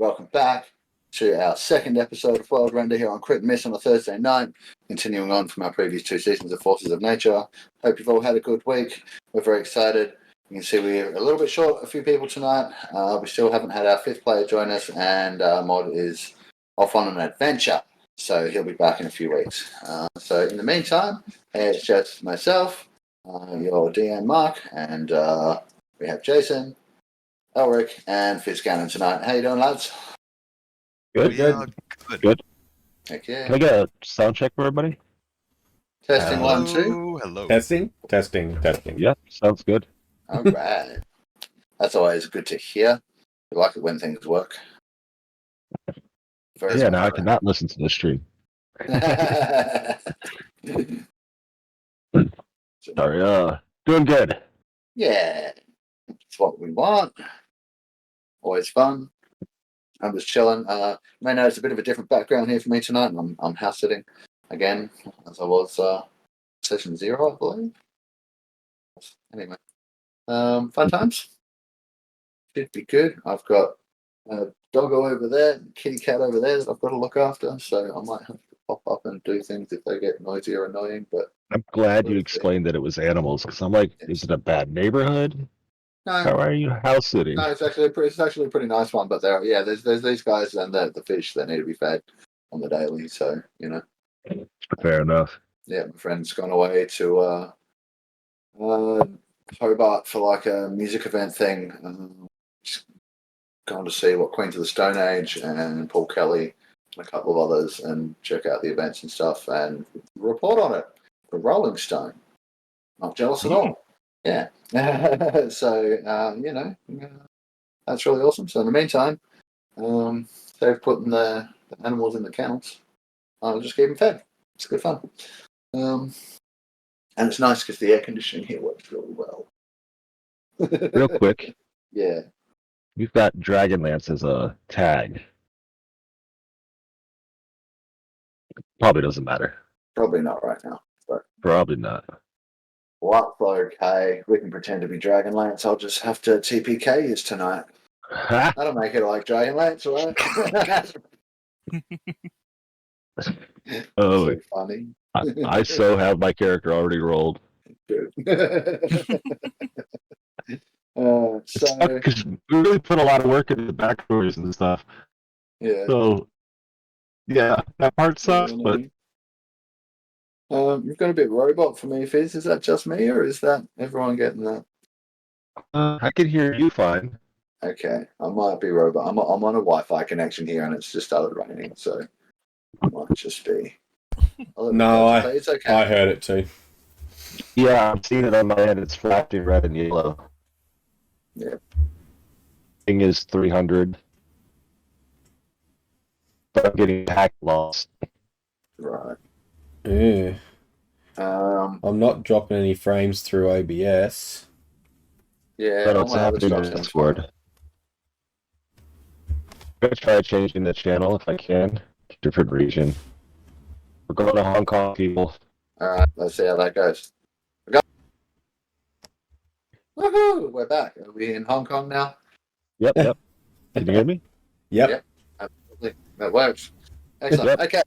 welcome back to our second episode of Worldrender here on Crit and Miss on a Thursday night, continuing on from our previous 2 seasons of Forces of Nature. Hope you've all had a good week. We're very excited. You can see we're a little bit short, a few people tonight. We still haven't had our 5th player join us, and Mod is off on an adventure, so he'll be back in a few weeks. So in the meantime, it's just myself, your DM Mark, and we have Jason, Elric, and Fizzcannon tonight. How you doing, lads? Good. Heck yeah. Can I get a sound check for everybody? Testing 1, 2. Hello. Testing. Yeah, sounds good. All right. That's always good to hear. We like it when things work. Now I cannot listen to the stream. Sorry, doing good. Yeah, it's what we want. Always fun. I'm just chilling. You may notice a bit of a different background here for me tonight. I'm house sitting again, as I was session 0, I believe. Anyway, fun times. Should be good. I've got a doggo over there, kitty cat over there that I've got to look after, so I might have to pop up and do things if they get noisy or annoying. But I'm glad you explained that it was animals, because I'm like, is it a bad neighborhood? No, how are you house sitting? No, it's actually a pretty nice one. But there's these guys and the fish that need to be fed on the daily. So Fair enough. Yeah, my friend's gone away to Hobart for like a music event thing. Just gone to see what Queens of the Stone Age and Paul Kelly and a couple of others and check out the events and stuff and report on it for Rolling Stone. Not jealous at all. Yeah. So, that's really awesome. So in the meantime, they've put the animals in the kennels. I'll just keep them fed. It's good fun. And it's nice because the air conditioning here works really well. Real quick. Yeah. We've got Dragonlance as a tag. Probably doesn't matter. Probably not right now. But probably not. Well, okay. We can pretend to be Dragonlance. I'll just have to TPK you tonight. That'll make it like Dragonlance, right? Oh, so funny. I so have my character already rolled. Good. Because we really put a lot of work into the backstories and stuff. Yeah. So, yeah, that part sucks, but... You've got a bit robot for me, Fizz. Is that just me, or is that everyone getting that? I can hear you fine. Okay, I might be robot. I'm on a Wi-Fi connection here, and it's just started raining, so it might just be. No, it's okay. I heard it too. Yeah, I'm seeing it on my end. It's flashing red and yellow. Yeah. Thing is 300. But I'm getting hack lost. Right. Yeah. I'm not dropping any frames through OBS. Yeah, but it's happening in Discord. I'm gonna try changing the channel if I can to a different region. We're going to Hong Kong, people. Alright, let's see how that goes. Woohoo! We're back. Are we in Hong Kong now? Yep. Can you hear me? Yep. Absolutely. That works. Excellent. Yep. Okay.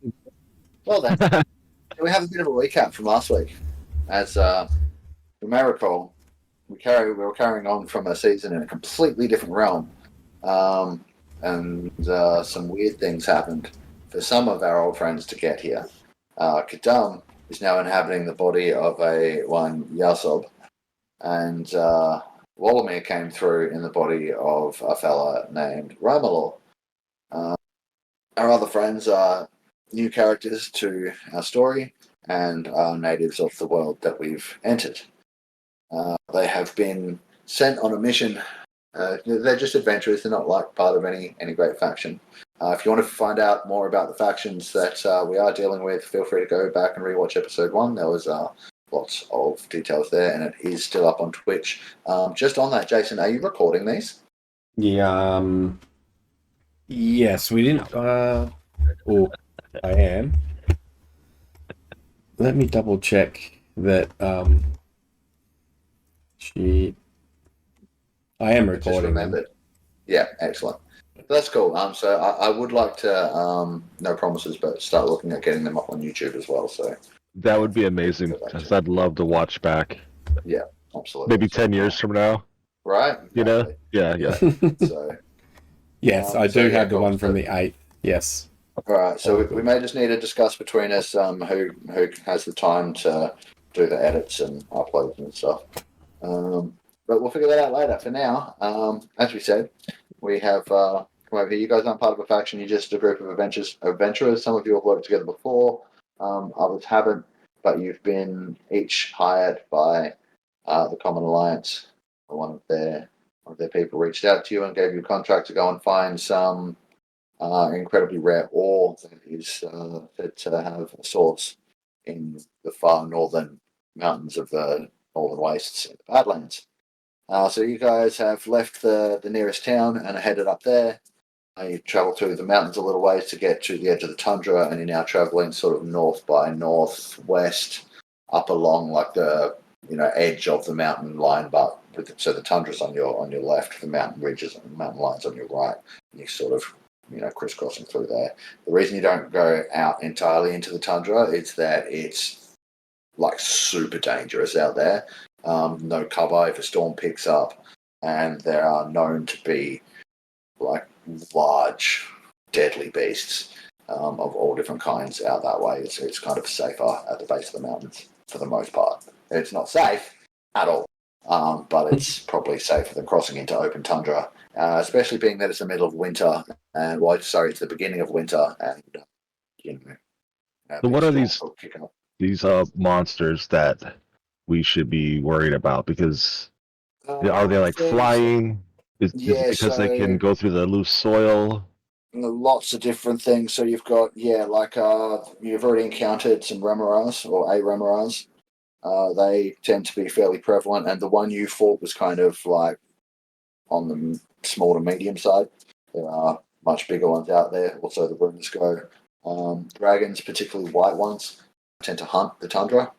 Well then, we have a bit of a recap from last week. As you may recall, we were carrying on from a season in a completely different realm. And some weird things happened for some of our old friends to get here. Kadam is now inhabiting the body of one Yahsob. And Wallamir came through in the body of a fella named Rimalaw. Our other friends are new characters to our story and are natives of the world that we've entered. They have been sent on a mission. They're just adventurers. They're not like part of any great faction. If you want to find out more about the factions that we are dealing with, feel free to go back and rewatch episode 1. There was lots of details there, and it is still up on Twitch. Just on that, Jason, are you recording these? Yeah. Yes, we didn't. I am. Let me double check that. I am recording. Just remembered. Yeah, excellent. That's cool. So I would like to, no promises, but start looking at getting them up on YouTube as well. So That would be amazing, go back because to it. I'd love to watch back. Yeah, absolutely. Maybe 10 years from now, Right? you know? Exactly. Yeah. So Yes, I do have the cool. one from the 8th. Yes. All right. So we may just need to discuss between us who has the time to do the edits and uploads and stuff. But we'll figure that out later. For now, as we said, we have come over here. You guys aren't part of a faction. You're just a group of adventurers. Some of you have worked together before. Others haven't. But you've been each hired by the Common Alliance. One of their people reached out to you and gave you a contract to go and find some incredibly rare ore that is said to have a source in the far northern mountains of the northern wastes in the Badlands. So you guys have left the nearest town and are headed up there. You travel through the mountains a little ways to get to the edge of the tundra, and you're now traveling sort of north by northwest, up along like the edge of the mountain line, but so the tundra's on your left, the mountain ridges and the mountain lines on your right. And you sort of crisscrossing through there. The reason you don't go out entirely into the tundra is that it's like super dangerous out there. No cover if a storm picks up, and there are known to be like large deadly beasts of all different kinds out that way. It's kind of safer at the base of the mountains for the most part. It's not safe at all, but it's probably safer than crossing into open tundra, especially being that it's the middle of winter and it's the beginning of winter, and So what are storms these will kick up. monsters that we should be worried about? Because are they like flying? Is it because they can go through the loose soil? Lots of different things. So you've got you've already encountered some Remaras or a Remaras. They tend to be fairly prevalent, and the one you fought was kind of like on the small to medium side. There are much bigger ones out there. Also, the rumors go dragons, particularly white ones, tend to hunt the tundra.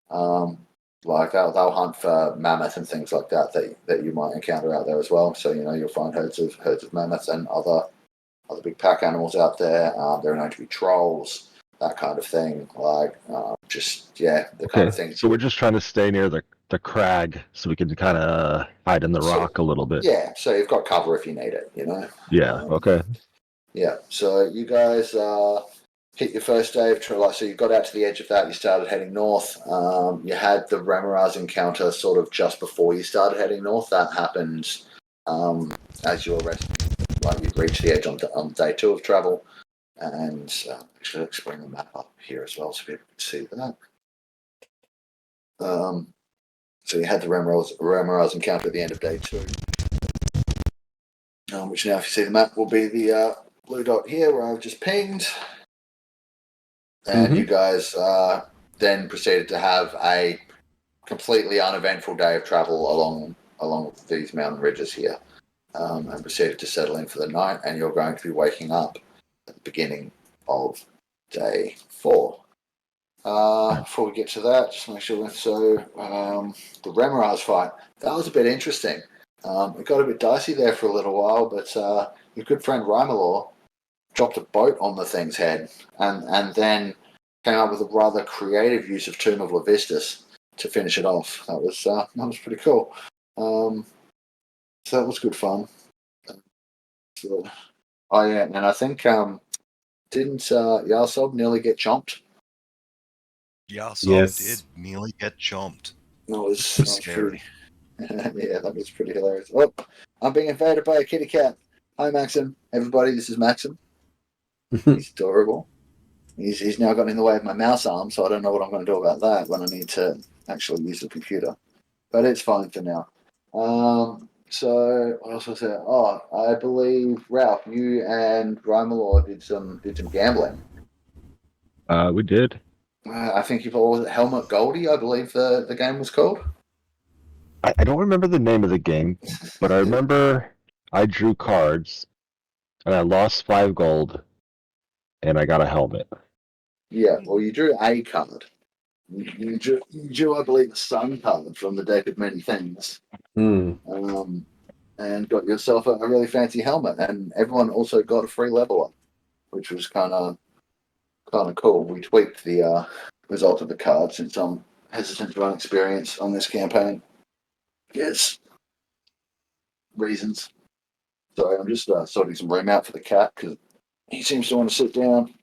They'll hunt for mammoth and things like that you might encounter out there as well. So you'll find herds of mammoths and other big pack animals out there. There are known to be trolls, that kind of thing. The kind of thing. So we're just trying to stay near the crag so we can kind of hide in the rock a little bit. Yeah, so you've got cover if you need it, Yeah, okay. Yeah, so you guys hit your first day of travel. So you got out to the edge of that, you started heading north. You had the Remaras encounter sort of just before you started heading north. That happened as you were resting. You'd reached the edge on day 2 of travel. And actually, let's bring the map up here as well so people can see that. So you had the Remaras encounter at the end of day 2. Which now, if you see the map, will be the blue dot here where I've just pinged. And you guys then proceeded to have a completely uneventful day of travel along these mountain ridges here, and proceeded to settle in for the night. And you're going to be waking up at the beginning of day 4. Before we get to that, just make sure. So the Remaras fight, that was a bit interesting. It got a bit dicey there for a little while, but your good friend Rimalaw dropped a boat on the thing's head, and then came up with a rather creative use of Tomb of Levistus to finish it off. That was pretty cool. So that was good fun. And I think didn't Yahsob nearly get chomped? Yahsob did nearly get chomped. That was scary. Yeah, that was pretty hilarious. Oh, I'm being invaded by a kitty cat. Hi, Maxim. Everybody, this is Maxim. He's adorable. He's now gotten in the way of my mouse arm, so I don't know what I'm going to do about that when I need to actually use the computer. But it's fine for now. So what else was there? Oh, I believe Ralph, you and Rimalaw did some gambling. We did. I think you played Helmut Goldie, I believe the game was called. I don't remember the name of the game, but I remember I drew cards, and I lost 5 gold, and I got a helmet. Yeah, well, you drew a card. You drew, I believe, the sun card from the deck of many things. and got yourself a really fancy helmet. And everyone also got a free level up, which was kind of cool. We tweaked the result of the card since I'm hesitant to run experience on this campaign. Yes, reasons. Sorry, I'm just sorting some room out for the cat because he seems to want to sit down,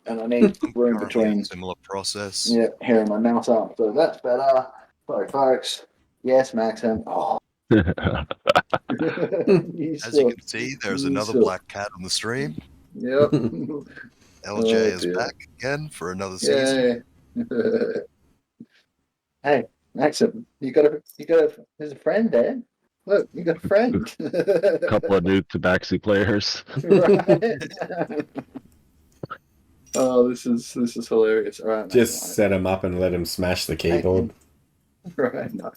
and I need room Currently between. a similar process. Yeah, here in my mouth up. So that's better. Sorry, folks. Yes, Maxim. Oh. As you can see, there's another black cat on the stream. Yep. LJ is back again for another season. Hey, Maxim, you got there's a friend there. Look, you got a friend. A couple of new Tabaxi players. Right. Oh, this is hilarious. All right, Just set him up and let him smash the keyboard. Right. No.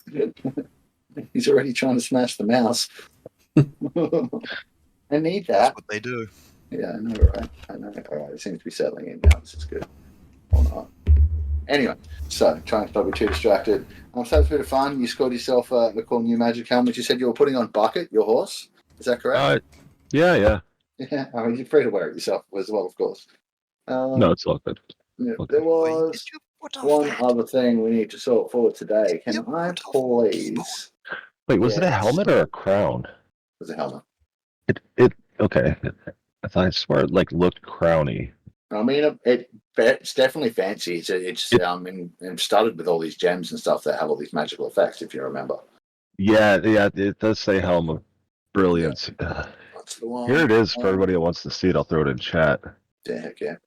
He's already trying to smash the mouse. I need that. That's what they do. Yeah, I know, right? I know. All right, it seems to be settling in now. This is good. Or not. Anyway, so trying to not be too distracted. So it was a bit of fun. You scored yourself a cool new magic helmet. You said you were putting on Bucket, your horse. Is that correct? Yeah. Yeah, I mean, you're free to wear it yourself as well, of course. No, it's all good. Yeah, Okay. there was one other thing we need to sort for today. Can I please? Wait, was it a helmet or a crown? It was a helmet. It okay. I swear it looked crowny. I mean, it's definitely fancy. It's and started with all these gems and stuff that have all these magical effects, if you remember. Yeah, it does say helmet. Brilliance. Yeah. That's the one. Here it is for everybody that wants to see it. I'll throw it in chat. Yeah, heck yeah.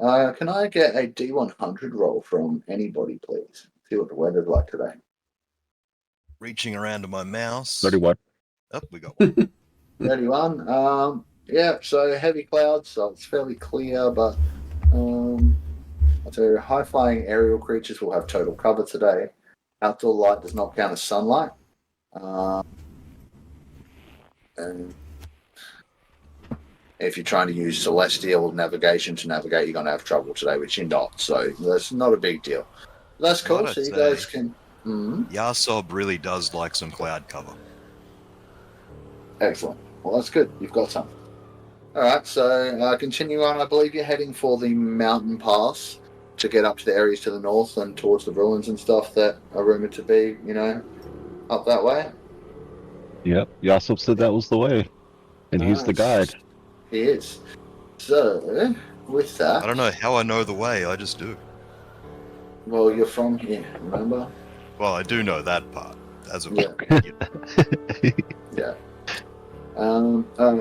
Can I get a D100 roll from anybody, please? See what the weather's like today. Reaching around to my mouse. 31. Oh, we got one. 31. Yeah, so heavy clouds, so it's fairly clear, but I'll tell you, high-flying aerial creatures will have total cover today. Outdoor light does not count as sunlight. And if you're trying to use celestial navigation to navigate, you're going to have trouble today, which you're not. So that's not a big deal. That's cool. So you guys can. Yahsob really does like some cloud cover. Excellent. Well, that's good. You've got some. All right. So continue on. I believe you're heading for the mountain pass to get up to the areas to the north and towards the ruins and stuff that are rumored to be, up that way. Yep. Yahsob said that was the way, and he's the guide. He is. So, with that... I don't know how I know the way, I just do. Well, you're from here, remember? Well, I do know that part. As of Yeah.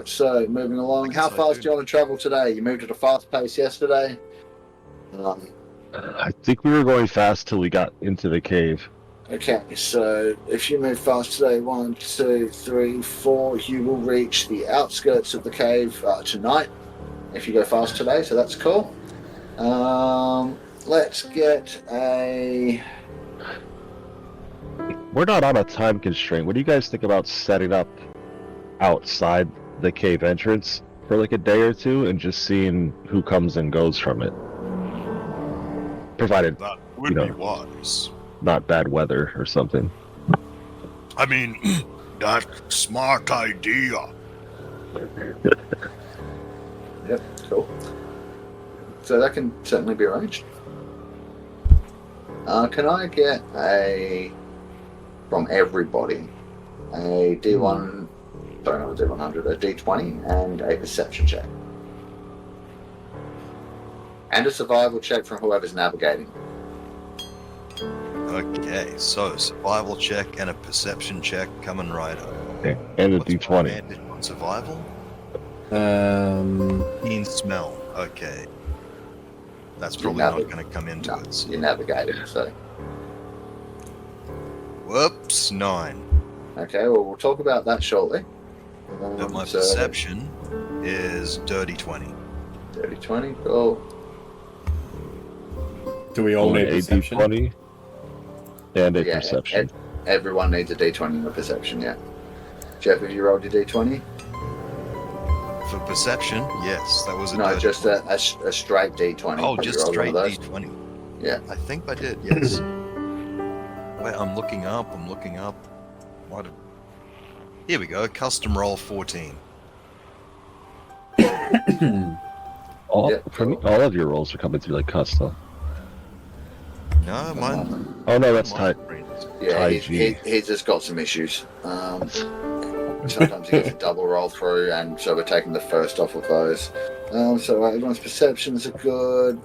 So, moving along. How fast do you want to travel today? You moved at a fast pace yesterday. I think we were going fast till we got into the cave. Okay, so if you move fast today, 1, 2, 3, 4, you will reach the outskirts of the cave tonight. If you go fast today, so that's cool. Let's get a... We're not on a time constraint. What do you guys think about setting up outside the cave entrance for a day or two and just seeing who comes and goes from it? Provided, that would be wise. Not bad weather or something. I mean, that's a smart idea. Yep, cool. So that can certainly be arranged. Can I get from everybody, a D1, sorry, not a D100, a D20 and a perception check? And a survival check from whoever's navigating. Okay, so survival check and a perception check coming right up. Okay. And a What's D20. my advantage on survival? Keen smell. Okay. That's probably not going to come into it. So. You're navigating, so. Whoops, 9. Okay, well, we'll talk about that shortly. But my perception is dirty 20. Dirty 20, cool. Do we all need a perception? D20 and a perception. Everyone needs a D20 and a perception, yeah. Jeff, have you rolled your D20? For perception, yes, that was a No, dirty just a straight D20. Oh, Have you just rolled one straight of those? D20. Yeah. I think I did, yes. Wait, I'm looking up. What? Here we go. Custom roll 14. All, Yeah, for me, all of your rolls are coming through like custom. No, mine. Oh no, that's mine. Yeah, Taiji. he's just got some issues. Sometimes he gets a double roll through, and so we're taking the first off of those. So everyone's perceptions are good.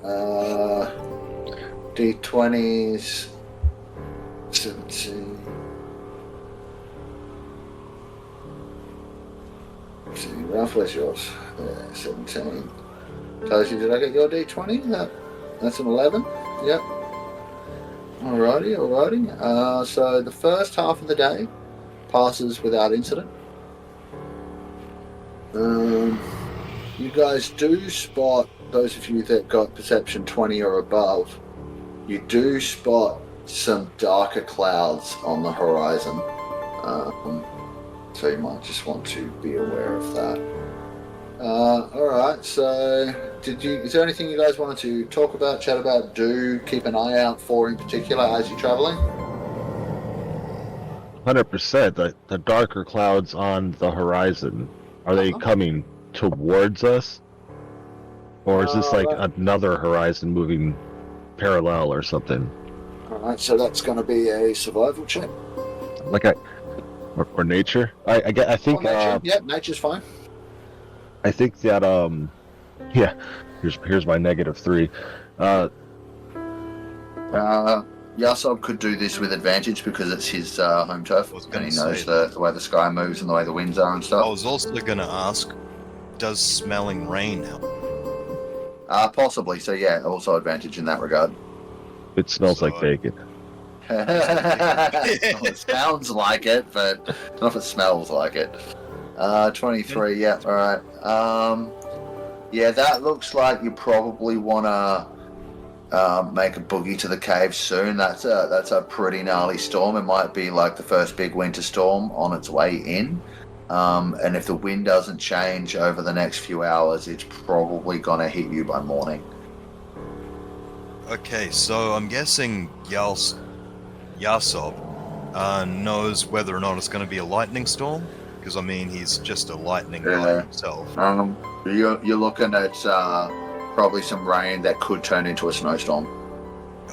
D20s. 17. See, Ralph, where's yours? 17. Taiji, did I get your D20? That's an 11. Yep. Alrighty. So the first half of the day passes without incident. You guys do spot, those of you that got perception 20 or above, you do spot some darker clouds on the horizon. So you might just want to be aware of that. Alright, so is there anything you guys wanted to talk about, chat about, keep an eye out for in particular as you're traveling? 100%. The darker clouds on the horizon, are they coming towards us? Or is this like another horizon moving parallel or something? Alright, so that's going to be a survival check. Or nature? I think nature. Yeah, nature's fine. I think that yeah. Here's my -3. Yahsob could do this with advantage because it's his home turf, and he knows the way the sky moves and the way the winds are and I stuff. was also going to ask, does smelling rain help? Possibly. So yeah, also advantage in that regard. It smells like bacon. Well, it sounds like it, but I don't know if it smells like it. 23. Yeah. All right. Yeah, that looks like you probably want to make a boogie to the cave soon. That's a pretty gnarly storm. It might be like the first big winter storm on its way in. And if the wind doesn't change over the next few hours, it's probably gonna hit you by morning. Okay, so I'm guessing Yahsob knows whether or not it's going to be a lightning storm, because I mean he's just a lightning guy himself. You're looking at probably some rain that could turn into a snowstorm.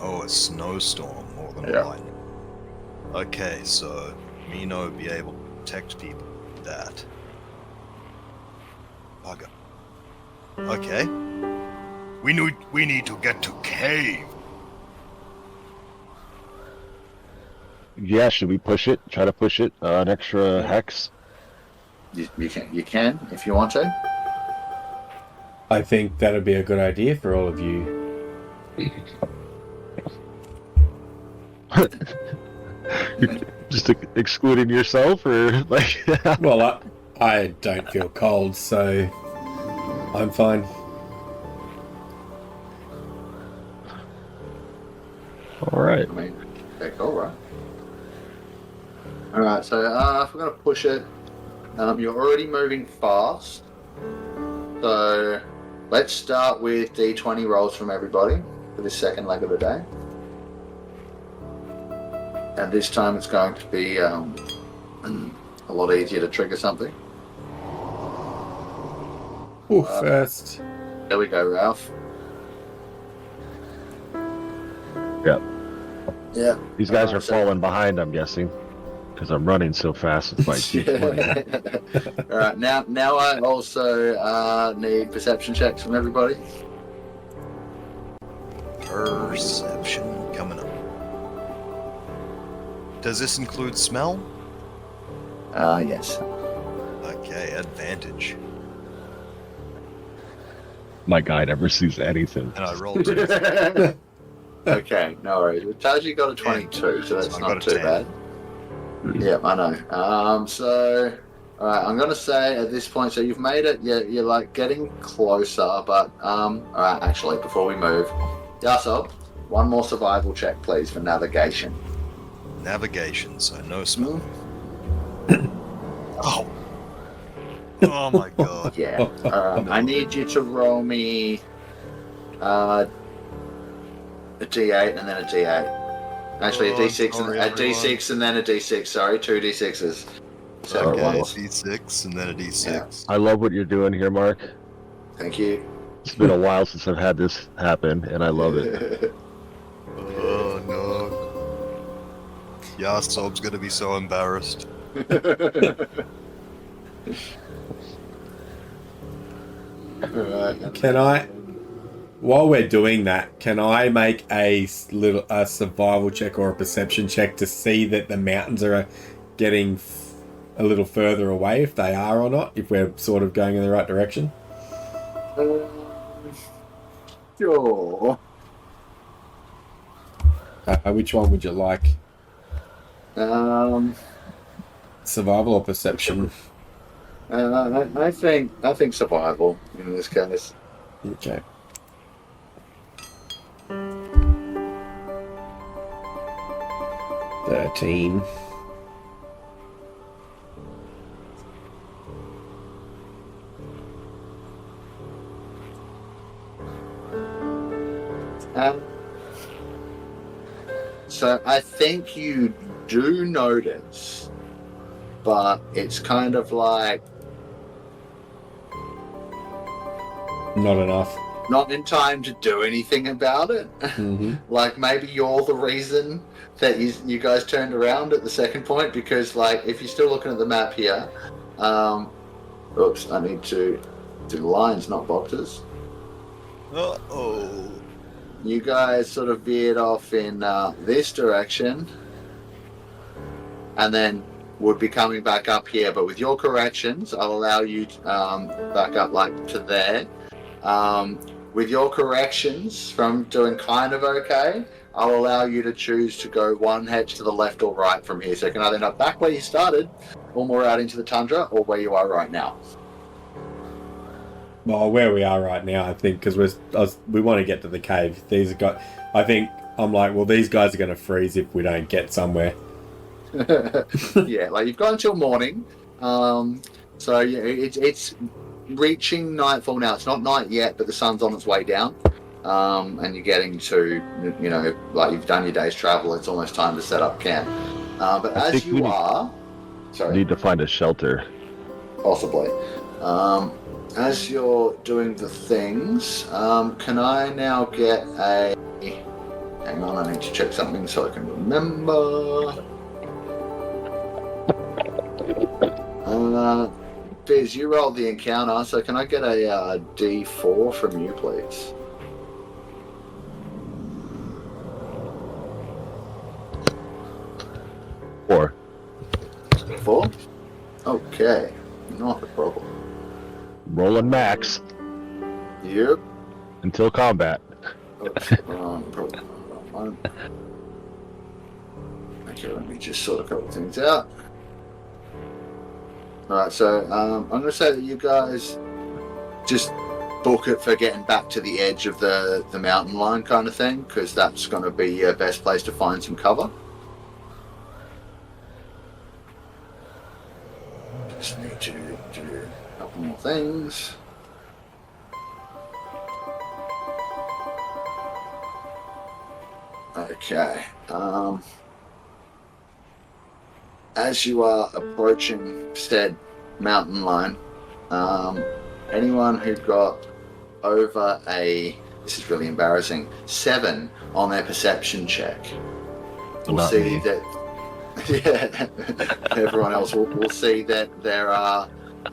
Oh, a snowstorm more than a lightning. Okay, so Mino would be able to protect people with that. Bugger. Okay. We need to get to cave. Yeah, should we push it? Try to push it? An extra hex? You can if you want to. I think that'd be a good idea for all of you. Just excluding yourself, or like? Well, I don't feel cold, so I'm fine. All right. I mean, okay, cool, right? All right. So if we're gonna push it, you're already moving fast. So let's start with D20 rolls from everybody for this second leg of the day. And this time it's going to be a lot easier to trigger something. Ooh, first. There we go, Ralph. Yep. Yeah. These guys are falling behind, I'm guessing, because I'm running so fast with my D20. All right. Now I also need perception checks from everybody. Perception coming up. Does this include smell? Yes. Okay, advantage. My guy never sees anything. And I rolled 2. Okay, no worries. Taiji got a 22, so that's So I not got a too 10. bad. Yeah, I know. So, all right, I'm gonna say at this point, so you've made it. You're like getting closer, but all right. Actually, before we move, Yahsob, one more survival check, please, for navigation. Navigation, so no smell. Oh. Oh my god. Yeah. I need you to roll me a D8 and then a D8. Actually, a D6 sorry, and a everyone. D6 and then a D6. Sorry, 2 D6s. So Oh, Okay, wow. D6 and then a D6. I love what you're doing here, Mark. thank you. It's been a while since I've had this happen, and I love it. Oh no. Yahsob's gonna be so embarrassed. Alright. Can I, while we're doing that, can I make a survival check or a perception check to see that the mountains are getting a little further away, if they are or not, if we're sort of going in the right direction? Sure. Which one would you like? Survival or perception? I think survival in this case. Okay. $13. So I think you do notice, but it's kind of like Not enough. not in time to do anything about it. Mm-hmm. Like maybe you're the reason that you guys turned around at the second point, because like if you're still looking at the map here, oops, I need to do lines, not boxes. Uh-oh. You guys sort of veered off in this direction, and then would be coming back up here. But with your corrections, I'll allow you back up like to there. With your corrections from doing kind of okay, I'll allow you to choose to go one hedge to the left or right from here. So you can either end up back where you started, or more out into the tundra, or where you are right now. Well, where we are right now, I think, because we want to get to the cave. These guys, I'm like, well, these guys are going to freeze if we don't get somewhere. Yeah, like you've got until morning. So yeah, it's reaching nightfall now. It's not night yet, but the sun's on its way down. And you're getting to, like you've done your day's travel. It's almost time to set up camp. But I as think you are, sorry, Need to find a shelter. possibly. As you're doing the things, can I now get a... Hang on, I need to check something so I can remember. Fizz, you rolled the encounter, so can I get a D4 from you, please? Or 4? Okay, not a problem. rolling max Yep. until combat. Oops, wrong one. Okay, let me just sort a couple things out. Alright, so I'm going to say that you guys just book it for getting back to the edge of the mountain line kind of thing, because that's going to be your best place to find some cover. Just need to do a couple more things. Okay. As you are approaching said mountain line, anyone who got over this is really embarrassing, 7 on their perception check will Not see me. that. Yeah, everyone else will see that there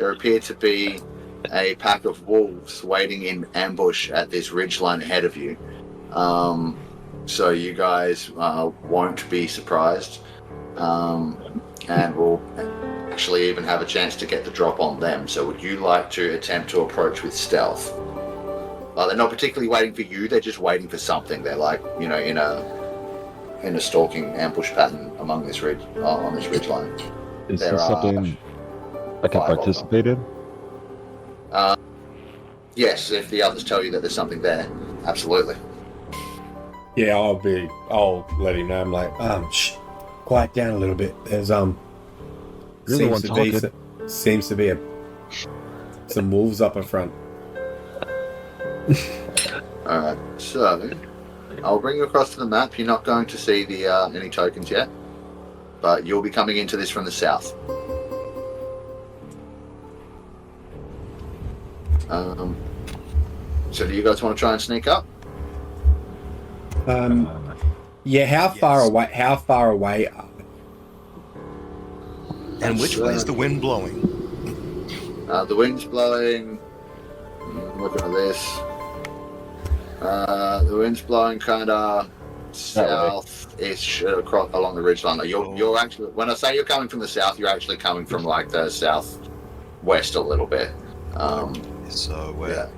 appear to be a pack of wolves waiting in ambush at this ridgeline ahead of you. So you guys won't be surprised, and will actually even have a chance to get the drop on them. So would you like to attempt to approach with stealth? They're not particularly waiting for you, they're just waiting for something. They're like, in a stalking ambush pattern among this ridge, on this ridgeline. Is There this are something I can 5 of them. participate in? Yes, if the others tell you that there's something there, absolutely. Yeah, I'll let him know. I'm like, shh, quiet down a little bit. There's You're the one talking. seems to be some wolves up in front. Alright, so I'll bring you across to the map. You're not going to see the any tokens yet, but you'll be coming into this from the south. So do you guys want to try and sneak up? Yeah. How far away? How far away are we? And which way is the wind blowing? The wind's blowing. Looking at this. The wind's blowing kind of south-ish across along the ridgeline. You're actually, when I say you're coming from the south, you're actually coming from like the southwest a little bit. So we're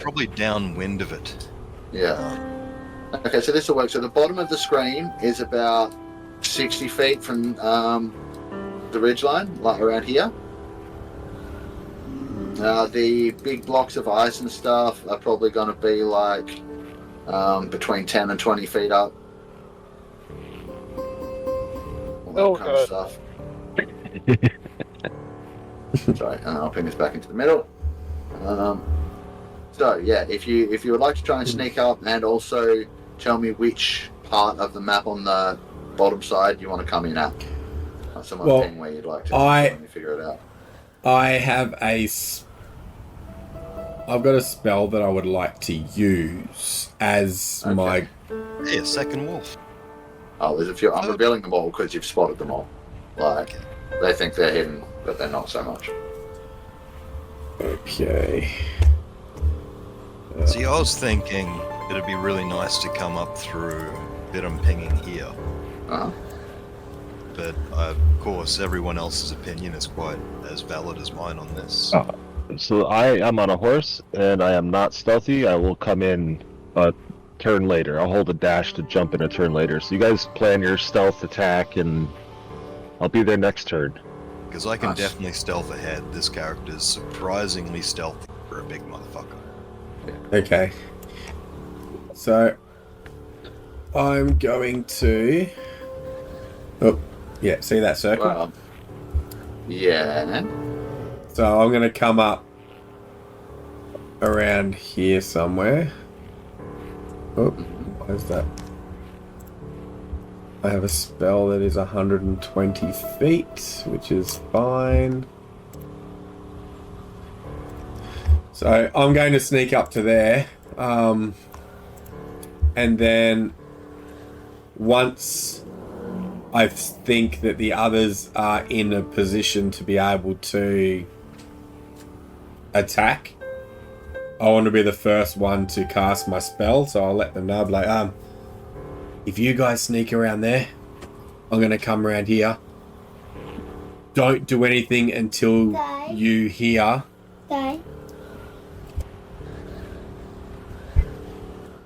probably downwind of it. Yeah. Okay, so this will work. So the bottom of the screen is about 60 feet from the ridgeline, like around here. The big blocks of ice and stuff are probably going to be like between 10 and 20 feet up. All that kind of stuff. Sorry, I'll ping this back into the middle. So yeah, if you would like to try and sneak up and also tell me which part of the map on the bottom side you want to come in at. Someone ping where you'd like to. Let me figure it out. I've got a spell that I would like to use as my... Yeah, second wolf. Oh, there's a few. I'm revealing them all because you've spotted them all. Like, they think they're hidden, but they're not so much. Okay. See, I was thinking it'd be really nice to come up through Bitum pinging here. Uh-huh. But, of course, everyone else's opinion is quite as valid as mine on this. So I am on a horse, and I am not stealthy. I will come in a turn later. I'll hold a dash to jump in a turn later. So you guys plan your stealth attack, and I'll be there next turn. Because I can definitely stealth ahead. This character is surprisingly stealthy for a big motherfucker. Okay. So, I'm going to... Oh, yeah, see that circle? Well, yeah. So I'm going to come up around here somewhere. Oh, what is that? I have a spell that is 120 feet, which is fine. So I'm going to sneak up to there. And then once I think that the others are in a position to be able to attack, I want to be the first one to cast my spell, so I'll let them know, like, if you guys sneak around there, I'm going to come around here. Don't do anything until you hear.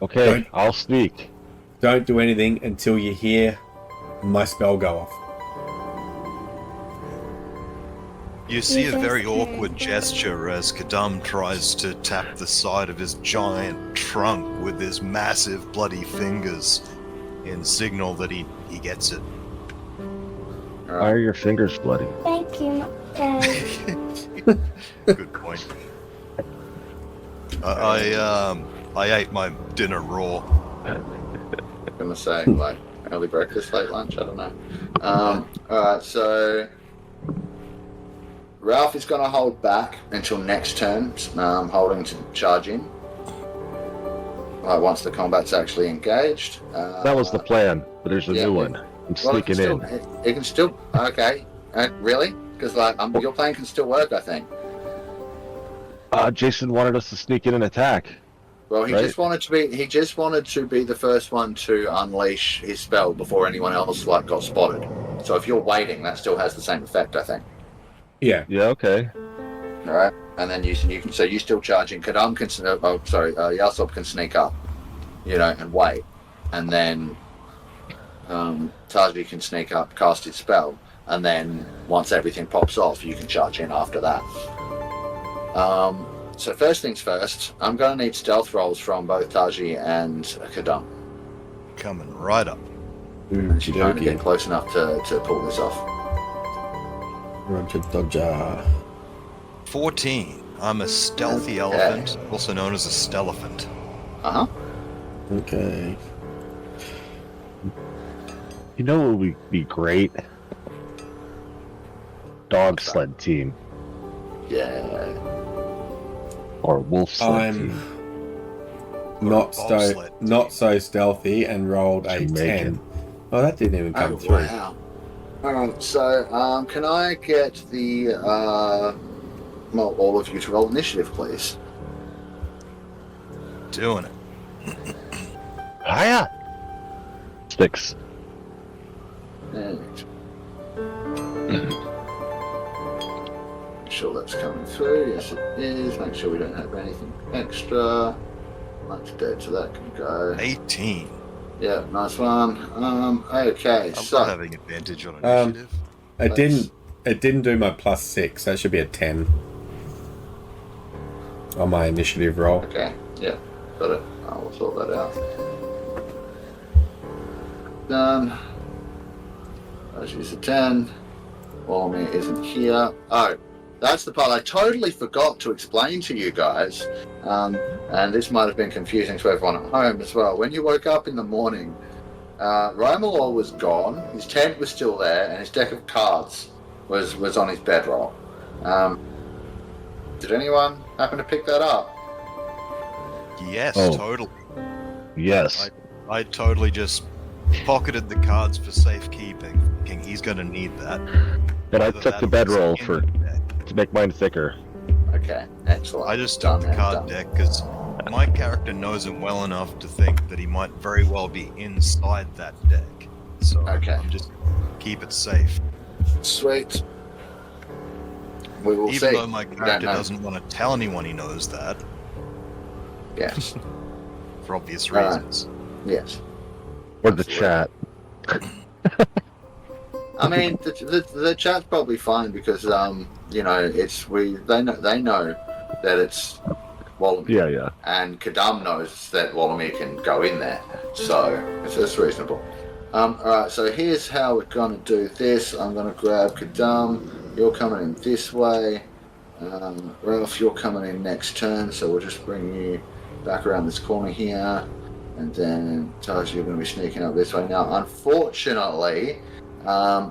Okay, I'll sneak. Don't do anything until you hear my spell go off. You see a very awkward gesture as Kadam tries to tap the side of his giant trunk with his massive bloody fingers in signal that he gets it. Why are your fingers bloody? Thank you, Dad. Good point. I ate my dinner raw. I'm gonna say like early breakfast, late lunch. I don't know. All right, so Ralph is gonna hold back until next turn, holding to charge in. Once the combat's actually engaged. That was the plan, but there's a new one. I'm sneaking in. It can still. Okay, really? Because your plan can still work, I think. Jason wanted us to sneak in and attack. Well, he just wanted to be the first one to unleash his spell before anyone else got spotted. So if you're waiting, that still has the same effect, I think. Yeah. Yeah. Okay. All right, and then you can. So you still charging. Kadam can. Yahsob can sneak up, and wait, and then Taiji can sneak up, cast his spell, and then once everything pops off, you can charge in after that. So first things first, I'm going to need stealth rolls from both Taiji and Kadam. Coming right up. She's trying to get close enough to pull this off. Roger Dodger. 14. I'm a stealthy elephant, also known as a stellaphant. Uh-huh. Okay. You know what would be great? Dog sled team. Yeah. Or wolf sled team. I'm not so stealthy and rolled a Jamaican. 10. Oh, that didn't even come Oh, through. wow. Alright, so can I get the well, all of you to roll initiative, please? Doing it. Hiya! 6. And make sure that's coming through. Yes, it is. Make sure we don't have anything extra. Much dead, so that can go. 18. Yeah, nice one. Okay, I'm so not having advantage on initiative. It didn't do my +6. That should be a 10 on my initiative roll. okay, yeah, got it. I will sort that out. Done. Let's use a 10. Wallamir isn't here. Oh, that's the part I totally forgot to explain to you guys. And this might have been confusing to everyone at home as well. When you woke up in the morning, Rimalaw was gone, his tent was still there, and his deck of cards was on his bedroll. Did anyone happen to pick that up? Yes, Oh. totally. Yes. I totally just pocketed the cards for safekeeping, thinking he's going to need that. But I Whether took the that was bedroll in for the deck. to make mine thicker. Okay, excellent. I just took the Done, card done. deck because my character knows him well enough to think that he might very well be inside that deck. So Okay. I'm just keep it safe. Sweet. We will Even see. though my We don't character know. doesn't want to tell anyone he knows that, Yes, for obvious Right. reasons. yes. Or the Absolutely. chat. I mean, the chat's probably fine because you know, they know that it's Wallamir, Yeah. and Kadam knows that Wallamir can go in there, so it's reasonable. All right, so here's how we're gonna do this. I'm gonna grab Kadam. You're coming in this way. Ralph, you're coming in next turn, so we'll just bring you back around this corner here, and then Taiji, you're gonna be sneaking up this way. Now, unfortunately,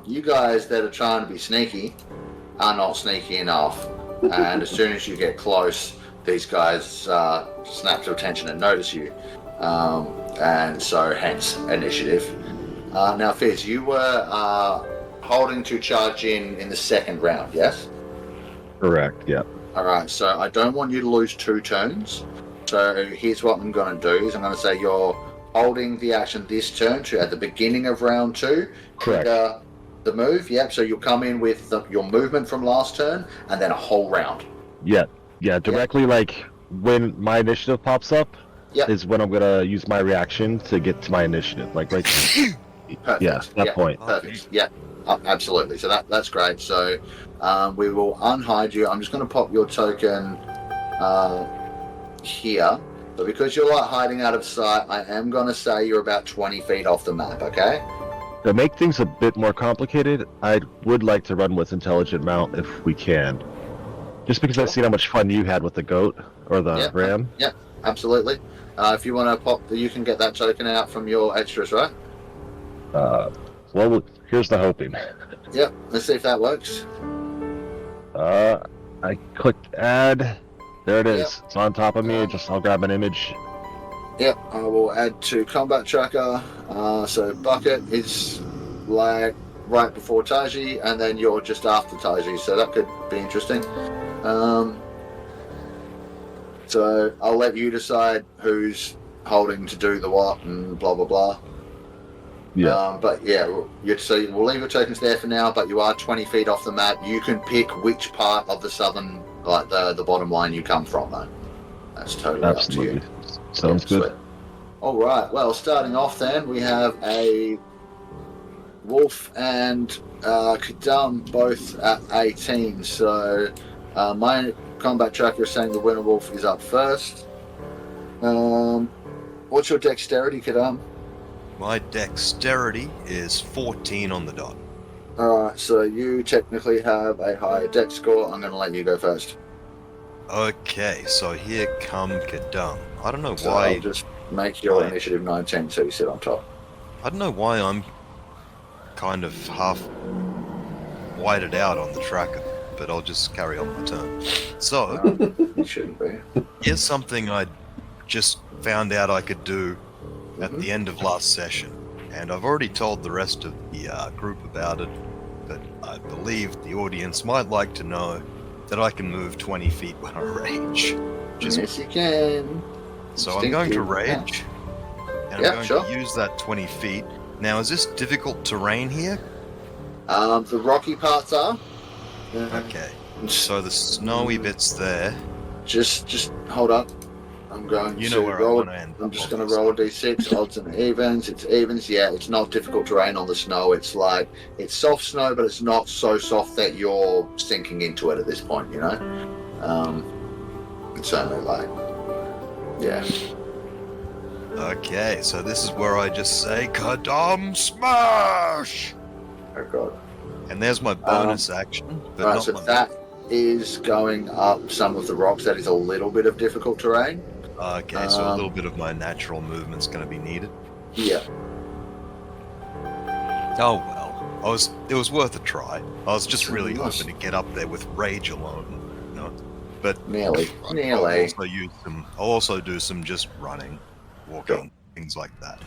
you guys that are trying to be sneaky are not sneaky enough, and as soon as you get close, these guys snap to attention and notice you, and so hence initiative. Now, Fizz, you were holding to charge in the second round, yes? Correct. Yeah. All right, so I don't want you to lose 2 turns. So here's what I'm going to do: is I'm going to say you're holding the action this turn to at the beginning of round 2. Correct. Trigger the move. Yep. So you'll come in with your movement from last turn, and then a whole round. Yeah. Directly, like when my initiative pops up, Yep. is when I'm gonna use my reaction to get to my initiative. Like right. Perfect. Yeah. That point. Perfect. Yeah. Absolutely. So that's great. So we will unhide you. I'm just going to pop your token here. But because you're like hiding out of sight, I am going to say you're about 20 feet off the map, okay? To make things a bit more complicated, I would like to run with intelligent mount if we can. Just because I've seen how much fun you had with the goat or the ram. Yep, absolutely. If you want to pop, you can get that token out from your extras, right? Well, here's the hoping. Yep, let's see if that works. I clicked add. There it is. Yep. It's on top of me. I'll grab an image. Yep, I will add to combat tracker. So bucket is like right before Taiji, and then you're just after Taiji, so that could be interesting. So I'll let you decide who's holding to do the what and blah blah blah. Yeah. But yeah, so we'll leave your tokens there for now, but you are 20 feet off the map. You can pick which part of the southern, like the bottom line you come from, though. That's totally Absolutely. up to you. Sounds Yeah, good. sweet. All right, well, starting off then, we have a Wolf and Kadam both at 18. So my combat tracker is saying the winner Wolf is up first. What's your dexterity, Kadam? My dexterity is 14 on the dot. Alright, so you technically have a higher dex score. I'm going to let you go first. Okay, so here come Kadam. I don't know So why. I'll just make your Right. initiative 19 so you sit on top. I don't know why I'm kind of half whited out on the tracker, but I'll just carry on my turn. So, shouldn't be. Here's something I just found out I could do at the end of last session, and I've already told the rest of the group about it, but I believe the audience might like to know that I can move 20 feet when I rage. Yes, you can. So I'm going to Instinctive, rage, and Yeah, I'm going sure. to use that 20 feet. Now, is this difficult terrain here? The rocky parts are. Okay, so the snowy bits there. Just hold up. I'm going You to know where I roll. want to end. I'm just going to roll a d6, odds and evens. It's evens. Yeah, it's not difficult terrain on the snow. It's like, it's soft snow, but it's not so soft that you're sinking into it at this point, you know? It's only like, yeah. Okay, so this is where I just say, Kadam Smash! Oh, God. And there's my bonus action, but Right, not so my... that is going up some of the rocks. That is a little bit of difficult terrain. Okay, so a little bit of my natural movement's going to be needed. Yeah. Oh well, it was worth a try. I was just really hoping to get up there with rage alone, you know. But Nearly. I'll also do some just running, walking, Sure. things like that.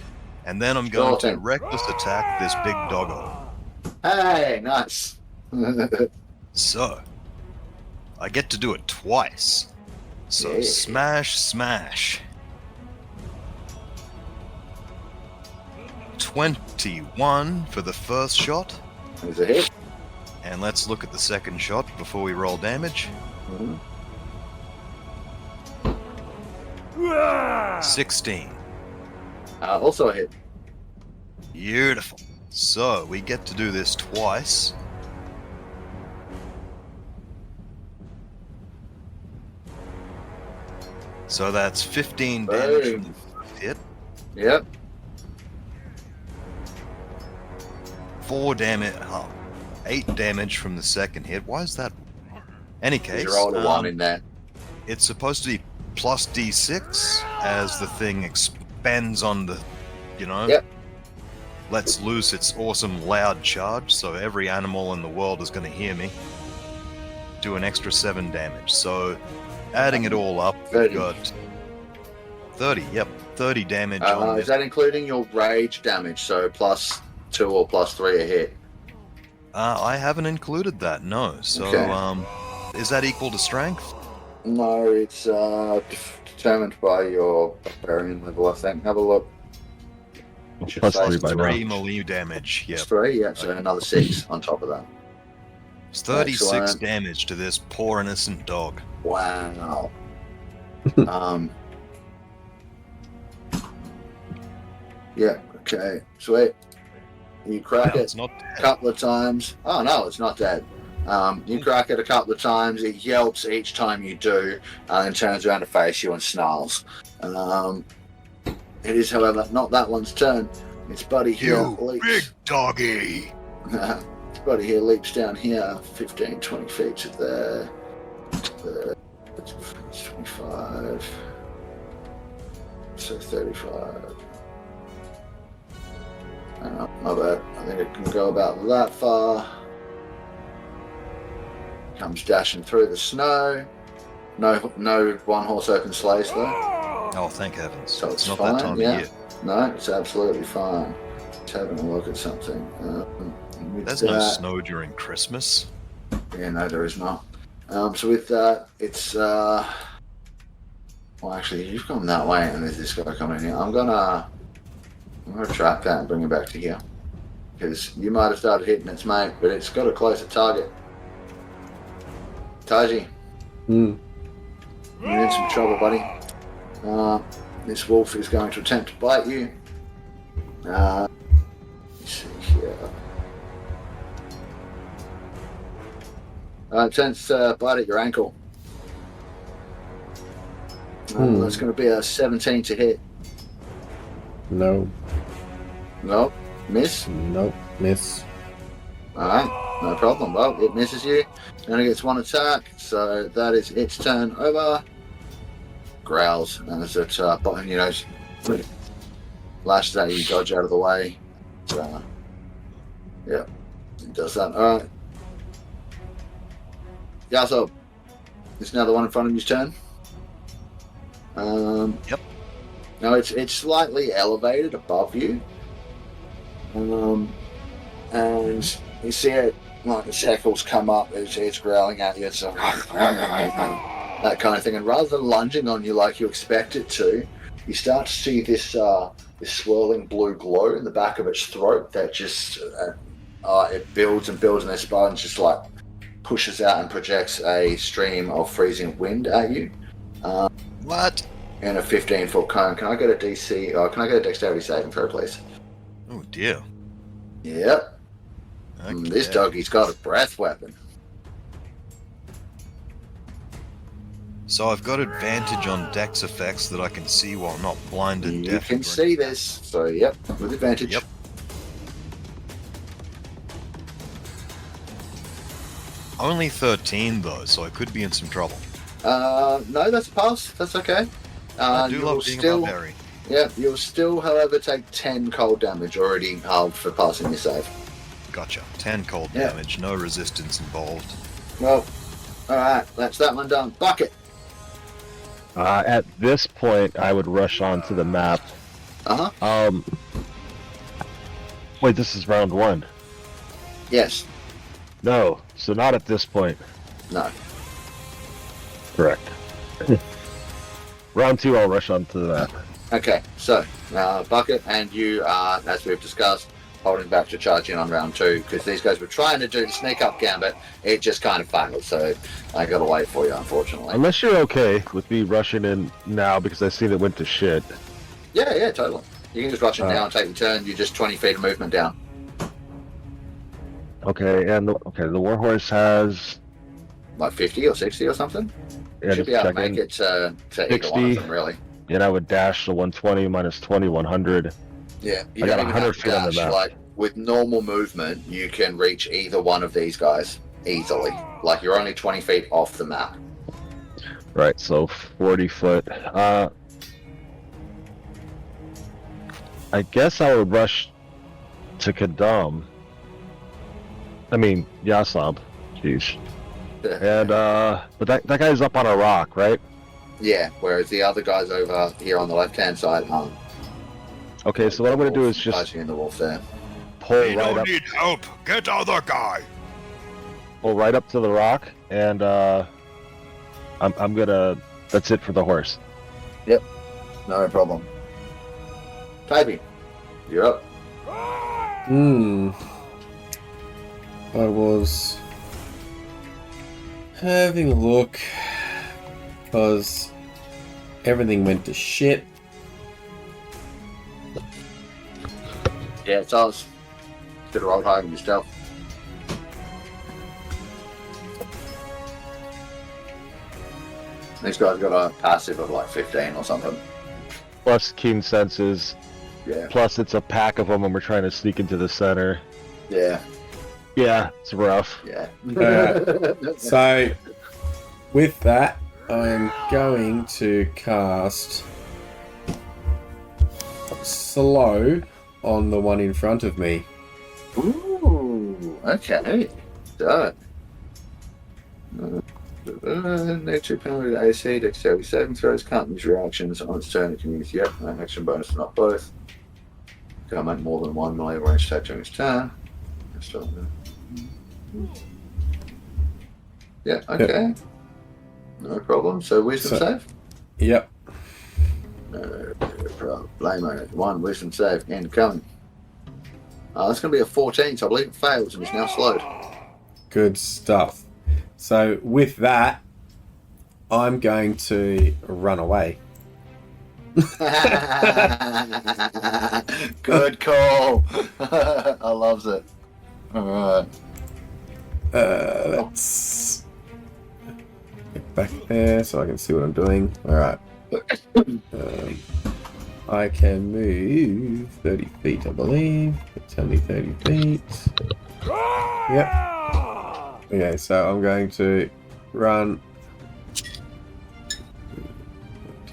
And then I'm going to thing. reckless attack this big doggo. Hey, nice. So, I get to do it twice. So Yeah. smash. 21 for the first shot. There's a hit. And let's look at the second shot before we roll damage. Mhm. 16. Also a hit. Beautiful. So, we get to do this twice. So that's 15 damage from the first hit. Yep. 4 damage. 8 damage from the second hit. Why is that? Any case, You rolled a 1 in that. it's supposed to be plus d6 as the thing expands on the, you know, Yep. lets loose its awesome loud charge, so every animal in the world is going to hear me. Do an extra 7 damage. So, adding it all up, 30. we've got 30. Yep, 30 damage on Is this. that including your rage damage? So plus 2 or plus 3 a hit. I haven't included that. No. So, Okay. Is that equal to strength? No, it's determined by your barbarian level, I think. Have a look. It should Plus say 3 by now. 3 melee damage. Yep. it's 3, yeah, so another 6 on top of that. It's 36 Excellent. damage to this poor innocent dog. Wow. Yeah, okay, sweet. You crack Now, it it's not a dead. couple of times. Oh no, it's not dead. You crack it a couple of times. It yelps each time you do, and then turns around to face you and snarls. It is, however, not that one's turn. Its buddy here You leaps. big doggy! Its buddy here leaps down here, 15, 20 feet to there. 25. So 35. My bad. I think it can go about that far. Comes dashing through the snow. No one horse open sleighs though. Oh, thank heavens. So it's it's not fine, that time yeah. of year. No, it's absolutely fine. Just having a look at something. With There's no that- snow during Christmas. Yeah, no, there is not. So with that, it's well, actually, you've gone that way, and there's this guy coming here. I'm gonna track that and bring it back to here, because you might have started hitting its mate, but it's got a closer target. Taiji, you're in some trouble, buddy. This wolf is going to attempt to bite you. Let's see here. Attempts to bite at your ankle. That's going to be a 17 to hit. No. Nope. Miss. Nope. Miss. Alright, no problem. Well, it misses you. Only gets 1 attack, so that is its turn over. Growls, and as it, you know, lashes at you, dodge out of the way. So, yeah, it does that. Alright. Yahsob, it's now the one in front of you's turn. Yep. No, it's slightly elevated above you. And you see it, like the shackles come up, it's growling at you, it's like, that kind of thing. And rather than lunging on you like you expect it to, you start to see this swirling blue glow in the back of its throat that just it builds and builds, and this spine just like pushes out and projects a stream of freezing wind at you. What? In a 15-foot cone. Can I get a DC? Can I get a dexterity saving throw, please? Oh dear. Yep. Okay. This doggy's got a breath weapon. So I've got advantage on dex effects that I can see while not blinded. You deaf, can or see this, so yep, with advantage. Yep. Only 13 though, so I could be in some trouble. No, that's a pass. That's okay. I do you'll love being still, a barbarian. yeah, you'll still, however, take 10 cold damage, already halved for passing your save. Gotcha. 10 cold Yeah. damage, no resistance involved. Well, alright, that's that one done. Bucket! At this point, I would rush onto the map. Uh-huh. Wait, this is round 1. Yes. No, so not at this point. No. Correct. Round 2, I'll rush onto the map. Okay, so, Bucket and you are, as we've discussed, holding back to charge in on round 2, because these guys were trying to do the sneak up gambit. It just kind of failed, so I gotta wait for you, unfortunately. Unless you're okay with me rushing in now, because I seen it went to shit. Yeah, totally. You can just rush it down, take your turn, you're just 20 feet of movement down. Okay, and the Warhorse has... Like 50 or 60 or something? Yeah, Should just be able to checking. make it to either one of them, really. And I would dash the 120 minus 20, 100. Yeah, you I got don't even 100 have to feet on the dash. map. Like, with normal movement, you can reach either one of these guys easily. Like, you're only 20 feet off the map. Right, so 40 foot. I guess I would rush to Kadam. I mean, Yahsob. Jeez. And, but that guy's up on a rock, right? Yeah, whereas the other guys over here on the left-hand side aren't. Okay, so what I'm going to do is just Taiji and the wolf there. pull We right don't up, need help. Get other guy. pull right up to the rock, and I'm gonna. That's it for the horse. No problem. Taiji, you're up. I was having a look because everything went to shit. Yeah, it's ours. Should have rolled higher than yourself. These guys got a passive of like 15 or something. Plus keen senses. Yeah. Plus it's a pack of them, and we're trying to sneak into the center. Yeah. Yeah, it's rough. Yeah. So, with that, I'm going to cast slow on the one in front of me. Ooh, okay. So, nature penalty to AC, dexterity saving throws, can't use your actions on its turn, it can use yet, an action bonus, not both. Can't make more than one melee range attack during its turn. Yeah, okay. No problem. So, wisdom save? Yep. No problem. One wisdom save incoming. That's going to be a 14, so I believe it fails and is now slowed. Good stuff. So with that, I'm going to run away. Good call. I loves it. Alright. Let's get back there so I can see what I'm doing. Alright. I can move 30 feet, I believe. It's only 30 feet. Yep. Okay, so I'm going to run.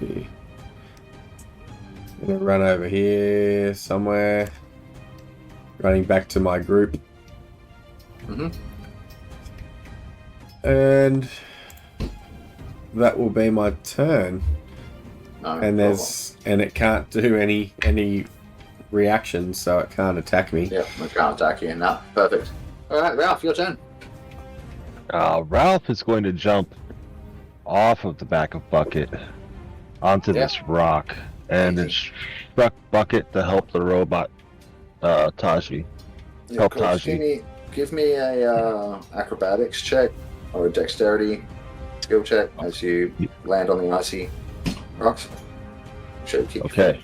I'm going to run over here somewhere. Running back to my group. Mm-hmm. And that will be my turn. No and it can't do any reactions, so it can't attack me. Yeah, I can't attack you. No, perfect. All right, Ralph, your turn. Ralph is going to jump off of the back of Bucket onto this rock and instruct Bucket to help the robot Taiji. Yeah, Help cool. Taiji. Give me a acrobatics check or a dexterity skill check as you land on the icy rocks. Should keep Okay.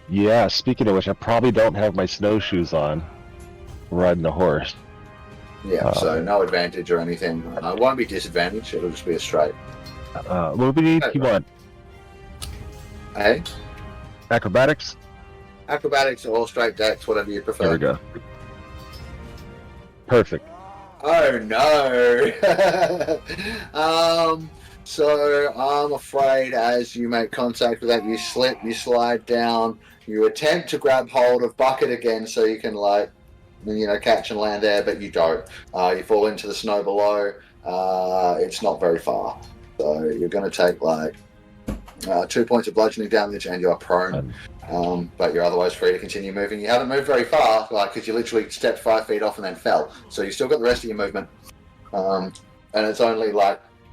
Yeah, speaking of which, I probably don't have my snowshoes on. I'm riding the horse. Yeah, so no advantage or anything. It won't be disadvantage, it'll just be a straight. What do we need? You want Hey? acrobatics? Acrobatics or straight dex, whatever you prefer. There we go. Perfect. Oh no! So I'm afraid as you make contact with that, you slip, you slide down, you attempt to grab hold of Bucket again so you can catch and land there, but you don't. You fall into the snow below. It's not very far. So you're going to take 2 points of bludgeoning damage and you're prone. But you're otherwise free to continue moving. You haven't moved very far, because you literally stepped 5 feet off and then fell. So you still got the rest of your movement. And it's only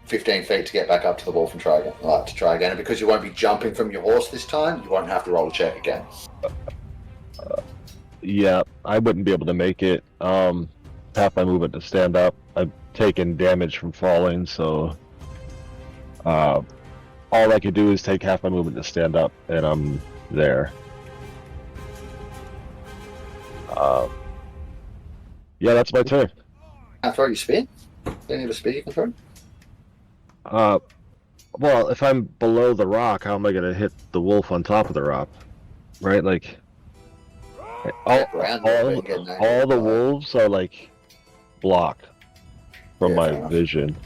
15 feet to get back up to the wolf and try again. And because you won't be jumping from your horse this time, you won't have to roll a check again. Yeah, I wouldn't be able to make it. Half my movement to stand up. I've taken damage from falling, so all I could do is take half my movement to stand up, and I'm there. Yeah, that's my turn. Can I throw you spin? Any of a speed you can throw? Well, if I'm below the rock, how am I going to hit the wolf on top of the rock? Right? All the wolves are blocked from my vision.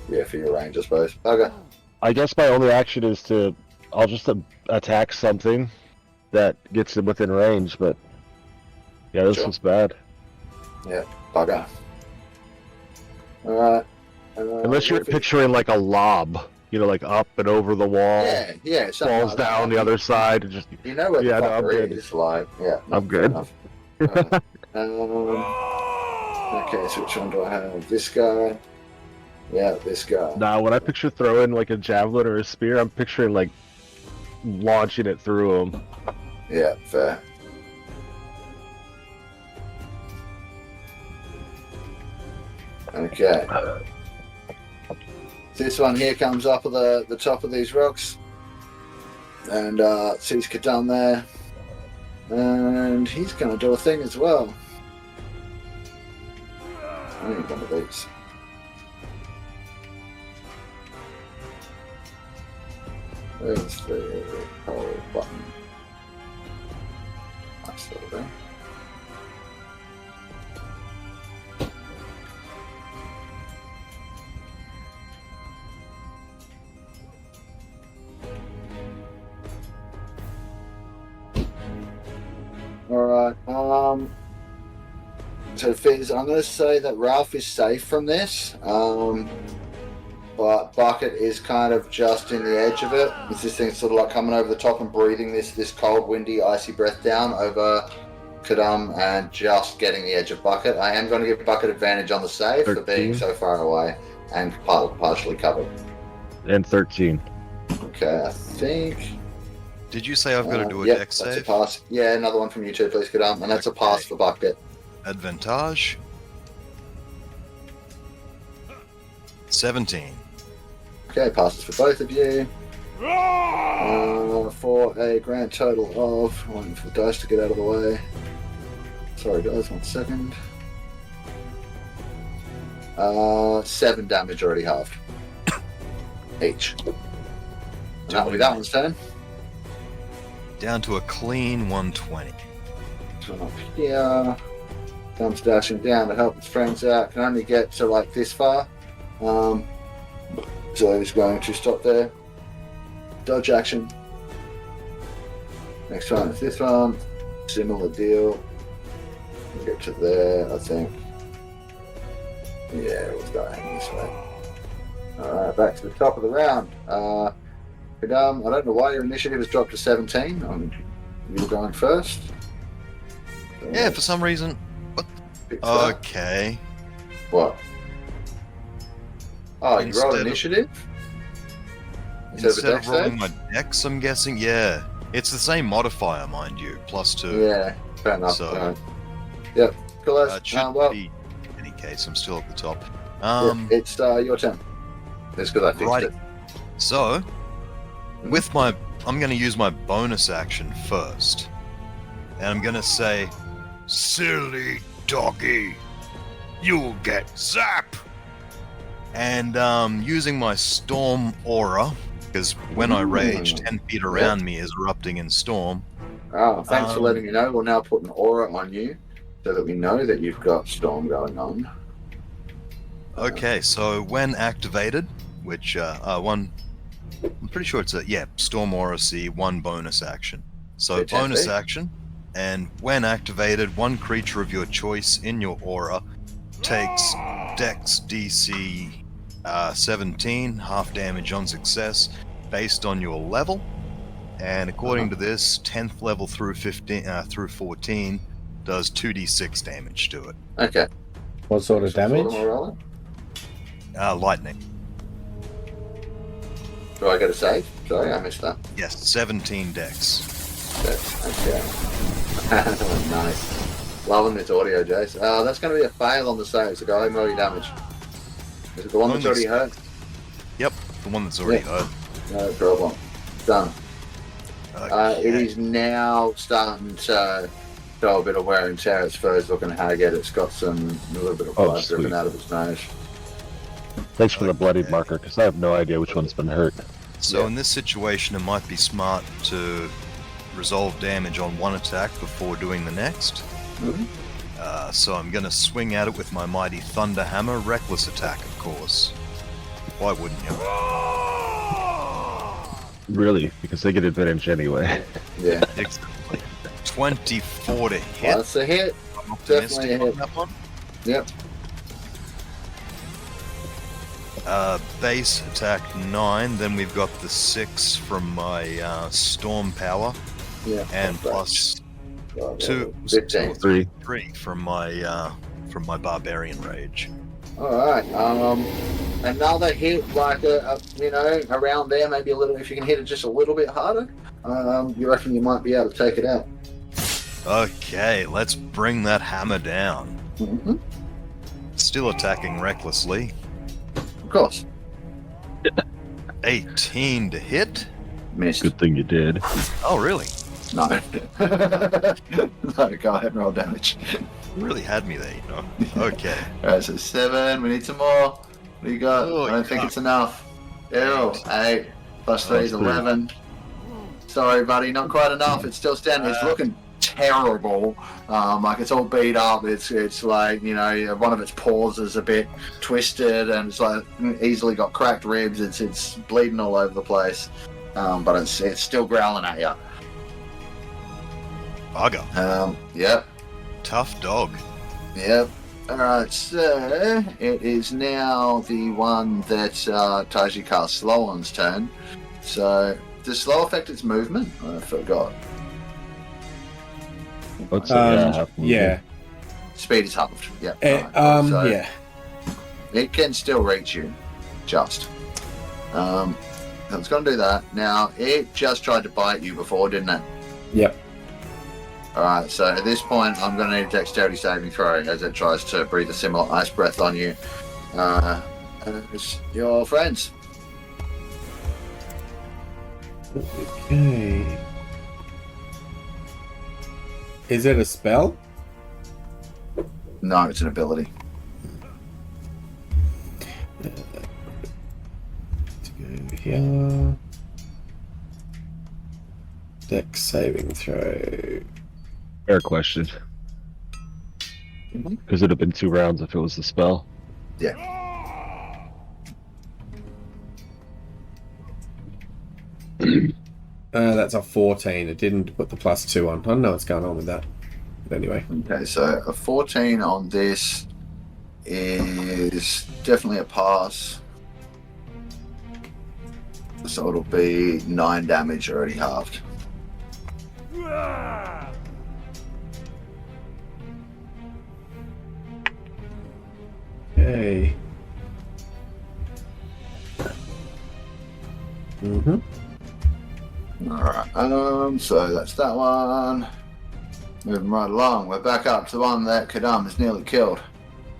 Yeah, for your range, I suppose. Okay. I guess my only action is I'll just attack something that gets them within range, but yeah, this was bad. Yeah, bugger. Alright. Unless you're picturing a lob, up and over the wall. Yeah, falls down the other side and just. You know what the fucker is I'm good. Okay, so which one do I have? This guy. Yeah, this guy. Now, when I picture throwing a javelin or a spear, I'm picturing launching it through him. Yeah, fair. Okay. This one here comes up at the top of these rocks and sees Kadam there, and he's going to do a thing as well. I need one of these. Where's the whole button? That's still there. Alright, so Fizz, I'm going to say that Ralph is safe from this, but Bucket is kind of just in the edge of it. This thing's sort of coming over the top and breathing this cold, windy, icy breath down over Kadam and just getting the edge of Bucket. I am going to give Bucket advantage on the save 13. For being so far away and partially covered. And 13. Okay, I think... Did you say I've got to do a dex save? That's a pass. Yeah, another one from you too, please, Kadam. And that's a pass for Bucket. Advantage. 17. Okay, passes for both of you. For a grand total of... Waiting for the dice to get out of the way. Sorry guys, 1 second. 7 damage already halved. Each. And that'll be that one's turn. Down to a clean 120. So up here. Comes dashing down to help his friends out. Can only get to this far. So he's going to stop there. Dodge action. Next one is this one. Similar deal. We'll get to there, I think. Yeah, we'll start heading this way. Alright, back to the top of the round. Kadam, I don't know why your initiative has dropped to 17. You're going first. Yeah, for some reason. Fix that. Okay. What? Oh, you roll Instead of- initiative? Instead a of rolling my dex, I'm guessing, yeah. It's the same modifier, mind you, +2. Yeah, fair enough. So- Alright. Yep, cool. It should be, in any case, I'm still at the top. It's your turn. That's because I fixed Right. it. So, I'm going to use my bonus action first. And I'm going to say, silly doggy, you'll get zap! And using my storm aura, because when I rage, 10 feet around me is erupting in storm. Oh, thanks for letting me know. We'll now put an aura on you so that we know that you've got storm going on. Okay, so when activated, which I'm pretty sure it's Storm Aura C, 1 bonus action. So Fantastic. bonus action, and when activated, one creature of your choice in your aura takes Dex DC 17, half damage on success, based on your level. And according to this, 10th level through 14 does 2d6 damage to it. Okay. What sort of Some damage? sort of roll? Lightning. Do I get a save? Sorry, I missed that. Yes, 17 Dex. Okay. Nice. Loving this audio, Jace. That's going to be a fail on the save, so go ahead and roll your damage. Is it the one that's already hurt? Yep, the one that's already hurt. No problem. Done. Okay. It is now starting to show a bit of wear and tear. Its fur's looking haggard. It's got a little bit of Oh, blood dripping sweet. out of its nose. Thanks for the bloodied Okay. marker, because I have no idea which one's been hurt. So Yeah. in this situation, it might be smart to resolve damage on one attack before doing the next. Mhm. So I'm going to swing at it with my mighty Thunder Hammer, reckless attack, of course. Why wouldn't you? Really, because they get advantage anyway. Yeah. Exactly. 24 to Well, hit. that's a hit. I'm optimistic definitely a on hit. that one. Yep. Base attack 9. Then we've got the 6 from my Storm Power, Yeah. and plus 2, 15. 3. from my Barbarian Rage. Alright, another hit, like, around there, maybe a little, if you can hit it just a little bit harder, you reckon you might be able to take it out? Okay, let's bring that hammer down. Mm-hmm. Still attacking recklessly. Of course. 18 to hit. Missed. Good thing you did. Oh, really? No. No, go ahead and roll damage. You really had me there, you know. Okay. Alright, so 7, we need some more. What do you got? Oh, I don't think God. it's enough. Ew, 8, plus 3 is Plus 3. 11. Sorry, buddy, not quite enough. It's still standing. It's looking terrible. Like it's all beat up. It's like, one of its paws is a bit twisted and it's like easily got cracked ribs. It's bleeding all over the place. But it's still growling at you. Bugger. Yep. Tough dog. Yep. Alright, so it is now the one that Taiji cast Slowan's turn. So, does slow affect its movement? I forgot. Let's Yeah. Speed is halved. Yeah. Yeah. It can still reach you. Just. So it's going to do that. Now, it just tried to bite you before, didn't it? Yep. Alright, so at this point, I'm going to need a dexterity saving throw as it tries to breathe a similar ice breath on you. It's your friends. Okay. Is it a spell? No, it's an ability. Let's go here. Dex saving throw. Fair question. Mhm. Because it'd have been 2 rounds if it was the spell. Yeah. That's a 14. It didn't put the +2 on. I don't know what's going on with that. But anyway. Okay, so a 14 on this is definitely a pass. So it'll be 9 damage already halved. Okay. Mm-hmm. Alright, so that's that one. Moving right along, we're back up to the one that Kadam has nearly killed.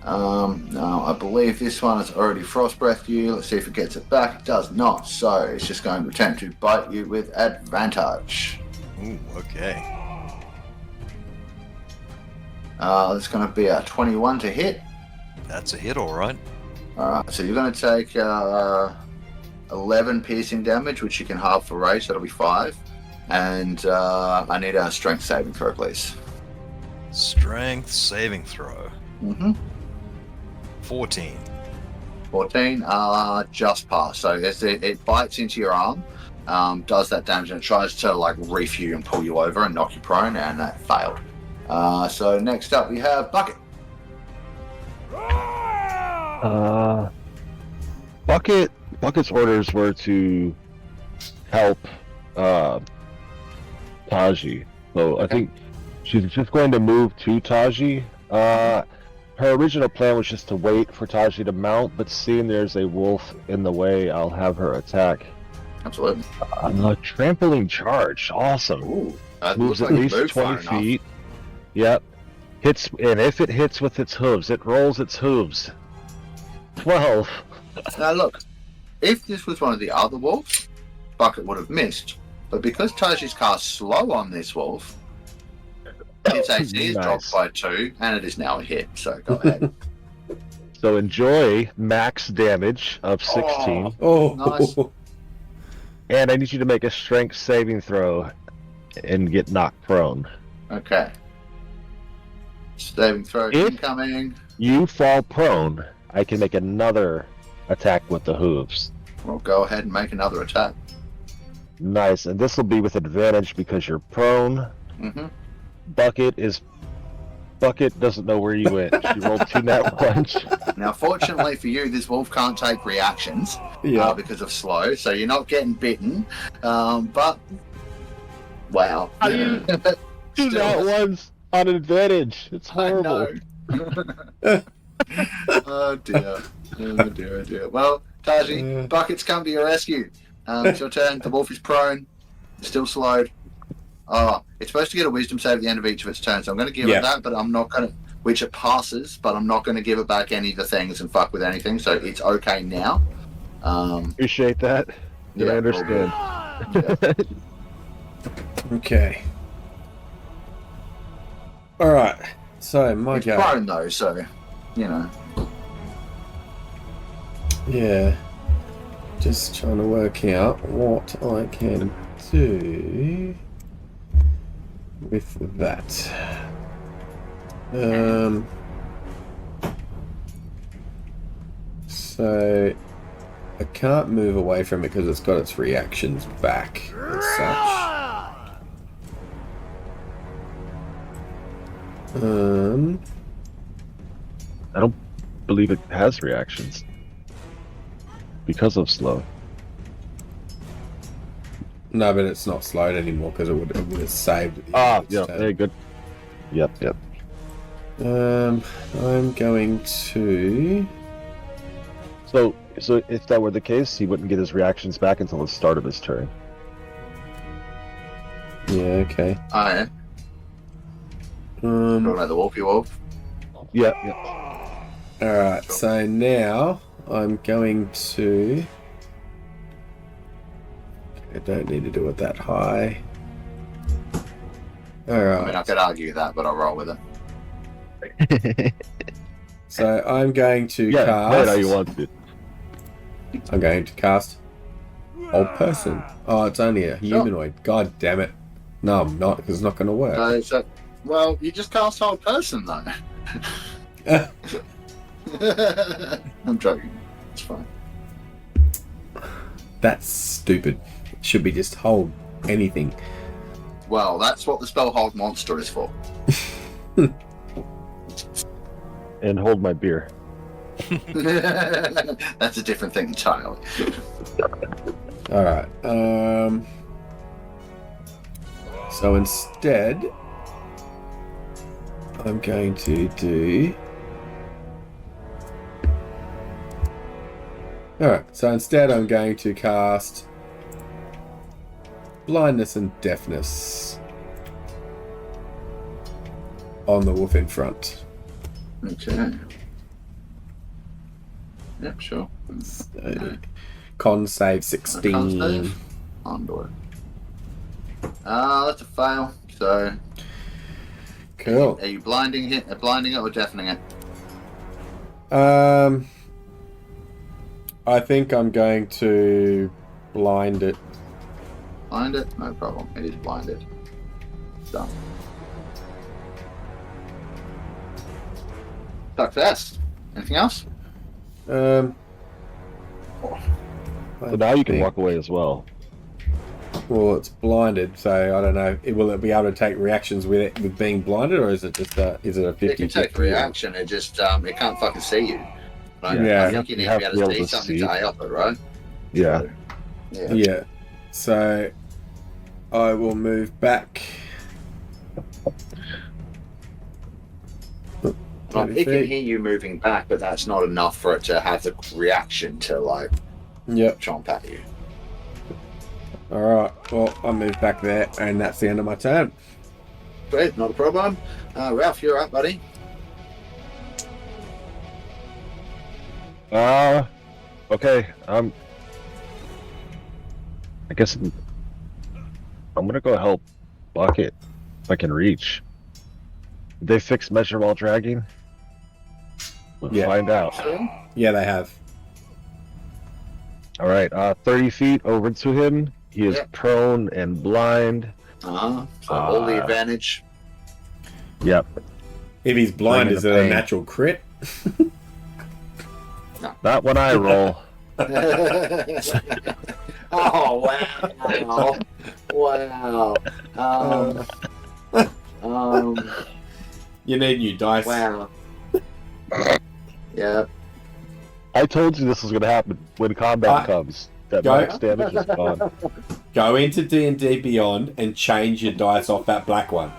Now, I believe this one has already frost breathed you. Let's see if it gets it back. It does not, so it's just going to attempt to bite you with advantage. Ooh, okay. It's going to be a 21 to hit. That's a hit, alright. Alright, so you're going to take 11 piercing damage, which you can halve for rage, that'll be 5. And I need a strength saving throw, please. Strength saving throw. Mm-hmm. 14. 14, just pass. So as it bites into your arm, does that damage, and it tries to like reef you and pull you over and knock you prone, and that failed. So next up we have Bucket. Bucket's orders were to help Taiji. So I think she's just going to move to Taiji. Her original plan was just to wait for Taiji to mount, but seeing there's a wolf in the way, I'll have her attack. Absolutely. Trampling charge. Awesome. Ooh, Moves at least 20 feet. Yep. Hits, and if it hits with its hooves, it rolls its hooves. 12. Now look, if this was one of the other wolves, Bucket would have missed. But because Taiji's cast slow on this wolf, its AC is dropped by 2, and it is now a hit. So go ahead. So enjoy max damage of 16. Oh, Nice. And I need you to make a strength saving throw and get knocked prone. Okay. Saving throw If- incoming. You fall prone, I can make another attack with the hooves. We'll go ahead and make another attack. Nice, and this will be with advantage because you're prone. Mm-hmm. Bucket doesn't know where you went. She rolled 2 nat ones. Now, fortunately for you, this wolf can't take reactions because of slow, so you're not getting bitten. But wow, How do you 2 nat ones on advantage? It's horrible. Oh dear. Oh dear, oh dear. Well, Taiji, Bucket's come to your rescue. It's your turn. The wolf is prone, still slowed. It's supposed to get a wisdom save at the end of each of its turns, so I'm going to give it that, but I'm not going to, which it passes, but I'm not going to give it back any of the things and fuck with anything, so it's okay now. Appreciate that. I understand. Okay. Alright, so my It's go. prone though, so, you know. Yeah. Just trying to work out what I can do with that. So I can't move away from it because it's got its reactions back as such. I don't believe it has reactions because of slow. No, but it's not slowed anymore because it would have saved it. Yeah, very good. Yep. I'm going to. So if that were the case, he wouldn't get his reactions back until the start of his turn. Yeah, okay. Oh, yeah. Talking about the wolfy wolf. Yeah. Alright, so now I'm going to. I don't need to do it that high. I mean, I Alright, could argue that, but I'll roll with it. so I'm going to Yeah, cast. how you want to. I'm going to cast Old Person. Oh, it's only a humanoid. God damn it. No, I'm not, because it's not going to work. Well, you just cast whole person, though. I'm joking. It's fine. That's stupid. It should be just hold anything. Well, that's what the spell hold monster is for. And hold my beer. That's a different thing entirely. Alright. So instead, I'm going to do... Alright, so instead I'm going to cast blindness and deafness on the wolf in front. Okay. Yep, sure. So, con save 16. Con save? On board. That's a fail. So, Cool. are you blinding it or deafening it? I think I'm going to blind it. Blind it? No problem. It is blinded. Done. Success. Anything else? So now you can walk away as well. Well, it's blinded, so I don't know. Will it be able to take reactions with it with being blinded, or is it just is it a 50? It can take a reaction. It just it can't fucking see you. Right? Yeah. I think you need to be able to see something to help it, right? Yeah. So, Yeah. So I will move back. Well, it can hear you moving back, but that's not enough for it to have the reaction to like Yep. chomp at you. All right. Well, I'll move back there, and that's the end of my turn. Great, not a problem. Ralph, you're up, buddy. Okay. I guess I'm gonna go help Bucket if I can reach. Did they fix measure while dragging? We'll Yeah. find out. Yeah, they have. All right. 30 feet over to him. He is Yep. prone and blind. So all the advantage. Yep. If he's blind, Bring is in it the a pain. natural crit? Not when I roll. Oh wow! Wow! You need new dice. Wow! Yeah. I told you this was gonna happen when combat comes. That Go. max damage is gone. Go into D&D Beyond and change your dice off that black one.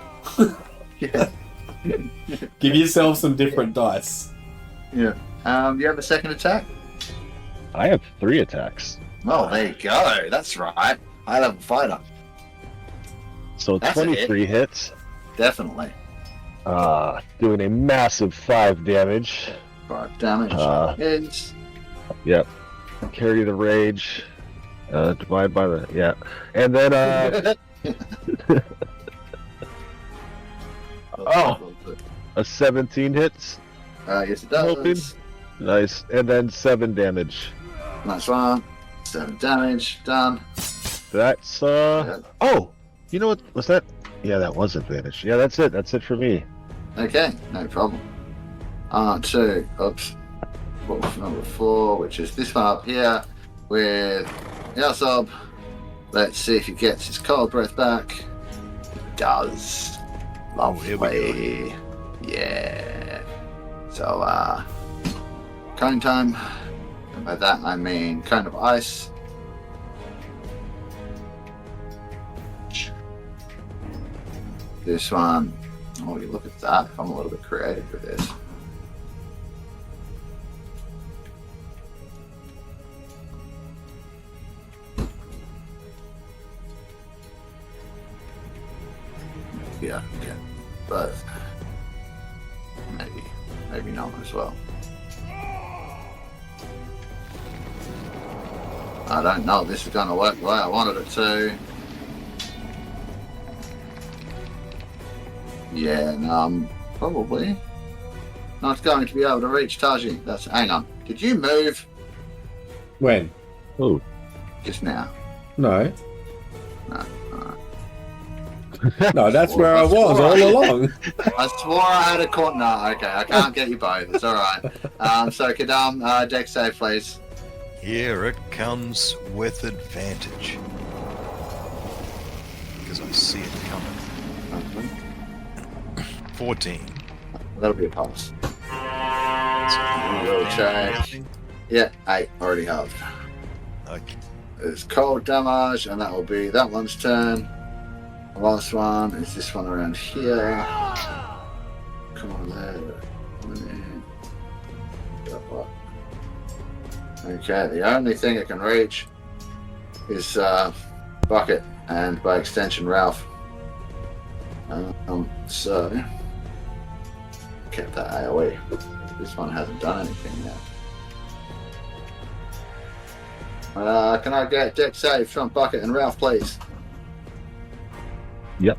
Yeah. Give yourself some different dice. Yeah. You have a second attack? I have 3 attacks. Oh, there you go. That's right. High level fighter. So That's a 23 hits. Definitely. Doing a massive 5 damage. 5 damage. Hits. Yep. Carry the rage. Divide by the... Yeah. And then, a 17 hits. Yes, it does. Hoping. Nice. And then 7 damage. Nice one. 7 damage. Done. That's, Oh! You know what? Was that... Yeah, that was advantage. Yeah, that's it. That's it for me. Okay, no problem. Two. Oops. Wolf number 4, which is this one up here with Yahsob. Let's see if he gets his cold breath back. He does. here we Lovely. Yeah. So, cone time. And by that I mean cone of ice. This one. Oh, you look at that. I'm a little bit creative with this. Yeah, okay. But maybe not as well. I don't know if this is going to work the way I wanted it to. Yeah, no, probably not going to be able to reach Taiji. Hang on. Did you move When? Oh. just now? No. No. No, that's where I was all along. I swore I had a corner. No, okay, I can't get you both. It's all right. So Kadam, deck save, please. Here it comes with advantage. Because I see it coming. 14. That'll be a pass. So We'll check. Yeah, 8 already halved. Okay. is cold damage, and that will be that one's turn. The last one is this one around here. Come on there. Okay, the only thing it can reach is Bucket, and by extension Ralph. So kept that AoE. This one hasn't done anything yet. Can I get deck saves from Bucket and Ralph, please? Yep.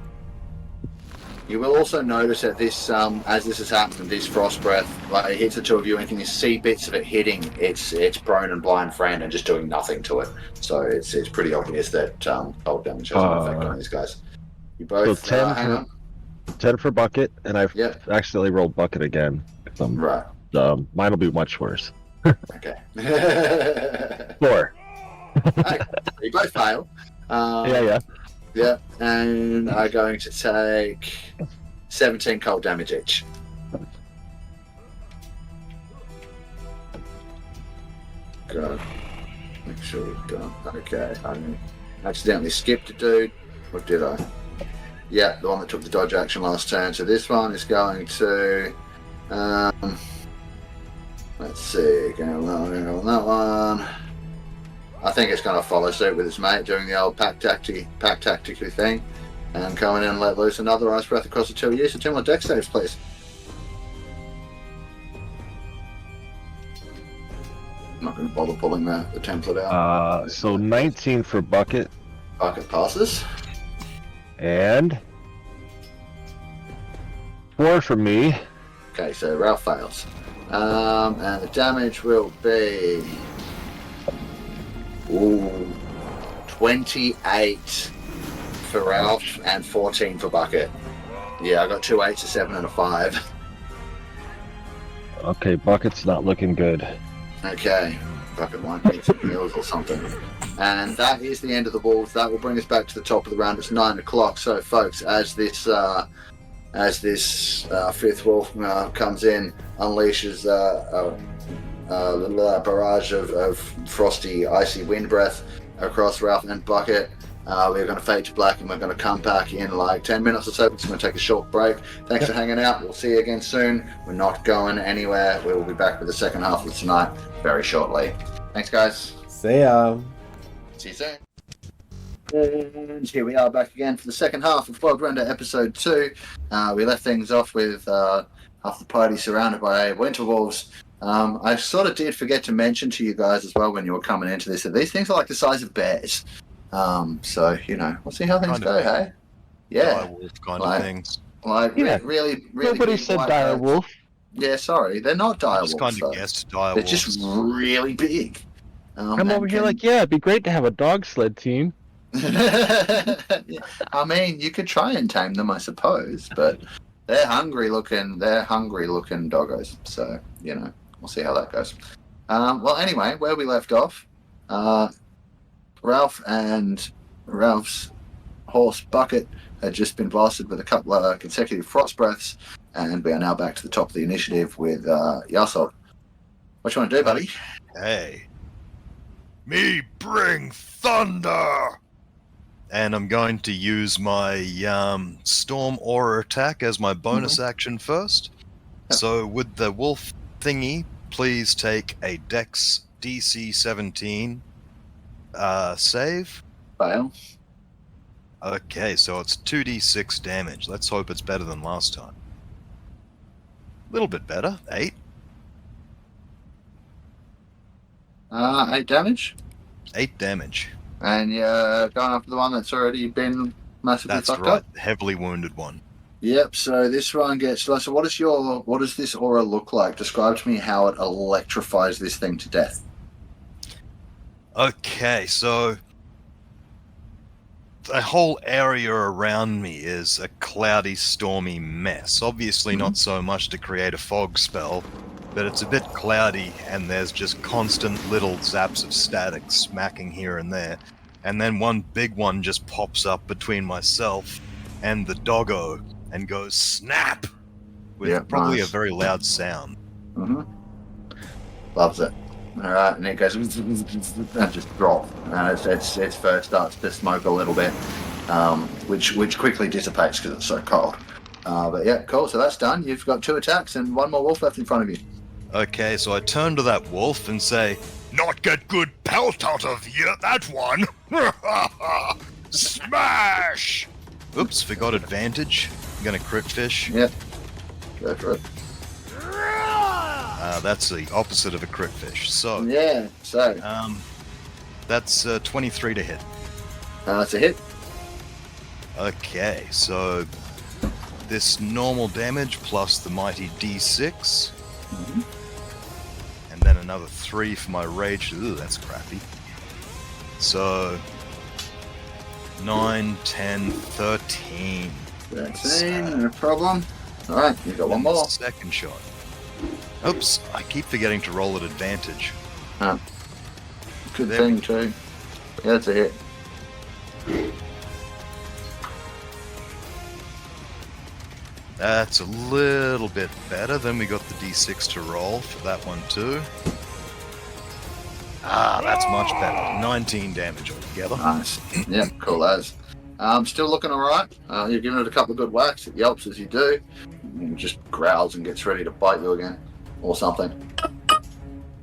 You will also notice that this, as this has happened, this frost breath, like it hits the two of you, and can you see bits of it hitting its prone and blind friend and just doing nothing to it. So it's pretty obvious that cold damage has an effect on these guys. You both So 10 hang on. 10 for Bucket, and I've Yep. accidentally rolled Bucket again. Right. Mine will be much worse. Okay. 4. Okay. You both fail. Yeah. Yeah, and I'm going to take 17 cold damage each. Go. Make sure we've done. Okay, I accidentally skipped a dude. Or did I? Yeah, the one that took the dodge action last turn. So this one is going to. Let's see. Going on that one. I think it's going to follow suit with its mate, doing the old pack tactically thing, and coming in and let loose another ice breath across the two of you. So 2 more deck saves, please. I'm not going to bother pulling the template out. So 19 for Bucket, Bucket passes. and 4 for me. Okay, so Ralph fails. And the damage will be 28 for Ralph and 14 for Bucket. Yeah, I got 2 8s, a 7, and a 5. Okay, Bucket's not looking good. Okay, Bucket might need some heals or something. And that is the end of the wolves. That will bring us back to the top of the round. It's 9 o'clock. So, folks, as this fifth wolf comes in, unleashes a little barrage of frosty, icy wind breath across Ralph and Bucket. We're going to fade to black, and we're going to come back in like 10 minutes or so. We're going to take a short break. Thanks for hanging out. We'll see you again soon. We're not going anywhere. We will be back with the second half of tonight very shortly. Thanks, guys. See ya. See you soon. And here we are back again for the second half of Worldrender episode 2. We left things off with half the party surrounded by winter wolves. I sort of did forget to mention to you guys as well when you were coming into this that these things are like the size of bears. So, you know, we'll see how things go, hey? Yeah. Direwolf kind of things. Like, Yeah. really Nobody big said white dire birds. wolf. Yeah, sorry. They're not I dire just wolves, kind of though. guessed direwolves. They're just really big. I'm and over here can- like, yeah, it'd be great to have a dog sled team. I mean, you could try and tame them, I suppose, but they're hungry looking doggos. So, you know, we'll see how that goes. Well, anyway, where we left off, Ralph and Ralph's horse Bucket had just been blasted with a couple of consecutive frost breaths, and we are now back to the top of the initiative with Yahsob. What you want to do, buddy? Hey. Me bring thunder! And I'm going to use my Storm Aura attack as my bonus action first. Yep. So with the wolf thingy, please take a Dex DC 17 save. Fail. Okay, so it's 2d6 damage. Let's hope it's better than last time. A little bit better. 8. 8 damage. 8 damage. And you're going after the one that's already been massively That's fucked right. up? Heavily wounded one. Yep, so this one gets... So what does this aura look like? Describe to me how it electrifies this thing to death. Okay, so the whole area around me is a cloudy, stormy mess. Obviously not so much to create a fog spell, but it's a bit cloudy and there's just constant little zaps of static smacking here and there. And then one big one just pops up between myself and the doggo and goes snap with Yeah, probably nice. a very loud sound. Mm-hmm. Loves it. Alright, and it goes and just drop. And its fur starts to smoke a little bit, which quickly dissipates because it's so cold. But yeah, cool. So that's done. You've got 2 attacks and 1 more wolf left in front of you. Okay, so I turn to that wolf and say, "Not get good pelt out of you, that one! Smash!" Oops, forgot advantage. I'm gonna crit fish. Yep. Go for it. That's the opposite of a crit fish. So, Yeah, so that's 23 to hit. it's a hit. Okay, so this normal damage plus the mighty D6. And then another 3 for my rage. Ooh, that's crappy. So 9, 10, 13. 13, no problem. Alright, you've got one more. Second shot. Oops, I keep forgetting to roll at advantage. Good There thing, too. Yeah, that's a hit. That's a little bit better. Then we got the D6 to roll for that one too. That's much better. 19 damage altogether. Nice. Yeah, cool as. Still looking alright. You've given it a couple of good whacks. It yelps as you do. It just growls and gets ready to bite you again. Or something.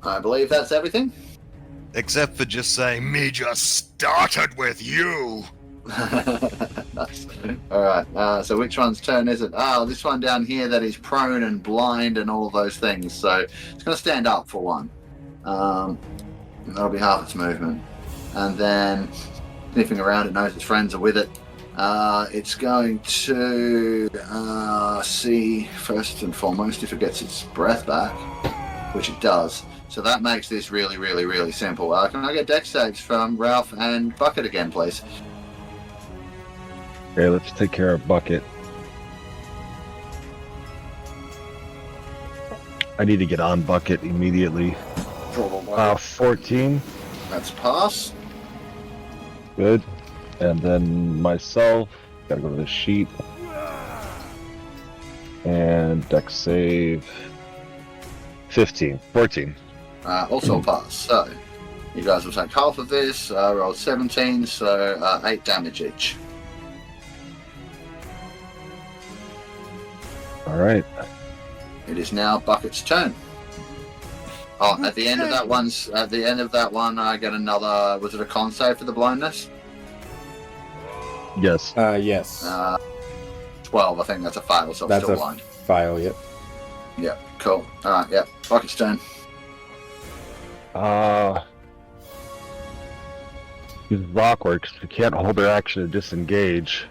I believe that's everything. Except for just saying, "Me just started with you." Nice. Alright, so which one's turn is it? This one down here that is prone and blind and all of those things. So it's going to stand up for one. That'll be half its movement. And then sniffing around, it knows its friends are with it. It's going to see first and foremost if it gets its breath back, which it does. So that makes this really, really, really simple. Can I get dex saves from Ralph and Bucket again, please? Okay, let's take care of Bucket. I need to get on Bucket immediately. 14. That's pass. Good. And then myself, gotta go to the sheet. And dex save 14. Also pass. So you guys will take half of this. Rolled 17, so 8 damage each. Alright. It is now Bucket's turn. At the end of that one, I get another. Was it a con save for the blindness? Yes. Yes. 12. I think that's a fail, so I'm That's still a blind. fail, yep. Yeah, cool. Alright, yeah. Bucket's turn. This is awkward because we can't hold her action to disengage.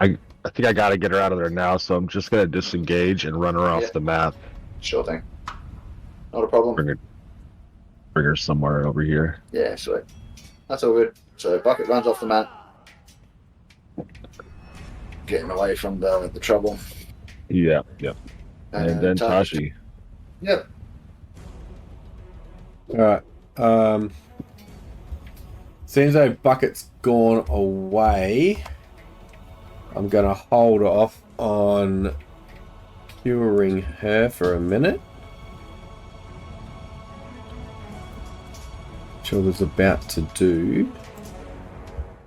I think I gotta get her out of there now, so I'm just gonna disengage and run her off the map. Sure thing. Not a problem. Bring her somewhere over here. Yeah, sweet. That's all good. So Bucket runs off the map. Getting away from the trouble. Yeah. And then Taiji. Yep. Alright. Seems like Bucket's gone away. I'm gonna hold off on curing her for a minute. Which I was about to do.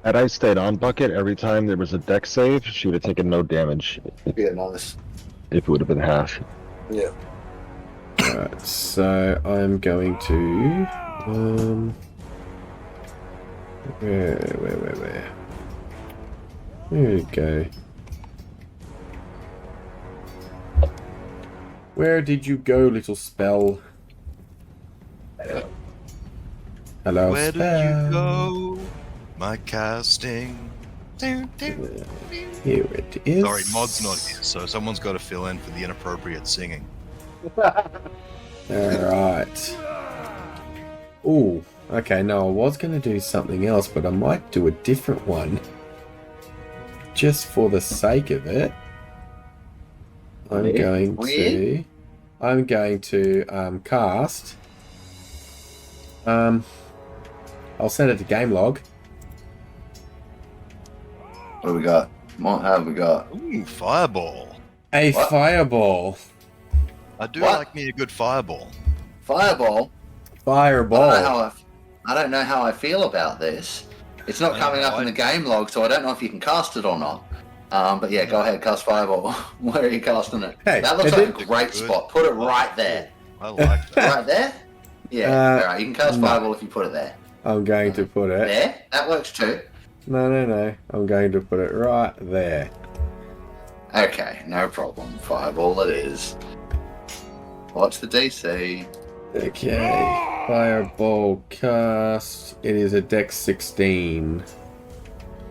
Had I stayed on Bucket every time there was a dex save, she would have taken no damage. Yeah, nice. If it would have been half. Yeah. Alright, so I'm going to where? There we go. Where did you go, little spell? Hello, Where spell. did you go, my casting? Here it is. Sorry, Mod's not here, so someone's got to fill in for the inappropriate singing. Alright. Ooh, okay, no, I was going to do something else, but I might do a different one. Just for the sake of it. I'm going to cast. I'll send it to game log. What do we got? What have we got? Ooh, fireball. A What? fireball. I do What? like me a good fireball. Fireball. Fireball. I don't know how I feel about this. It's not coming up in the game log, so I don't know if you can cast it or not. But yeah, go ahead, cast Fireball. Where are you casting it? Hey, that looks like a great spot. Put it right there. I like that. Right there? Yeah, alright, you can cast Fireball if you put it there. I'm going to put it... There? That works too. No. I'm going to put it right there. Okay, no problem. Fireball it is. What's the DC? Okay. Fireball cast. It is a dex 16.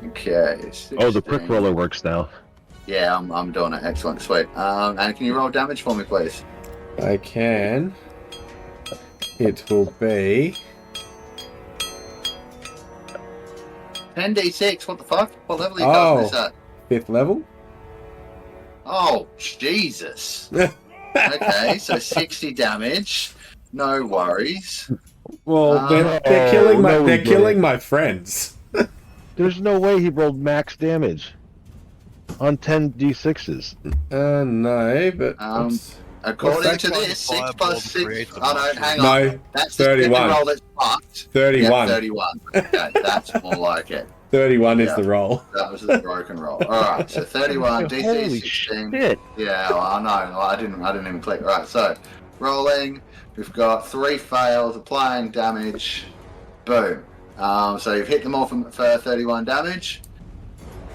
Okay. Oh, the quick 16. roller works now. Yeah, I'm doing it. Excellent, sweet. And can you roll damage for me, please? I can. It will be... 10d6, what the fuck? What level are you casting this at? 5th level? Oh, Jesus. Okay, so 60 damage. No worries. Well, they're killing my no, killing my friends. There's no way he rolled max damage on 10d6s. No, but According to this, 6 plus 6. Oh no, hang on. no, That's the 31. second roll that's fucked. 31. Yeah, 31. Okay, that's more like it. 31 is the roll. That was the broken roll. Alright, so 31, DC Holy 16. shit. Yeah, well, I know. I didn't even click. Right, so rolling. We've got 3 fails, applying damage. Boom. So you've hit them all for 31 damage.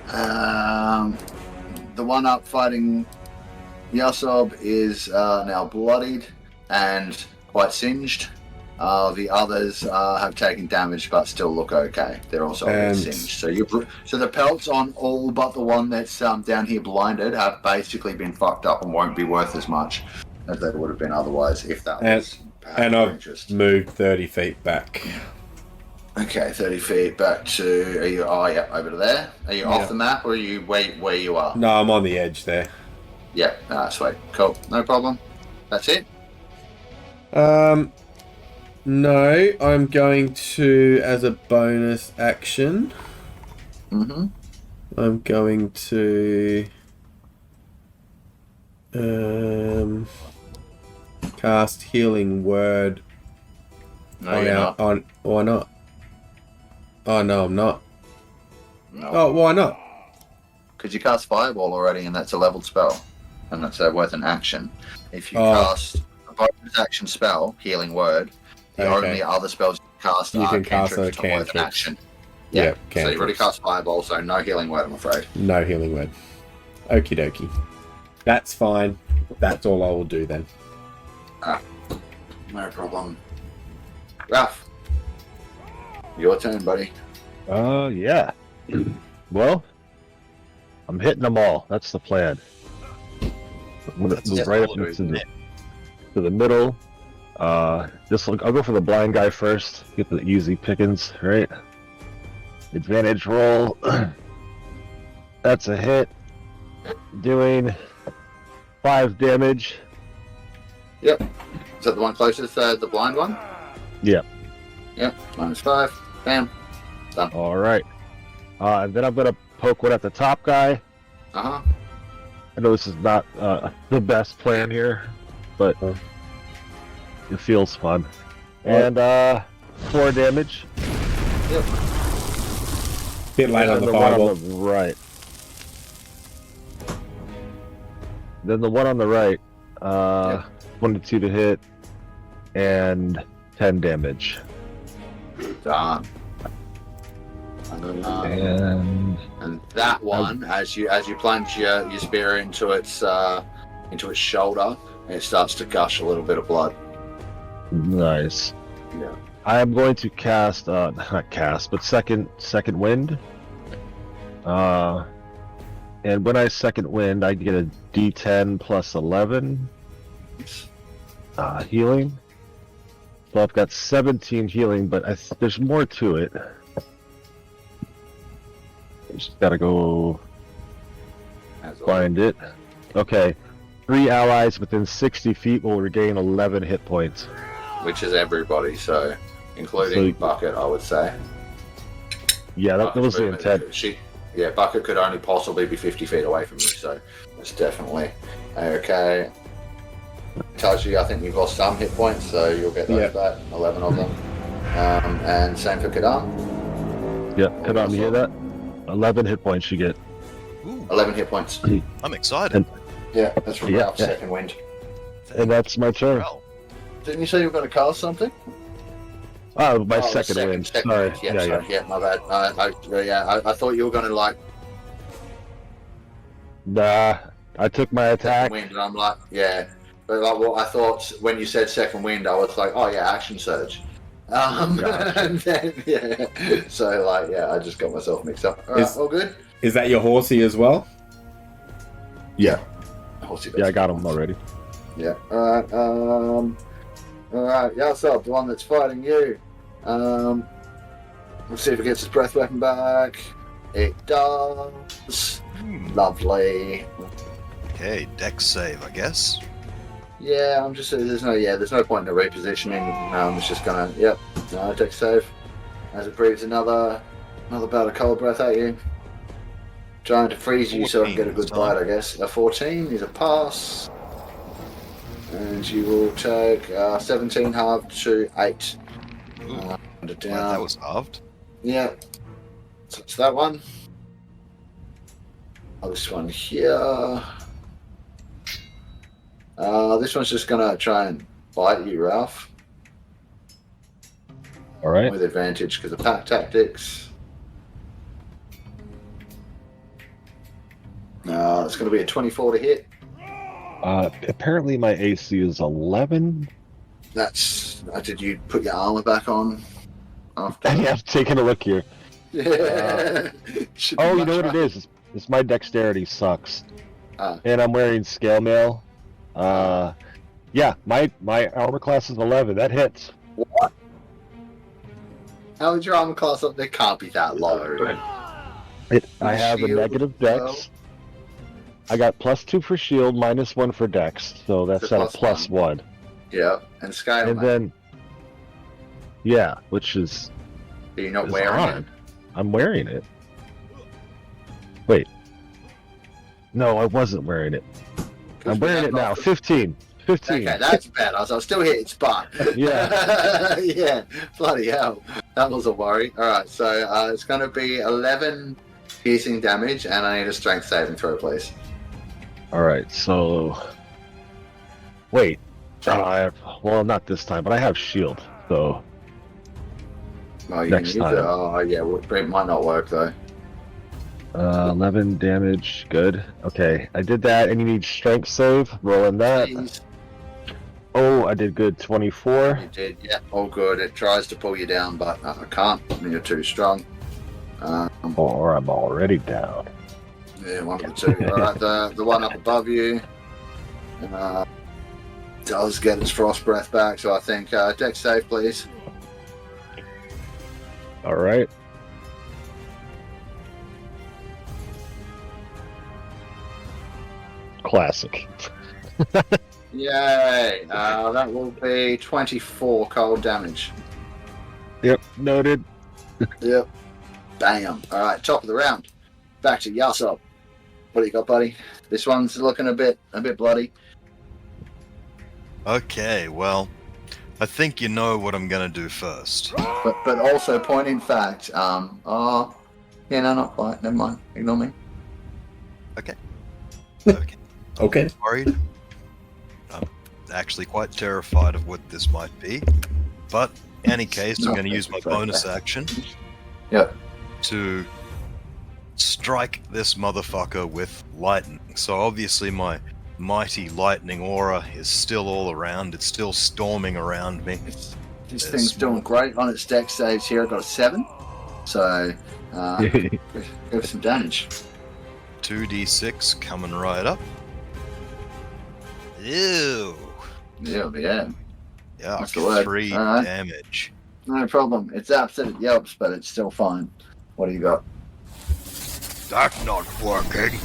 The one up fighting Yahsob is now bloodied and quite singed. The others have taken damage but still look okay. They're also a bit singed. So the pelts on all but the one that's down here blinded have basically been fucked up and won't be worth as much as they would have been otherwise if that was. And I've moved 30 feet back. Okay, 30 feet back to. Are you? Oh, yeah, over to there. Are you off the map or are you where you are? No, I'm on the edge there. Yeah, sweet, cool, no problem. That's it. No, I'm going to, as a bonus action, I'm going to cast Healing Word. No, you're not. Why not? Oh, no, I'm not. No. Oh, why not? Because you cast Fireball already and that's a leveled spell. And that's worth an action. If you cast a bonus action spell, Healing Word, the only other spells you cast You are can cast cantrips a to worth an cantrip. action. Yeah, so you already cast Fireball, so no Healing Word, I'm afraid. No Healing Word. Okie dokie. That's fine. That's all I will do then. No problem. Ralph, your turn, buddy. Yeah. Well, I'm hitting them all. That's the plan. I'm gonna move right up into the middle. I'll go for the blind guy first. Get the easy pickings, right? Advantage roll. That's a hit. Doing 5 damage. Yep. Is that the one closest to the blind one? Yep. Yep. -5. Bam. Done. All right. And then I'm gonna poke one at the top guy. I know this is not the best plan here, but it feels fun. And 4 damage. Yep. Hit late on the one fireball. on the right. Then the one on the right, 22 to hit, and 10 damage. Done. And that one, as you plunge your spear into its shoulder, it starts to gush a little bit of blood. Nice. Yeah. I am going to cast, not cast, but second wind. And when I second wind, I get a D10 plus 11 healing. So I've got 17 healing, but there's more to it. Just gotta go find it. Okay. 3 allies within 60 feet will regain 11 hit points. Which is everybody, so including Bucket, I would say. Yeah, that was the intent. Bucket could only possibly be 50 feet away from you, so it's definitely okay. Taiji, I think we've lost some hit points, so you'll get those back, 11 of them. And same for Kadam. Yep, Kadam, you hear that? 11 hit points you get. Ooh, 11 hit points. I'm excited. And- Yeah, that's from Ralph's second wind. And that's my turn. Well, Didn't you say you were going to cast something? Oh, my Oh, second wind. second Sorry. wind. Yeah, my bad. I thought you were going to like Nah, I took my attack. second wind, and I'm like, yeah. But like, what I thought when you said second wind, I was like, oh yeah, action surge. Gotcha. And then, yeah. So like, yeah, I just got myself mixed up. All right, all good. Is that your horsey as well? Yeah. Horsey Yeah, I got him already. Yeah. All right, Yahsob, the one that's fighting you. Let's see if it gets his breath weapon back. It does. Lovely. okay, dex save, I guess. Yeah, I'm just there's no point in the repositioning. It's just gonna deck save. As it breathes another bout of cold breath at you. Trying to freeze you so I can get a good 14 bite, I guess. A 14 is a pass. And you will take 17 halved to 8. Ooh, Down. that was halved. Yeah. So it's that one. Oh, this one here. This one's just gonna try and bite you, Ralph, Alright. with advantage because of pack tactics. It's gonna be a 24 to hit. Apparently my AC is 11. That's. Did you put your armor back on? After? Yeah, I've taken a look here. Yeah. Should be Oh, you much know what it higher. is? It's my dexterity sucks. Ah. And I'm wearing scale mail. Yeah, my armor class is 11. That hits. What? How is your armor class up? They can't be that low. I have a Shield negative as well? dex. I got +2 for shield, -1 for dex, so that's So at a +1. Yeah, and scale. And then, yeah, which is You're not is wearing odd. it. I'm wearing it. Wait. No, I wasn't wearing it. I'm wearing it now. 15. 15. Okay, that's better. So I'll still hit its butt. Yeah. Yeah, bloody hell. That was a worry. Alright, so it's going to be 11 piercing damage, and I need a strength saving throw, please. Alright, so... Wait. Well, not this time, but I have shield, so... Oh, you Next can use time. it. Oh, yeah, well, it might not work, though. 11 damage, good. Okay, I did that, and you need strength save. Rolling that. Please. Oh, I did good. 24. You did, yeah. All good. It tries to pull you down, but I can't. You're too strong. Or I'm already down. Yeah, one of the two. Alright, the one up above you does get its frost breath back, so I think dex save, please. Alright. Classic. Yay! That will be 24 cold damage. Yep, noted. Yep. Bam. Alright, top of the round. Back to Yahsob. What do you got, buddy? This one's looking a bit bloody. Okay, well, I think you know what I'm gonna do first. But also, point in fact, yeah, no, not quite. Never mind. Ignore me. Okay. Okay. Worried. I'm actually quite terrified of what this might be. But in any case, I'm going to use my bonus action Yep. to strike this motherfucker with lightning. So obviously my mighty lightning aura is still all around. It's still storming around me. This thing's doing great on its dex saves here. I got a 7. So, give some damage. 2d6 coming right up. Ew. Yeah. Yeah, That's the word. 3 Alright. damage. No problem. It's upset it yelps, but it's still fine. What do you got? That's not working.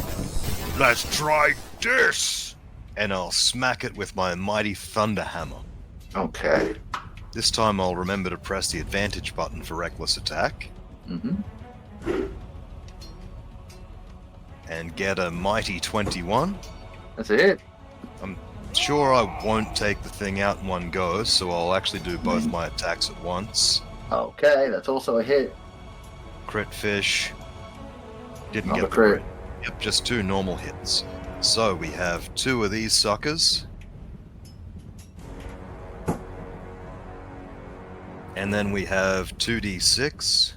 Let's try this. And I'll smack it with my mighty thunder hammer. Okay. This time I'll remember to press the advantage button for reckless attack. Mm-hmm. And get a mighty 21. That's it. sure I won't take the thing out in one go, so I'll actually do both my attacks at once. Okay, that's also a hit. Crit fish. Didn't Not get a the crit. Yep, just 2 normal hits. So we have 2 of these suckers. And then we have 2d6.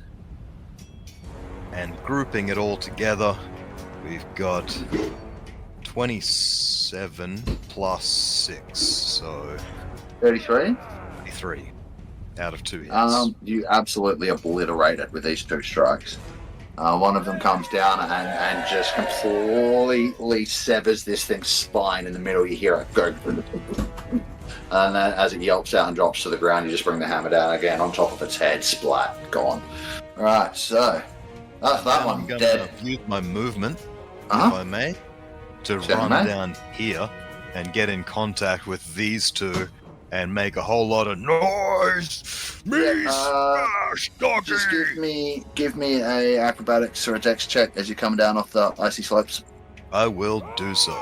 And grouping it all together, we've got 27 plus 6, so 33. 33 out of 2 hits. You absolutely obliterate it with these 2 strikes. One of them comes down and just completely severs this thing's spine in the middle. You hear it go. And then as it yelps out and drops to the ground, you just bring the hammer down again on top of its head. Splat. Gone. Alright, so that's that I'm one gonna dead. use my movement, Uh-huh. if I may, to Certainly. run down here and get in contact with these 2 and make a whole lot of noise. Me smash doggy! Just give me a acrobatics or a dex check as you come down off the icy slopes. I will do so.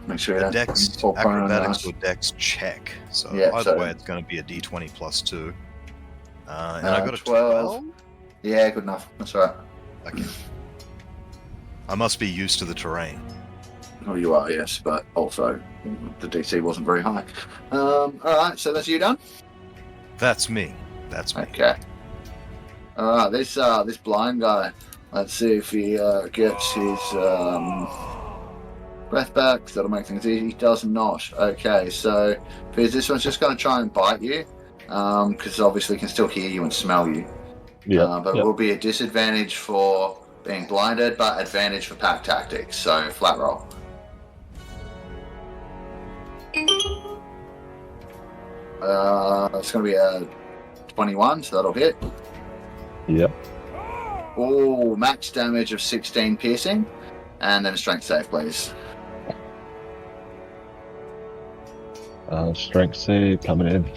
Make sure you A don't dex fall prone on the acrobatics ice. or dex check. So Yeah, either so- way, it's going to be a d20 plus 2. And Uh, I got a 12. 12. Yeah, good enough. That's all right. Okay. I must be used to the terrain. Oh, you are, yes, but also the DC wasn't very high. All right, so that's you done. That's me. That's me. Okay. All right, this blind guy. Let's see if he gets his breath back. 'Cause that'll make things easy. He does not. Okay, so Fizz, this one's just going to try and bite you, because obviously he can still hear you and smell you. Yeah. But it will be a disadvantage for being blinded, but advantage for pack tactics. So flat roll. It's going to be a 21, so that'll hit. Yep. Oh, max damage of 16 piercing, and then a strength save, please. Strength save coming in.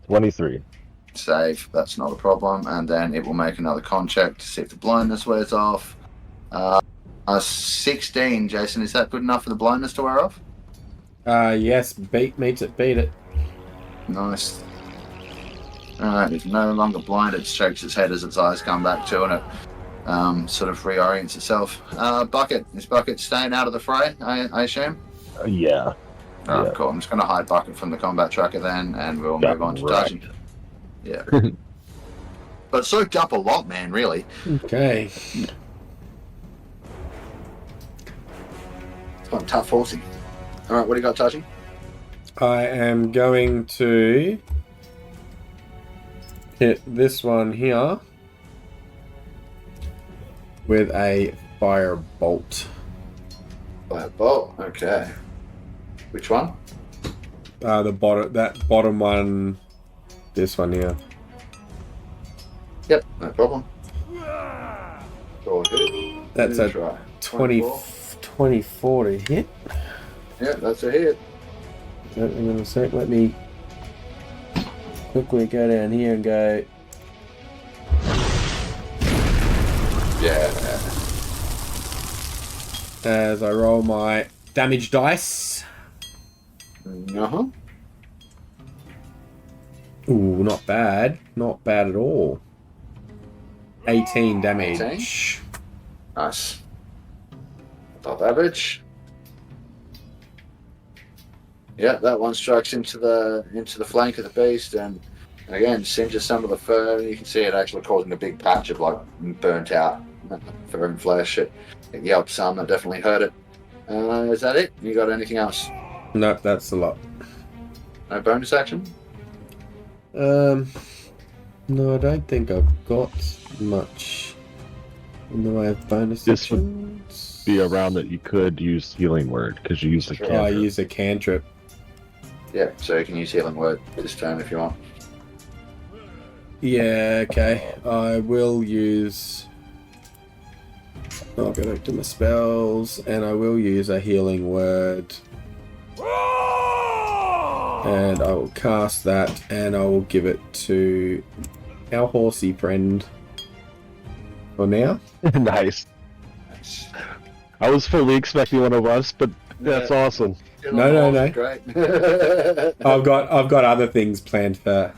23. Save, that's not a problem, and then it will make another con check to see if the blindness wears off. 16, Jason, is that good enough for the blindness to wear off? Yes, beat it. Nice. Alright, it's no longer blind, it shakes its head as its eyes come back to, and it sort of reorients itself. Bucket, is Bucket staying out of the fray, I assume? Yeah. Alright, Yeah. cool. I'm just going to hide Bucket from the combat tracker then, and we'll move on to Right. Taiji. Yeah. But soaked up a lot, man, really. Okay. It's quite tough horsey. Alright, what do you got, Taiji? I am going to hit this one here with a fire bolt. Firebolt, okay. Which one? That bottom one, this one here. Yep, no problem. Go ahead. That's Good a try. 24 to hit. Yep, that's a hit. Hang on a sec, let me quickly go down here and go. Yeah. As I roll my damage dice. Uh-huh. Ooh, not bad. Not bad at all. 18 damage. Nice. Above average. Yeah, that one strikes into the flank of the beast, and again singes some of the fur. You can see it actually causing a big patch of like burnt out fur and flesh. It yelped some. That definitely hurt it. Is that it? You got anything else? No, that's a lot. No bonus action? No, I don't think I've got much in the way of bonus This would actions. Be a round that you could use healing word because you used a Sure. cantrip. I use a cantrip. Yeah, so you can use healing word this turn if you want. Yeah, okay. I will use... I'll go back to my spells, and I will use a healing word. And I will cast that, and I will give it to our horsey friend for now. Nice. I was fully expecting one of us, but That's awesome. No. Great. I've got other things planned for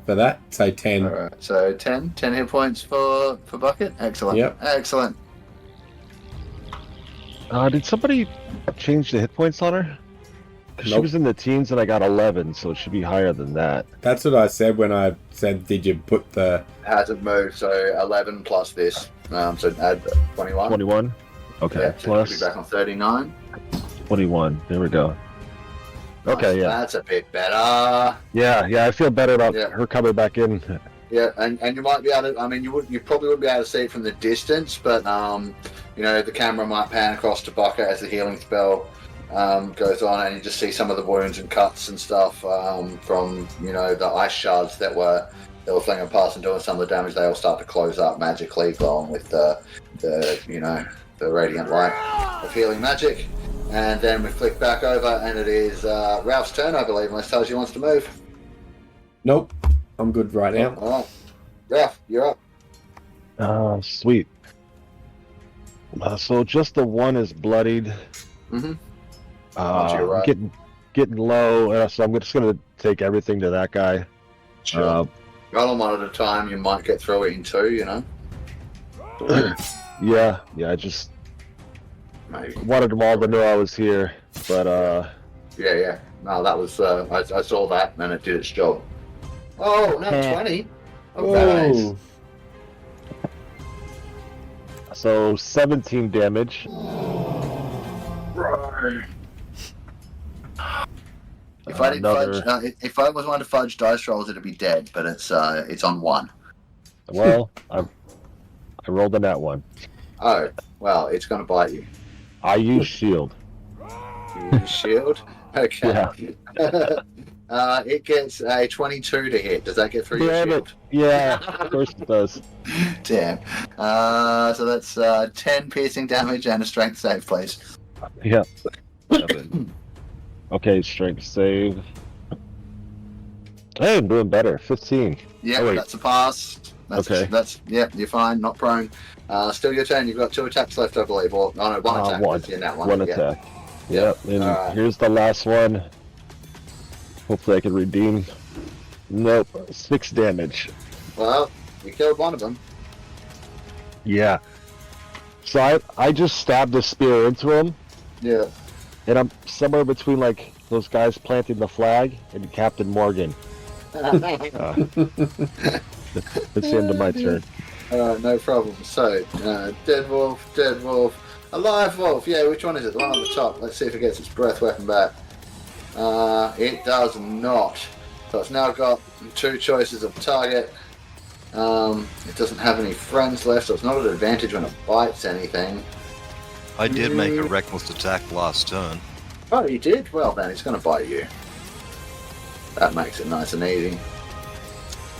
that. So 10. All right. So 10 hit points for Bucket. Excellent. Yep. Excellent. Did somebody change the hit points on her? 'Cause she Nope. was in the teens and I got 11, so it should be higher than that. That's what I said when I said, did you put the... Hasn't moved. So 11 plus this. So add 21. 21? Okay, Yeah, so plus she'll be back on 39. 21. There we go. Okay, Nice. yeah. That's a bit better. Yeah, I feel better about Yeah. her coming back in. Yeah, and you might be able to. I mean, you probably wouldn't be able to see it from the distance, but the camera might pan across to Bucket as the healing spell goes on, and you just see some of the wounds and cuts and stuff from the ice shards that were flinging past and doing some of the damage. They all start to close up magically, glowing with the radiant light of healing magic. And then we flick back over, and it is Ralph's turn, I believe, unless Taiji wants to move. Nope. I'm good right now. All right, Ralph, you're up. Sweet. So just the one is bloodied. Mm-hmm. Onto your right. Getting low, so I'm just gonna take everything to that guy. Sure. Roll them one at a time. You might get through it in two. Yeah. I just Maybe. wanted them all to know I was here, but Yeah. No, that was. I saw that, and it did its job. Oh, no, 20. Oh, nice. Whoa. so 17 damage. Right. If I didn't Another- fudge, if I was one to fudge dice rolls, it'd be dead. But it's on 1. Well, I rolled a nat 1. Oh, well, it's going to bite you. I use shield. You use shield. Okay. It gets a 22 to hit. Does that get through your Damn shield? it. Yeah, of course it does. Damn. So that's 10 piercing damage and a strength save, please. Yeah. 7. Okay, strength save. Hey, I'm doing better. 15. Yeah, Oh, wait. that's a pass. Okay. You're fine. Not prone. Still your turn. You've got 2 attacks left, I believe. Or no, one attack. One. You're in that one. One yeah. attack. Yep. And Alright. here's the last one. Hopefully I can redeem. Nope. 6 damage. Well, you killed one of them. Yeah. So I just stabbed a spear into him, Yeah. and I'm somewhere between like those guys planting the flag and Captain Morgan. That's the end of my turn. No problem. So, dead wolf, alive wolf. Yeah, which one is it? The one on the top. Let's see if it gets its breath weapon back. It does not. So it's now got 2 choices of target. It doesn't have any friends left, so it's not an advantage when it bites anything. I did make a reckless attack last turn. Oh, you did? Well, then it's going to bite you. That makes it nice and easy.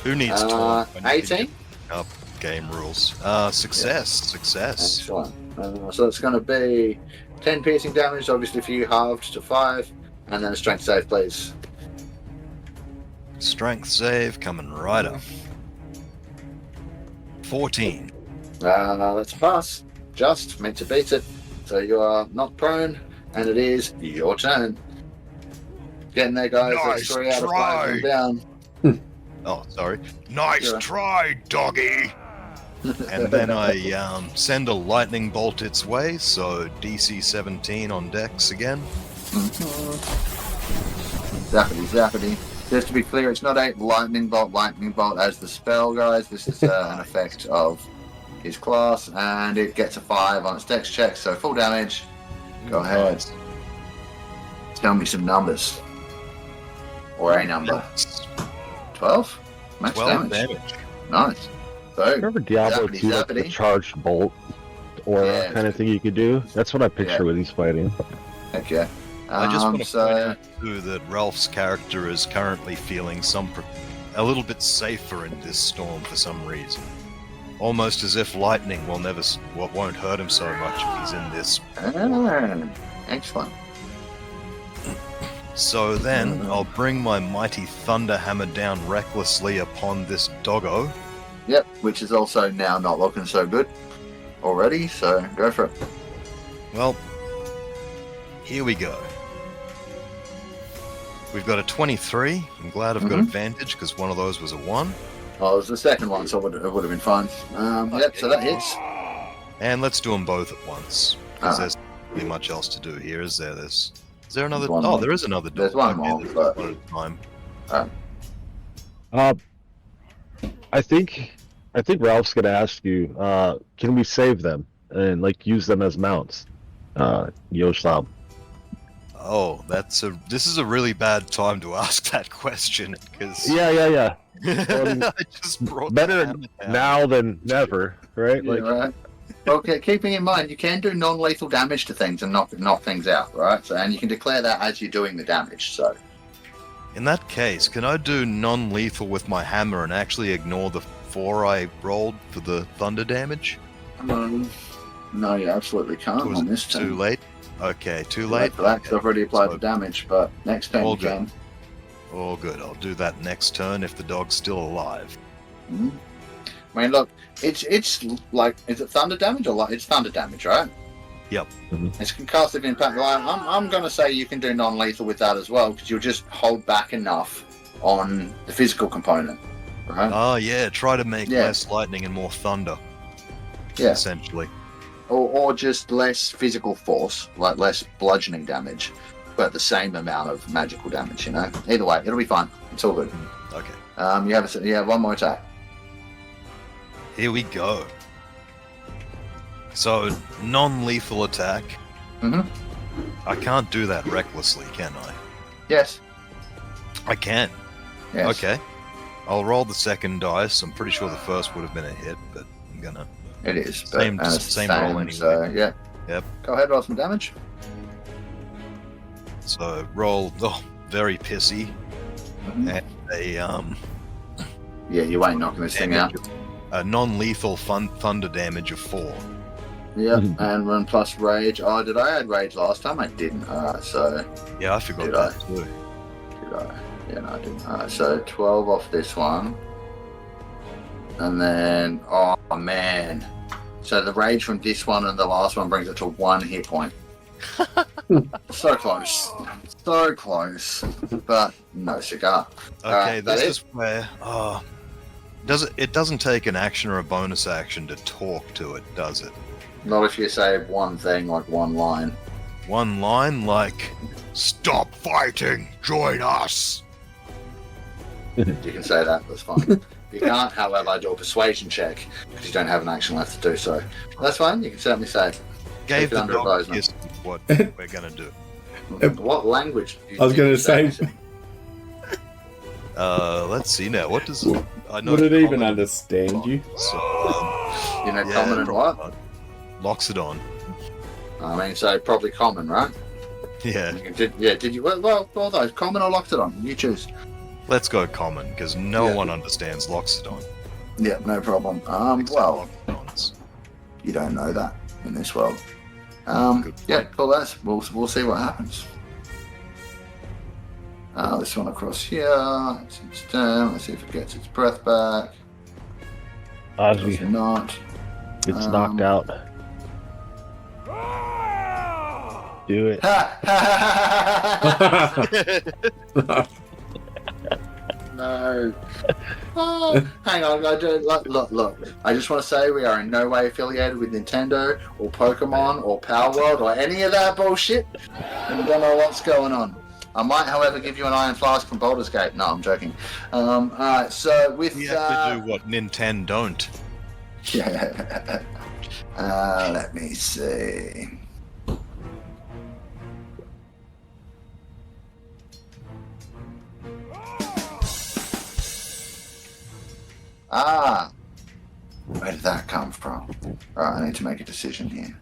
Who needs taunt? when you can 18? get Up game rules. Success. Excellent. So it's going to be 10 piercing damage, obviously for you, halved to 5, and then a strength save, please. Strength save coming right up. 14. That's a pass. Just meant to beat it. So you are not prone, and it is your turn. Getting there, guys. Nice That's 3 out of 5 try. and down. Oh, sorry. Nice Yeah. try, doggy. And then I send a lightning bolt its way, so DC 17 on Dex again. Zappity. Just to be clear, it's not a lightning bolt as the spell, guys. This is an effect of his class, and it gets a 5 on its Dex check, so full damage. Go ahead. Nice. Tell me some numbers. Or a number. 12? Max 12 damage. damage. Nice. So, Remember Diablo 2, like the zappity. charged bolt aura Yeah, kind of thing you could do? That's what I picture Yeah. when he's fighting. Heck yeah. I just want to so, point out too that Ralph's character is currently feeling a little bit safer in this storm for some reason. Almost as if lightning won't hurt him so much if he's in this. Excellent. So then I'll bring my mighty thunder hammer down recklessly upon this doggo. Yep, which is also now not looking so good already, so go for it. Well, Here we go. We've got a 23. I'm glad I've got advantage because one of those was a 1. Oh, it was the second one, so it would have been fine. Yep, so that hits. And let's do them both at once. Because Ah. there's not really much else to do here, is there? Is there another? There's one Oh, more. there is another door. There's one more, there's but- one at a time. I think Ralph's gonna ask you, can we save them and like use them as mounts? Yahsob. Oh, this is a really bad time to ask that question because Yeah. I just brought Better the hammer down. now than never, right? Yeah, Like, right. Okay, keeping in mind, you can do non-lethal damage to things and knock things out, right? So, and you can declare that as you're doing the damage. So, In that case, can I do non-lethal with my hammer and actually ignore the 4 I rolled for the thunder damage? no, you absolutely can't Or was on it this turn. too late? Okay, too Too late. for that, 'cause Okay. I've already applied So- the damage, but next turn All you good. can. Oh, good. I'll do that next turn if the dog's still alive. Mhm. I mean, look, it's like, is it thunder damage or like it's thunder damage, right? Yep. It's concussive impact. Like, I'm going to say you can do non-lethal with that as well because you'll just hold back enough on the physical component, right? Oh, yeah. Try to make Yeah. less lightning and more thunder, Yeah. essentially. Or just less physical force, like less bludgeoning damage, but the same amount of magical damage. You know, either way, it'll be fine. It's all good. Okay. You have one more attack. Here we go. So, non-lethal attack. Mhm. I can't do that recklessly, can I? Yes. I can. Yes. Okay. I'll roll the second dice. I'm pretty sure the first would have been a hit, but I'm gonna... It is. But, Same- it's same roll anyway. So yeah. Yep. Go ahead, roll some damage. So, roll... Oh, very pissy. Mhm. And Yeah, you ain't knocking this thing out. a non-lethal thunder damage of 4. Yep, and 1 plus rage. Oh, did I add rage last time? I didn't. So Yeah, I forgot Did that too. did I? Yeah, no, I didn't. So 12 off this one, and then oh man, so the rage from this one and the last one brings it to 1 hit point. So close, but no cigar. Okay, that this it? is where... it doesn't take an action or a bonus action to talk to it, does it? Not if you say one thing, like one line. One line like, "Stop fighting, join us." You can say that. That's fine. You can't, however, do a persuasion check because you don't have an action left to do so. That's fine. You can certainly say it. Gave Take it the under dog advisement. kiss what we're gonna do. What language? do you I was think gonna you say- this in? Let's see now. What does I know? Would it even common- understand you? So, You know, yeah, common and probably what? not. Loxodon. I mean, so probably common, right? Yeah, Did you? Well, those common or locked it on. You choose. let's go common because no Yeah. one understands Loxodon. Yeah, no problem. Except Well, Loxodons. you don't know that in this world. Good Yeah, point. cool. We'll see what happens. This one across here. It's down. Let's see if it gets its breath back. Ozzy, Does not. it's knocked out. Do it. No. Oh, hang on, look. I just want to say we are in no way affiliated with Nintendo or Pokemon or Power World or any of that bullshit. And we don't know what's going on. I might, however, give you an Iron Flask from Baldur's Gate. No, I'm joking. Alright, so with We have to do what Nintendo don't. yeah. Let me see. Where did that come from? Alright, I need to make a decision here.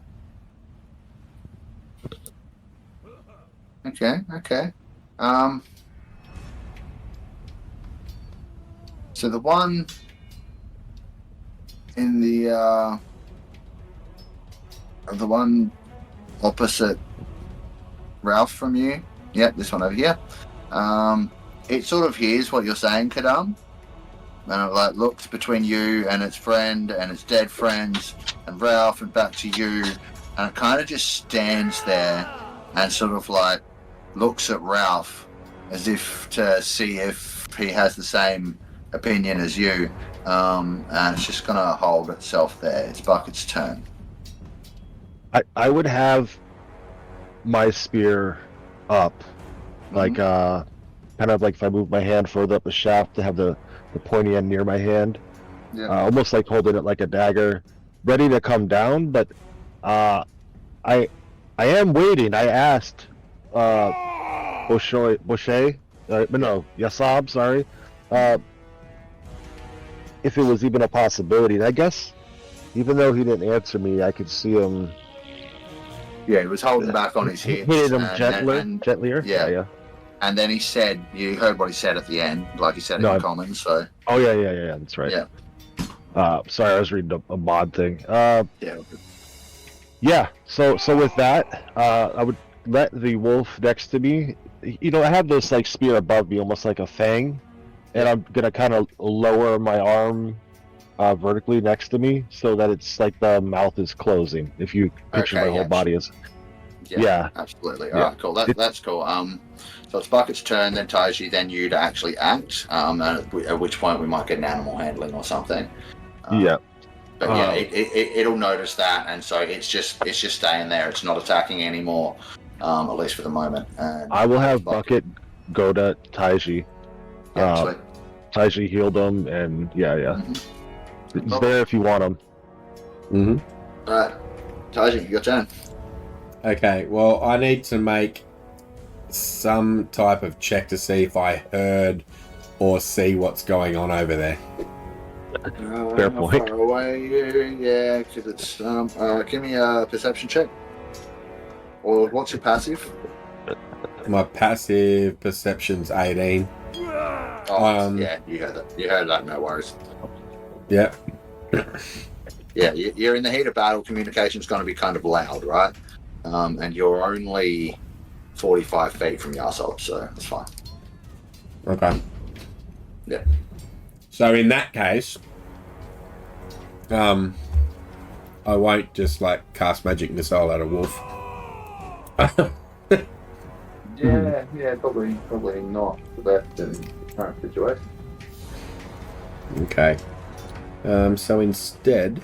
Okay. So the one in the one opposite Ralph from you. Yep, this one over here. It sort of hears what you're saying, Kadam. And it like looks between you and its friend and its dead friends and Ralph and back to you, and it kind of just stands there and sort of like looks at Ralph as if to see if he has the same opinion as you, and it's just gonna hold itself there. It's Bucket's turn. I would have my spear up, like kind of like if I move my hand further up the shaft to have the pointy end near my hand, almost like holding it like a dagger, ready to come down. But I am waiting. I asked Yahsob, sorry, if it was even a possibility. And I guess even though he didn't answer me, I could see him. Yeah, he was holding back on his hips. Hitting him gentler. Yeah. And then he said, you heard what he said at the end, like he said in common, so... Oh, yeah, that's right. Yeah. Sorry, I was reading a mod thing. Yeah. Yeah, so with that, I would let the wolf next to me, I have this, like, spear above me, almost like a fang, and I'm gonna kind of lower my arm vertically next to me, so that it's like the mouth is closing, if you picture my whole body as... Yeah, absolutely. All right, cool. That's cool. So it's Bucket's turn, then Taiji, then you to actually act. At which point we might get an animal handling or something. But yeah, it'll notice that, and so it's just staying there. It's not attacking anymore, at least for the moment. And I will have Bucket go to Taiji. Yeah, Taiji healed him, and he's there if you want him. All right, Taiji, your turn. Okay, well, I need to make some type of check to see if I heard or see what's going on over there. Fair point. How far away? Yeah, because it's... give me a perception check. Or what's your passive? My passive perception's 18. Yeah, you heard that. You heard that, no worries. Yep. Yeah, you're in the heat of battle. Communication's going to be kind of loud, right? And you're only 45 feet from Yahsob, so that's fine. Okay. Yeah. So in that case, I won't just like cast magic missile at a wolf. Yeah, probably not the best in the current situation. Okay. So instead,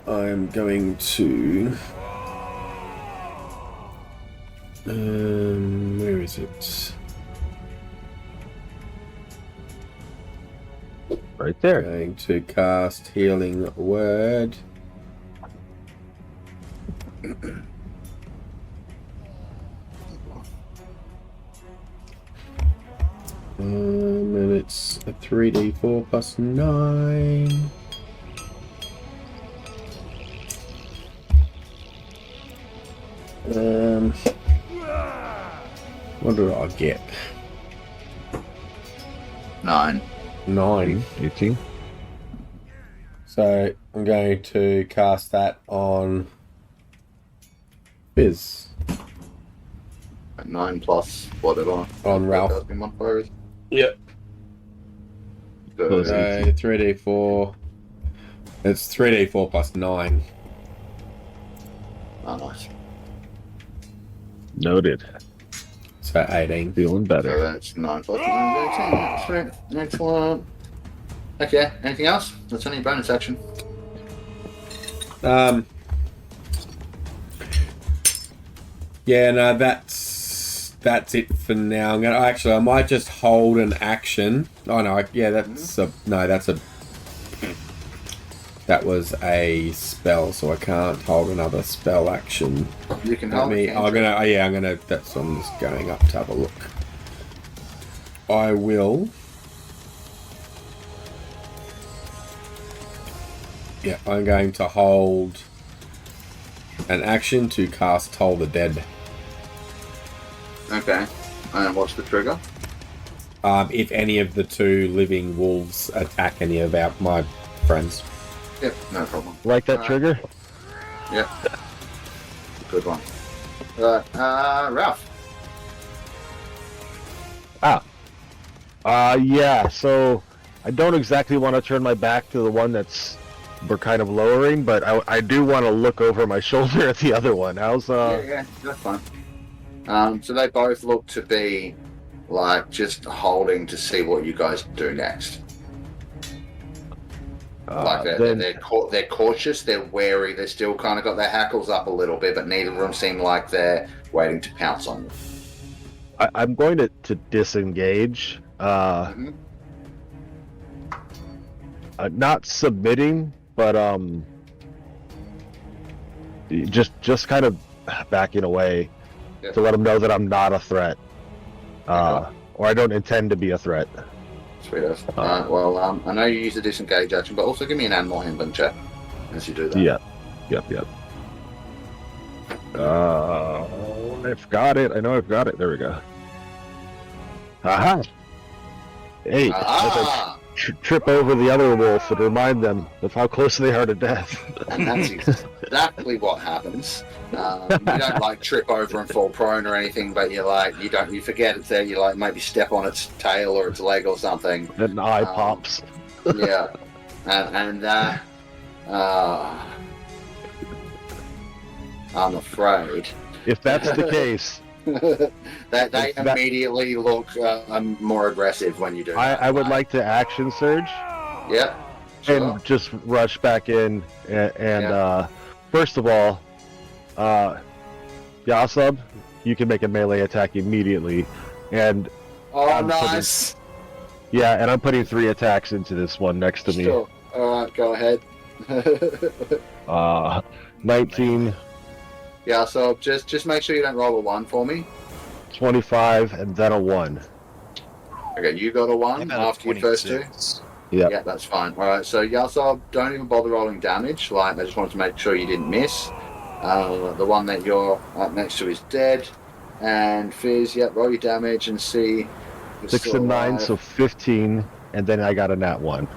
I'm going to... where is it? Right there. Going to cast Healing Word. And it's a 3d4 plus 9. What do I get? 9. 18. So I'm going to cast that on Fizz. 9 plus whatever. On Ralph. Yep. So 3d4. It's 3d4 plus 9. Oh, nice. Noted. So 18. Feeling better. So that's 9 plus 9, 18. That's right. Excellent. Okay, anything else? That's only bonus action. Yeah, no, that's it for now. I might just hold an action. Oh no, that was a spell, so I can't hold another spell action. You can hold it. I'm just going up to have a look. I will. Yeah, I'm going to hold an action to cast Toll the Dead. Okay. And what's the trigger? If any of the two living wolves attack any of my friends. Yep, no problem. Like that trigger? Yep. Good one. Ralph. Yeah, so I don't exactly want to turn my back to the one we're kind of lowering, but I do want to look over my shoulder at the other one. How's Yeah, that's fine. So they both look to be like just holding to see what you guys do next. Like they're cautious, they're wary, they're still kind of got their hackles up a little bit, but neither of them seem like they're waiting to pounce on you. I'm going to disengage. Not submitting, but just kind of backing away to let them know that I'm not a threat, or I don't intend to be a threat. Sweet as. Well, I know you use the disengage action, but also give me an animal handling check as you do that. Yep. I've got it. I know I've got it. There we go. Aha! Hey, Ah! trip over the other wolf and remind them of how close they are to death. And that's exactly what happens. You don't like trip over and fall prone or anything, but you forget it's there. You like maybe step on its tail or its leg or something. And an eye pops. Yeah, and I'm afraid If that's the case, they immediately look more aggressive when you do. I would like to action surge. Yep. Sure. And just rush back in and first of all, Yahsob, you can make a melee attack immediately, and nice. And I'm putting 3 attacks into this one next to me. Sure. All right, go ahead. 19. Yeah, so just make sure you don't roll a 1 for me. 25 and then a 1. Okay, you got a 1 after your first 2. Yeah, that's fine. All right, so Yahsob, don't even bother rolling damage. Like, I just wanted to make sure you didn't miss. The one that you're up next to is dead. And Fizz, roll your damage and see. 6 and 9, so 15, and then I got a nat 1.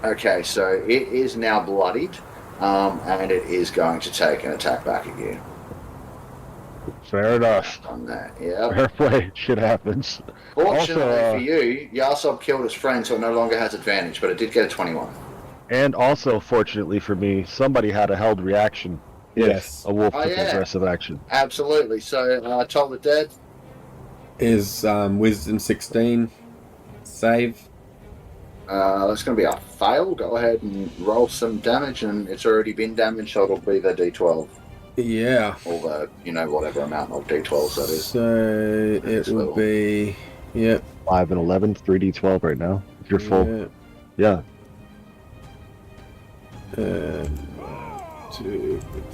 Okay, so it is now bloodied, and it is going to take an attack back at you. Fair enough. On that, yeah. Fair play. Shit happens. Fortunately Also, for you, Yahsob killed his friend, so it no longer has advantage, but it did get a 21. And also, fortunately for me, somebody had a held reaction. Yes. If a wolf took an aggressive action. Absolutely. So, Toll the Dead is Wisdom 16 save. That's going to be a fail. Go ahead and roll some damage, and it's already been damaged, so it'll be the D12. Yeah. Or the, whatever amount of D12s that is. So it will be, 5 and 11, 3d12 right now. If you're full. Yeah. 2,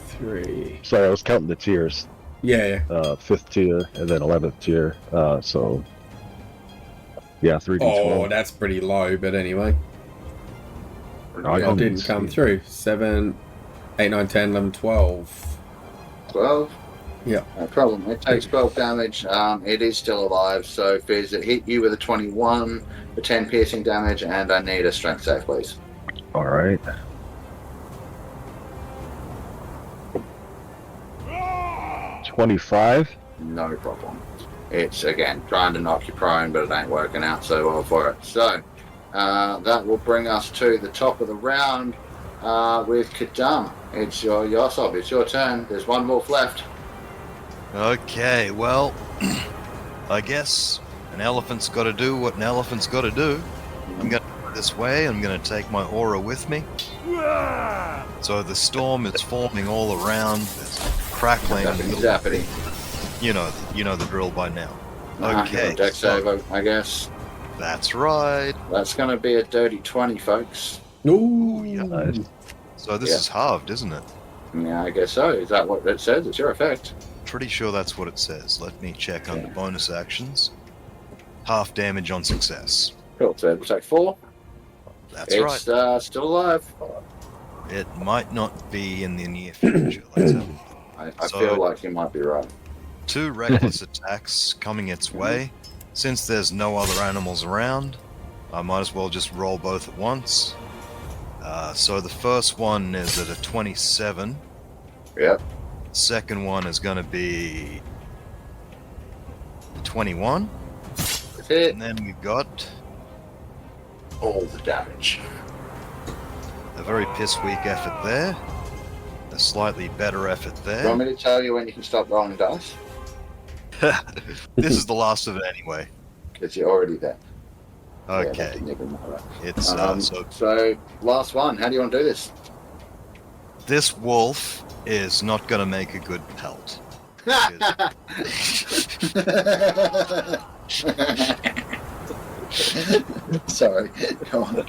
3. Sorry, I was counting the tiers. Yeah. 5th tier and then 11th tier. 3d12. Oh, that's pretty low, but anyway. It didn't come through. 7, 8, 9, 10, 11, 12. 12? Yeah. No problem. It takes 12 damage. It is still alive, so Fizz, it hit you with a 21 for 10 piercing damage, and I need a strength save, please. Alright. 25. No problem. It's, again, trying to knock you prone, but it ain't working out so well for it. So, that will bring us to the top of the round with Kadam. It's your Yahsob. It's your turn. There's one wolf left. Okay, well, I guess an elephant's got to do what an elephant's got to do. I'm going to go this way. I'm going to take my aura with me. So the storm is forming all around. There's crackling. Zappity. You know the drill by now. Okay. Dex save, I guess. That's right. That's going to be a dirty 20, folks. Ooh. Yeah. So this is halved, isn't it? Yeah, I guess so. Is that what it says? It's your effect. Pretty sure that's what it says. Let me check under bonus actions. Half damage on success. Cool. So we'll take 4. That's right. It's still alive. It might not be in the near future. Let's have I feel like you might be right. 2 reckless attacks coming its way. Since there's no other animals around, I might as well just roll both at once. So the first one is at a 27. Yep. Second one is going to be 21. That's it. And then we've got all the damage. A very piss-weak effort there. A slightly better effort You want there. me to tell you when you can stop rolling dice? This is the last of it anyway. Because you're already there. Okay. Yeah, right. It's So, last one. How do you want to do this? this wolf is not going to make a good pelt. Sorry. Go on.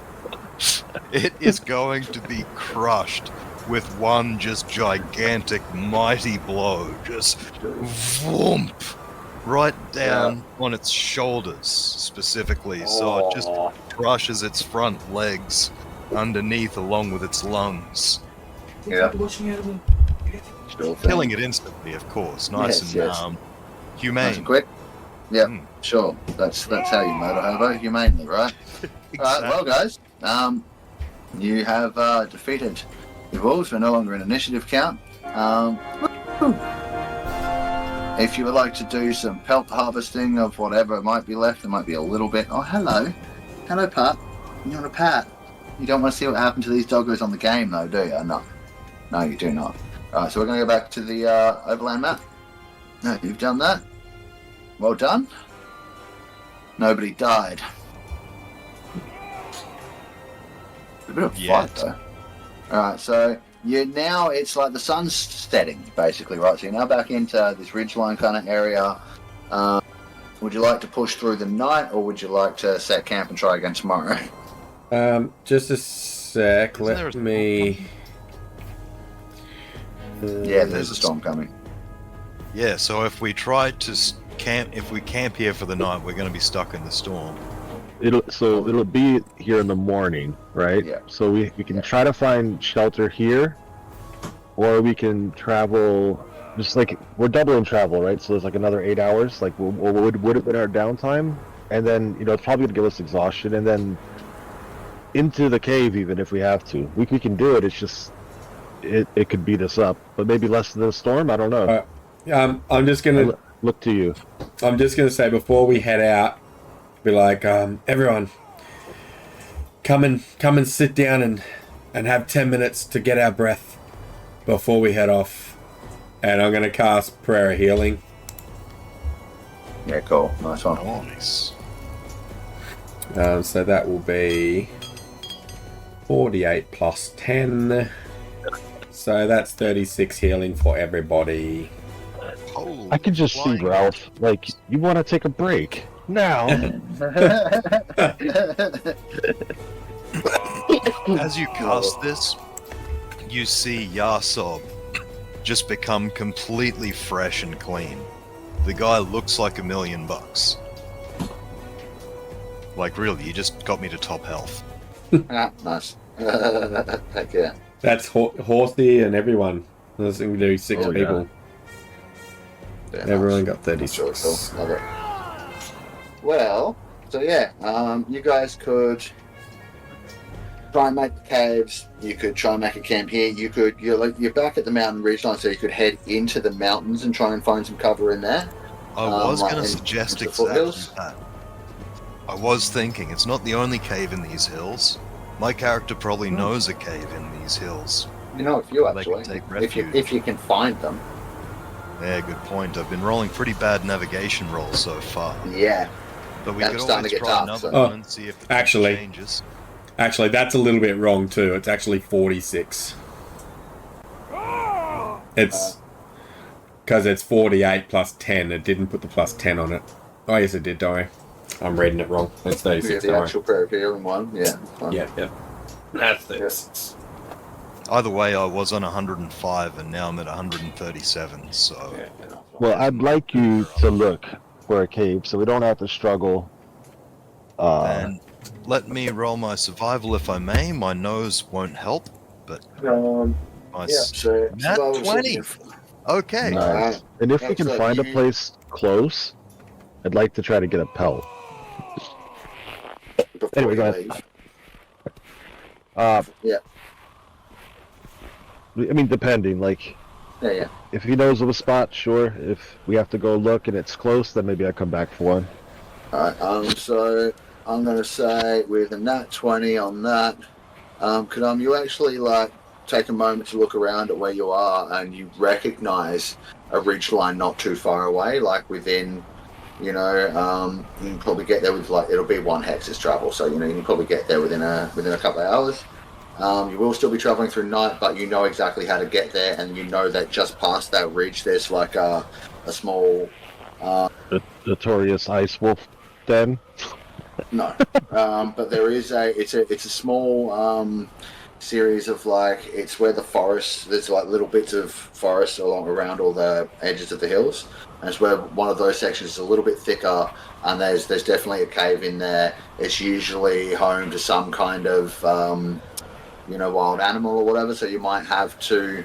It is going to be crushed with one just gigantic, mighty blow. Just whoomp right down on its shoulders, specifically. So it just crushes its front legs underneath along with its lungs. Yeah. Killing it instantly, of course. Nice Yes, and yes. humane. Nice and quick. Yeah, Mm. sure. That's how you murder hobo, humanely, right? Alright, well guys, you have defeated the wolves. We're no longer in initiative count. If you would like to do some pelt harvesting of whatever might be left, there might be a little bit. Oh, hello. Hello, Pat. You want a pat? You don't want to see what happened to these doggos on the game, though, do you? No. No, you do not. Alright, so we're going to go back to the overland map. No, you've done that. Well done. Nobody died. A bit of a Yet. fight, though. Alright, so you're now, it's like the sun's setting, basically, right? So you're now back into this ridgeline kind of area. Would you like to push through the night, or would you like to set camp and try again tomorrow? Just a sec. Isn't there Let a- me. Yeah, there's a storm coming. Yeah, so if we try to camp here for the night, we're going to be stuck in the storm. It'll be here in the morning, right? Yeah. So we can try to find shelter here, or we can travel. Just like we're doubling travel, right? So there's like another 8 hours. Like would it been our downtime, and then it's probably gonna give us exhaustion, and then into the cave even if we have to. We can do it. It's just it could beat us up, but maybe less than the storm. I don't know. I'm just gonna Look to you. I'm just gonna say before we head out, be like, everyone, come and sit down and have 10 minutes to get our breath before we head off. And I'm gonna cast Prayer of Healing. Yeah, cool. Nice one. Nice. So that will be 48 plus 10. So that's 36 healing for everybody. Holy I could just see flying- Ralph. Like, you want to take a break now? As you cast this, you see Yahsob just become completely fresh and clean. The guy looks like $1 million. Like, really, you just got me to top health. Ah, nice. Heck yeah. That's Horsey and everyone. There's going to do 6 Oh, yeah. people. Yeah, Everyone nice. got That's really 36. cool. Love it. Well, so yeah, you guys could try and make the caves. You could try and make a camp here. You're back at the mountain ridge line, so you could head into the mountains and try and find some cover in there. I was like going to in- suggest into the exactly foothills? that. I was thinking, it's not the only cave in these hills. My character probably knows a cave in these hills. You know a few They can actually, take if you can find them. Yeah, good point. I've been rolling pretty bad navigation rolls so far. Yeah. But we That's could starting always to get try tough, another so- one and see if the Actually- changes. Actually, that's a little bit wrong too. It's actually 46. It's because it's 48 plus 10. It didn't put the plus 10 on it. Oh, yes, it did, don't worry. I'm reading it wrong. It's Yeah, 36, the don't worry. actual prayer of healing one. Yeah. Fine. Yeah. That's 36. Either way, I was on 105 and now I'm at 137, so... Well, I'd like you to look for a cave so we don't have to struggle. And let me roll my survival if I may. My nose won't help, but my Yeah. So Nat survival 20. Okay. Nice. And if we can Excellent. find a place close, I'd like to try to get a pelt. before Anyway, you go ahead. leave. Yeah. I mean, depending. Like, Yeah. if he knows of a spot, sure. If we have to go look and it's close, then maybe I come back for one. Alright, so I'm going to say with a nat 20 on that, Kadam, you actually like take a moment to look around at where you are, and you recognise a ridgeline not too far away, like within, you can probably get there with it'll be 1 hex's travel, so you can probably get there within a couple of hours. You will still be travelling through night, but you know exactly how to get there, and you know that just past that ridge there's like a small The notorious ice wolf den. no, but there is it's a small series of it's where the forest, there's like little bits of forest around all the edges of the hills, and it's where one of those sections is a little bit thicker, and there's definitely a cave in there. It's usually home to some kind of wild animal or whatever, so you might have to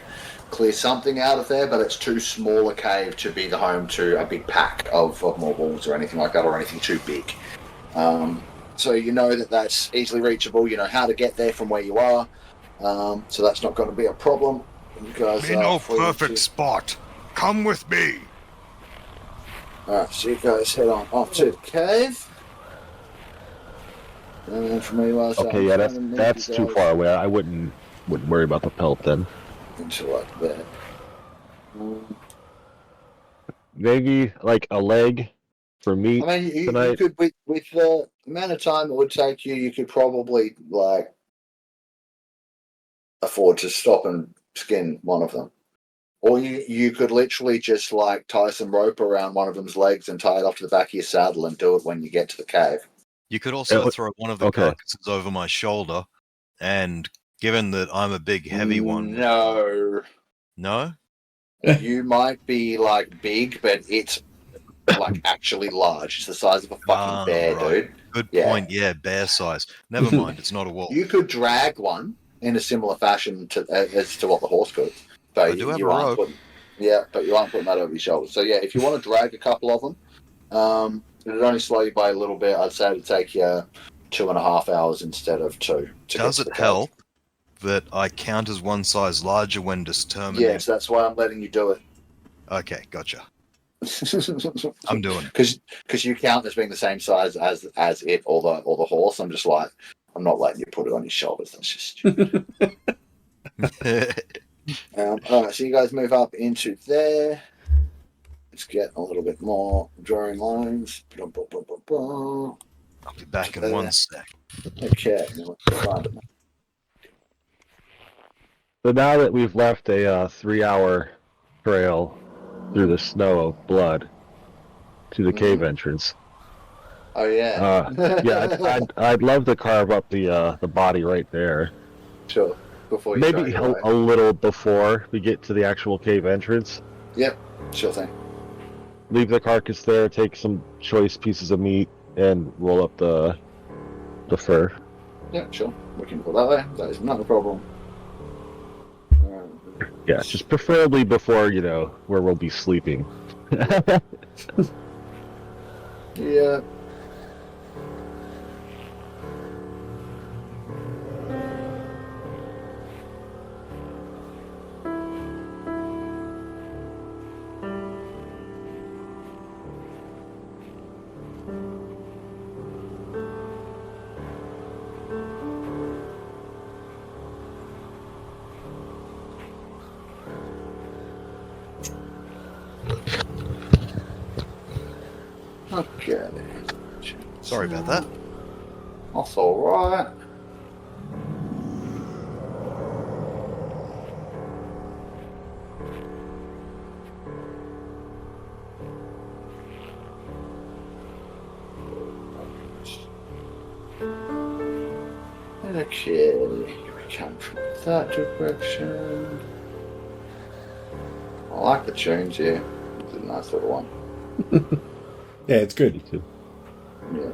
clear something out of there, but it's too small a cave to be the home to a big pack of more wolves or anything like that, or anything too big. So you know that's easily reachable. You know how to get there from where you are, so that's not going to be a problem. You guys Me no perfect spot. Come with me. Alright, so you guys head on off to the cave. And then from where you are, Okay, yeah, that's too far away. I wouldn't worry about the pelt then. Into like that. Maybe like a leg for meat I mean, you tonight. could, with the amount of time it would take you, you could probably afford to stop and skin one of them. Or you could literally just tie some rope around one of them's legs and tie it off to the back of your saddle and do it when you get to the cave. You could also throw one of the carcasses over my shoulder, and given that I'm a big, heavy one... No. No? You might be, big, but it's, actually large. It's the size of a fucking bear, right. dude. Good point, yeah, bear size. Never mind, it's not a wolf. You could drag one in a similar fashion as to what the horse could. But I do have a rope. But you aren't putting that over your shoulder. So, yeah, if you want to drag a couple of them, it'd only slow you by a little bit. I'd say it'd take you 2.5 hours instead of 2. Does it help that I count as one size larger when determining? Yes, that's why I'm letting you do it. Okay, gotcha. I'm doing it. Because you count as being the same size as it or the horse. I'm just I'm not letting you put it on your shoulders. That's just stupid. Alright, so you guys move up into there. Let's get a little bit more drawing lines. I'll be back in 1 sec. Okay, now let's find it. So now that we've left a 3-hour trail through the snow of blood to the cave entrance. Oh yeah. I'd love to carve up the body right there. Sure. Before you maybe a little before we get to the actual cave entrance. Yep. Sure thing. Leave the carcass there. Take some choice pieces of meat and roll up the fur. Yeah, sure. We can go that way. That is not a problem. Yeah, just preferably before, where we'll be sleeping. Yeah. Okay. Sorry about that. That's alright. Okay, we come from that direction. I like the tunes here. It's a nice little one. Yeah, it's good. Yeah.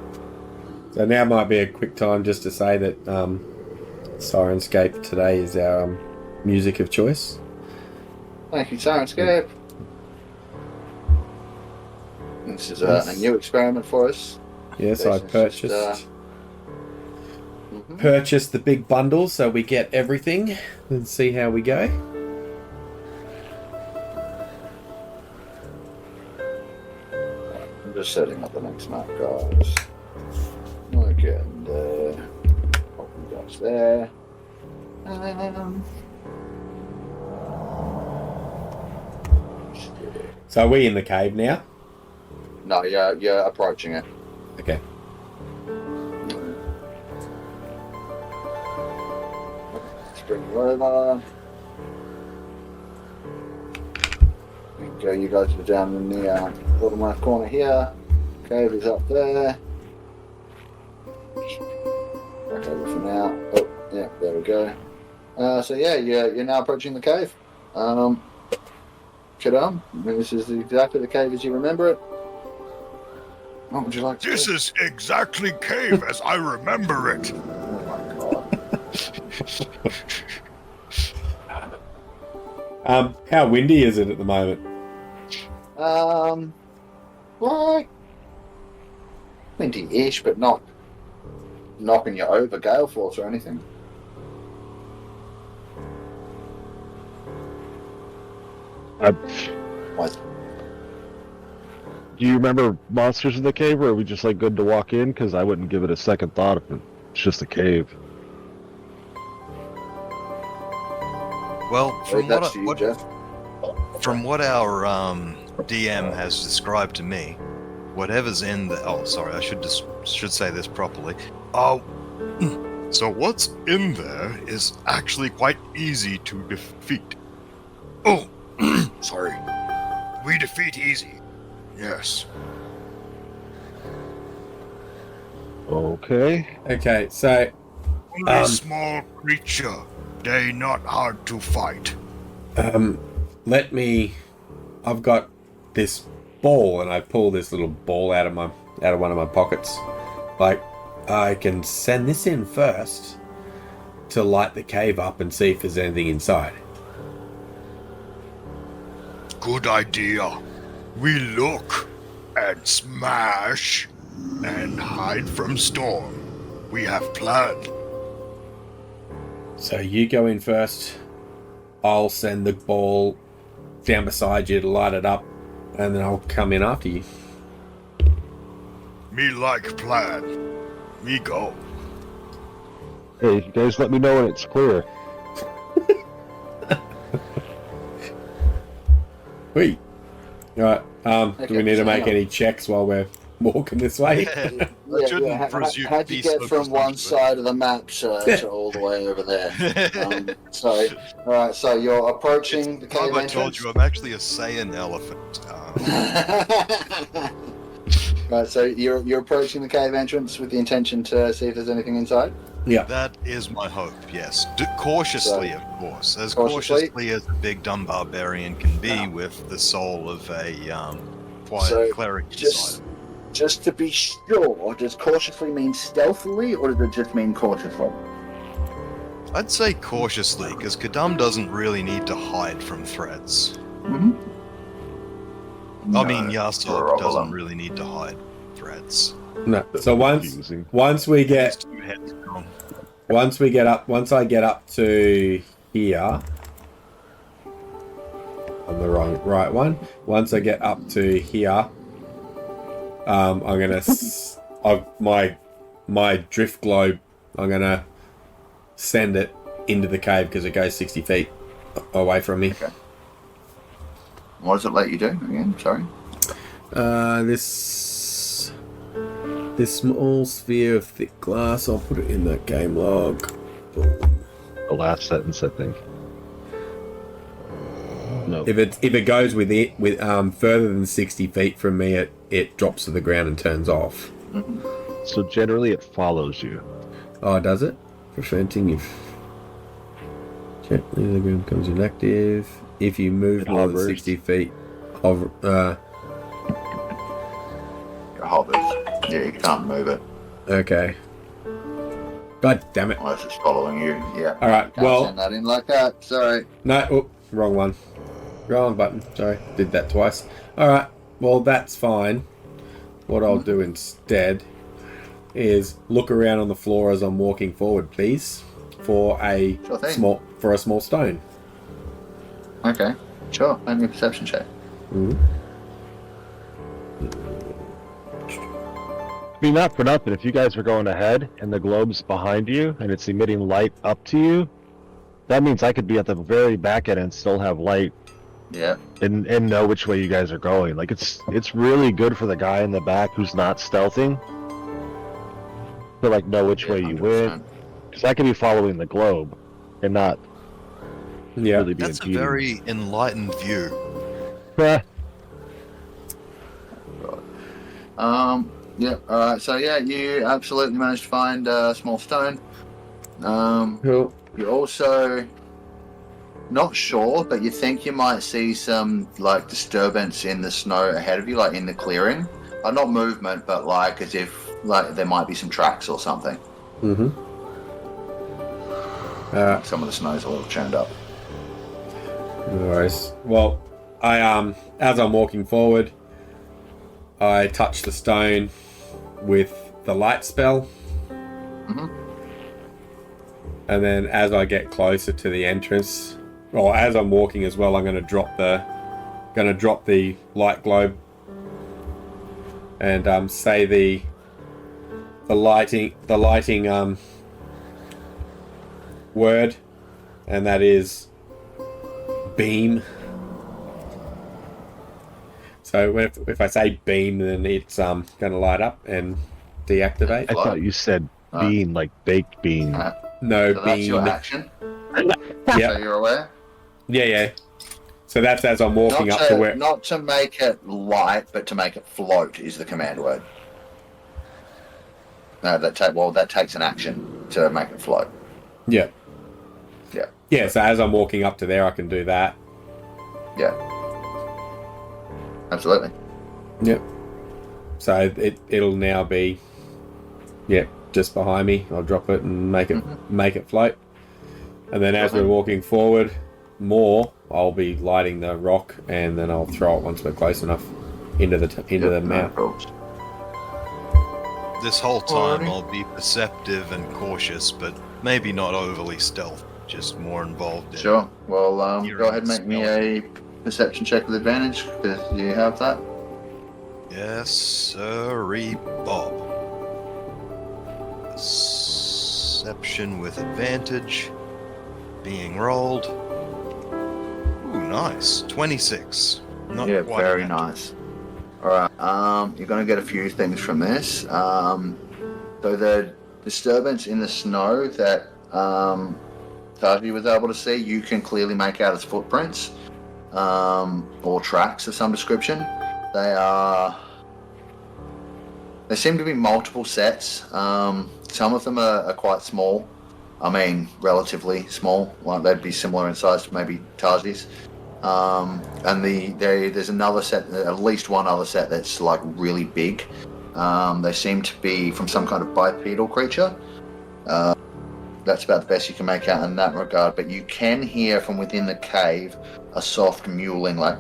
So now might be a quick time just to say that Sirenscape today is our music of choice. Thank you, Sirenscape. This is a new experiment for us. Yes, I purchased the big bundle so we get everything and see how we go. I'm just setting up the next map, guys. Okay. Okay, and pop you guys there. So are we in the cave now? No, you're approaching it. Okay. Let's bring you over. There you go. You guys are down in the bottom left corner here. Cave is up there. Back over for now. Oh, yeah, there we go. So yeah, you're now approaching the cave. Kadam, this is exactly the cave as you remember it. What would you like to This do? is exactly cave as I remember it. Oh my god. How windy is it at the moment? Like windy-ish, but not knocking you over gale force or anything. What? Do you remember monsters in the cave, or are we just like good to walk in? Because I wouldn't give it a second thought if it's just a cave. Well, Hey, that's to you, Jeff. from what our DM has described to me, whatever's in the I should say this properly. So what's in there is actually quite easy to defeat. Oh, sorry. We defeat easy. Yes. Okay. Okay, so Only small creature. They not hard to fight. I've got this ball, and I pull this little ball out of one of my pockets. Like, I can send this in first to light the cave up and see if there's anything inside. Good idea. We look and smash and hide from storm. We have planned. So you go in first. I'll send the ball down beside you to light it up, and then I'll come in after you. Me like plan. Me go. Hey, you guys let me know when it's clear. Wait. Alright, do we need to make hang on. any checks while we're walking this way? How'd you get from one side of the map to all the way over there? Alright, so you're approaching the cave I entrance. told you I'm actually a Saiyan elephant. Right, so you're approaching the cave entrance with the intention to see if there's anything inside? Yeah. That is my hope, yes. Cautiously, of course. As Cautiously? cautiously as a big dumb barbarian can be with the soul of a quiet So, cleric just- inside. Just to be sure, does cautiously mean stealthily, or does it just mean cautiously? I'd say cautiously, because Kadam doesn't really need to hide from threats. Mm-hmm. I mean, Yahsob doesn't problem. really need to hide threats. No. So Confusing. once we get He's too headstrong. once I get up to here, on the right one. Once I get up to here, I'm gonna my drift globe. I'm gonna send it into the cave because it goes 60 feet away from me. Okay. What does it let you do again? Sorry. This small sphere of thick glass. I'll put it in the game log. The last sentence, I think. No. If it goes with further than 60 feet from me, it drops to the ground and turns off. So generally it follows you. Oh, does it? Preventing if gently the ground becomes inactive. If you move It more than hovers. 60 feet, of Hovers. Yeah, you can't move it okay. God damn it! unless it's following you. Yeah. All right. Can't Well, send that in like that. Sorry. no. Oh, wrong one. Wrong button. Sorry, did that twice. All right. Well, that's fine. What I'll do instead is look around on the floor as I'm walking forward, please, for a Sure thing. small stone. Okay. Sure. Make me a perception check. mean, not for nothing. If you guys are going ahead and the globe's behind you and it's emitting light up to you, that means I could be at the very back end and still have light. Yeah. And know which way you guys are going. Like it's really good for the guy in the back who's not stealthing to like know which way you 100%. went. Because I could be following the globe and not really be That's a impeding. very enlightened view. Yeah. All right. So yeah, you absolutely managed to find a small stone. Cool. You're also not sure, but you think you might see some like disturbance in the snow ahead of you, like in the clearing. Not movement, but like as if like there might be some tracks or something. Mm-hmm. Some of the snow's a little churned up. No worries. Well, I as I'm walking forward, I touch the stone with the light spell. Mm-hmm. And then as I get closer to the entrance, or as I'm walking as well, I'm going to drop the light globe and say the lighting word, and that is beam. So if I say beam, then it's going to light up and deactivate. I thought you said bean, like baked bean. No, So that's beam. your action. Yeah. So you're aware. Yeah. So that's as I'm walking up to where. Not to make it light, but to make it float is the command word. No, that takes an action to make it float. Yeah. Yeah. Yeah. So as I'm walking up to there, I can do that. Yeah. Absolutely. Yep. So it'll now be, just behind me. I'll drop it and make it float. And then as we're walking forward more, I'll be lighting the rock, and then I'll throw it once we're close enough into the mouth. This whole time I'll be perceptive and cautious, but maybe not overly stealth, just more involved in... Sure. Well, go ahead and make Hearing me a perception check with advantage, because you have that. Yes, sirree, Bob. Perception with advantage being rolled. Ooh, nice. 26. Not Yeah, quite very a nice. Alright, you're going to get a few things from this. So the disturbance in the snow that Taiji was able to see, you can clearly make out as footprints or tracks of some description. There seem to be multiple sets. Some of them are quite small. I mean, relatively small. Like they'd be similar in size to maybe Taji's. And there's another set, at least one other set that's like really big. They seem to be from some kind of bipedal creature. That's about the best you can make out in that regard. But you can hear from within the cave a soft mewling, like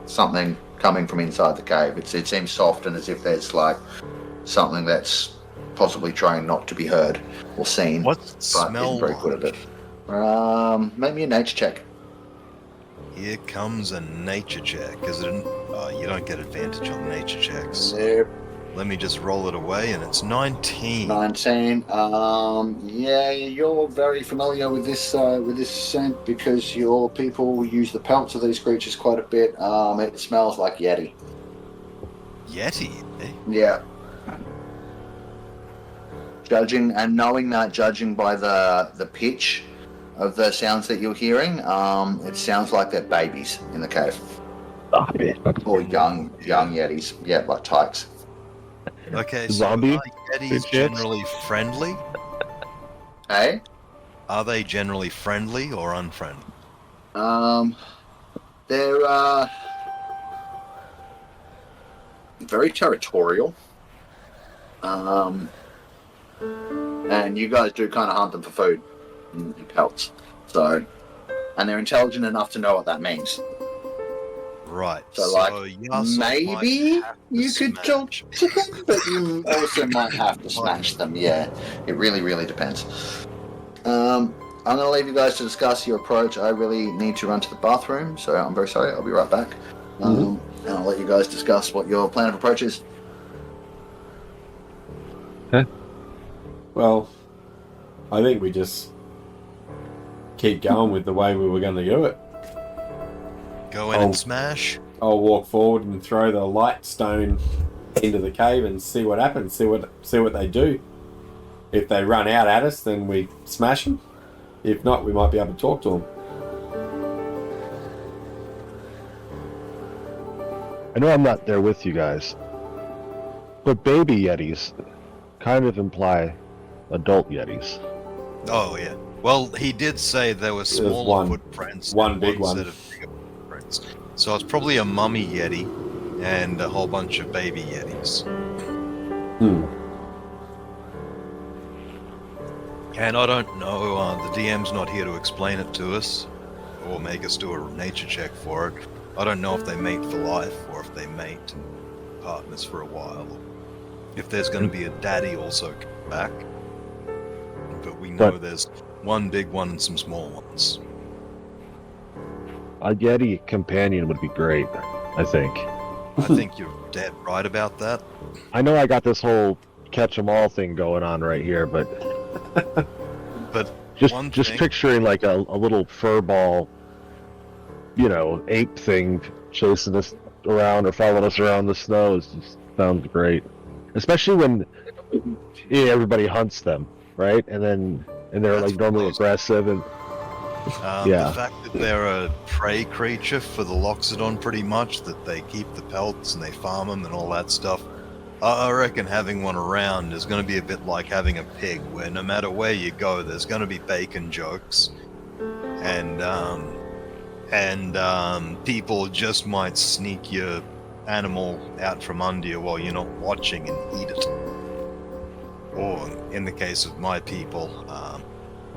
something coming from inside the cave. It seems soft and as if there's like something that's possibly trying not to be heard or seen. What's but smell isn't very like? good at it. Make me a nature check. Here comes a nature check. Is it you don't get advantage on nature checks. Nope. Let me just roll it away, and it's 19. 19. Yeah, you're very familiar with this scent because your people use the pelts of these creatures quite a bit. It smells like Yeti. Yeti, eh? Yeah. Judging by the pitch of the sounds that you're hearing, it sounds like they're babies in the cave. Stop it. Or young Yetis. Yeah, like tykes. Okay, so Zombie? are Yetis Bitches? generally friendly? Hey? Are they generally friendly or unfriendly? They're very territorial. And you guys do kind of hunt them for food and pelts. So, and they're intelligent enough to know what that means. Right. So, like, Yahsob maybe might have to you could smash. talk to them, but you also might have to smash them. Yeah, it really, really depends. I'm going to leave you guys to discuss your approach. I really need to run to the bathroom, so I'm very sorry. I'll be right back. And I'll let you guys discuss what your plan of approach is. Okay. Well, I think we just keep going with the way we were going to do it. Go in and smash. I'll walk forward and throw the light stone into the cave and see what happens. See what they do. If they run out at us, then we smash them. If not, we might be able to talk to them. I know I'm not there with you guys, but baby yetis kind of imply adult yetis. Oh yeah. Well, he did say there were smaller footprints. One big one. Set of bigger footprints. So it's probably a mummy yeti and a whole bunch of baby yetis. And I don't know. The DM's not here to explain it to us or make us do a nature check for it. I don't know if they mate for life or if they mate partners for a while. If there's going to be a daddy also come back. But we know there's one big one and some small ones. A yeti companion would be great, I think. I think you're dead right about that. I know I got this whole catch-em-all thing going on right here, but but just picturing like a little fur ball, ape thing chasing us around or following us around the snow just sounds great. Especially when everybody hunts them, right? And they're like normally aggressive and the fact that they're a prey creature for the Loxodon pretty much, that they keep the pelts and they farm them and all that stuff. I reckon having one around is going to be a bit like having a pig, where no matter where you go, there's going to be bacon jokes, and people just might sneak your animal out from under you while you're not watching and eat it. Or, in the case of my people,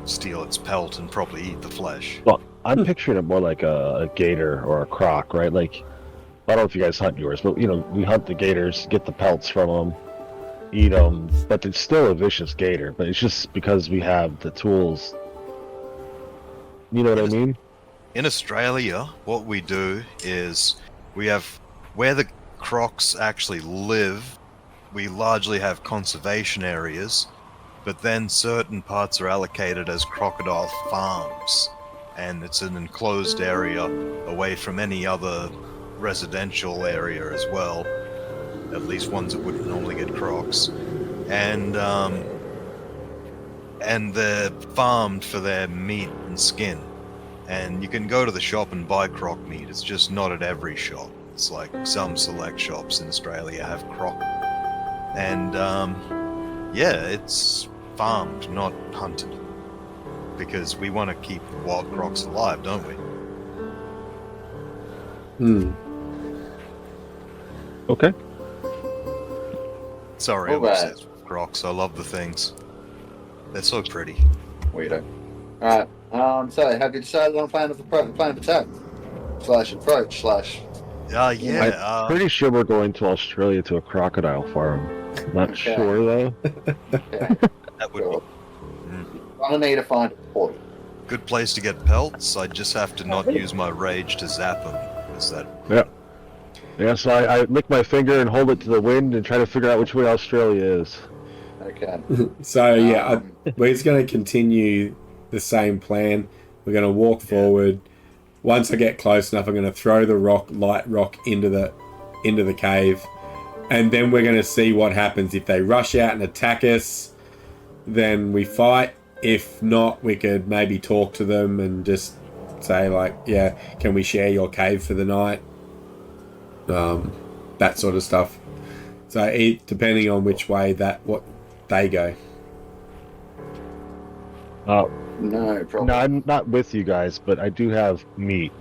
steal its pelt and probably eat the flesh. Well, I'm picturing it more like a gator or a croc, right? Like, I don't know if you guys hunt yours, but we hunt the gators, get the pelts from them, eat them, but it's still a vicious gator. But it's just because we have the tools. You know what I mean? In Australia, what we do is we have where the crocs actually live. We largely have conservation areas, but then certain parts are allocated as crocodile farms, and it's an enclosed area away from any other residential area as well, at least ones that wouldn't normally get crocs, and they're farmed for their meat and skin, and you can go to the shop and buy croc meat. It's just not at every shop. It's like some select shops in Australia have croc, and it's farmed, not hunted, because we want to keep wild crocs alive, don't we? Okay. Sorry, I'm obsessed with crocs. I love the things. They're so pretty. Weirdo. Alright, so have you decided on a plan of attack? / approach / I'm pretty sure we're going to Australia to a crocodile farm. Not sure though. Okay. That would be I'm gonna need to find a portal. good place to get pelts. I just have to not use my rage to zap them. Is that? Yeah, so I lick my finger and hold it to the wind and try to figure out which way Australia is. Okay. So we're just going to continue the same plan. We're going to walk forward. Once I get close enough, I'm going to throw the light rock into the cave, and then we're going to see what happens. If they rush out and attack us, then we fight. If not, we could maybe talk to them and just say can we share your cave for the night? That sort of stuff. So depending on which way what they go. No problem. No, I'm not with you guys, but I do have meat.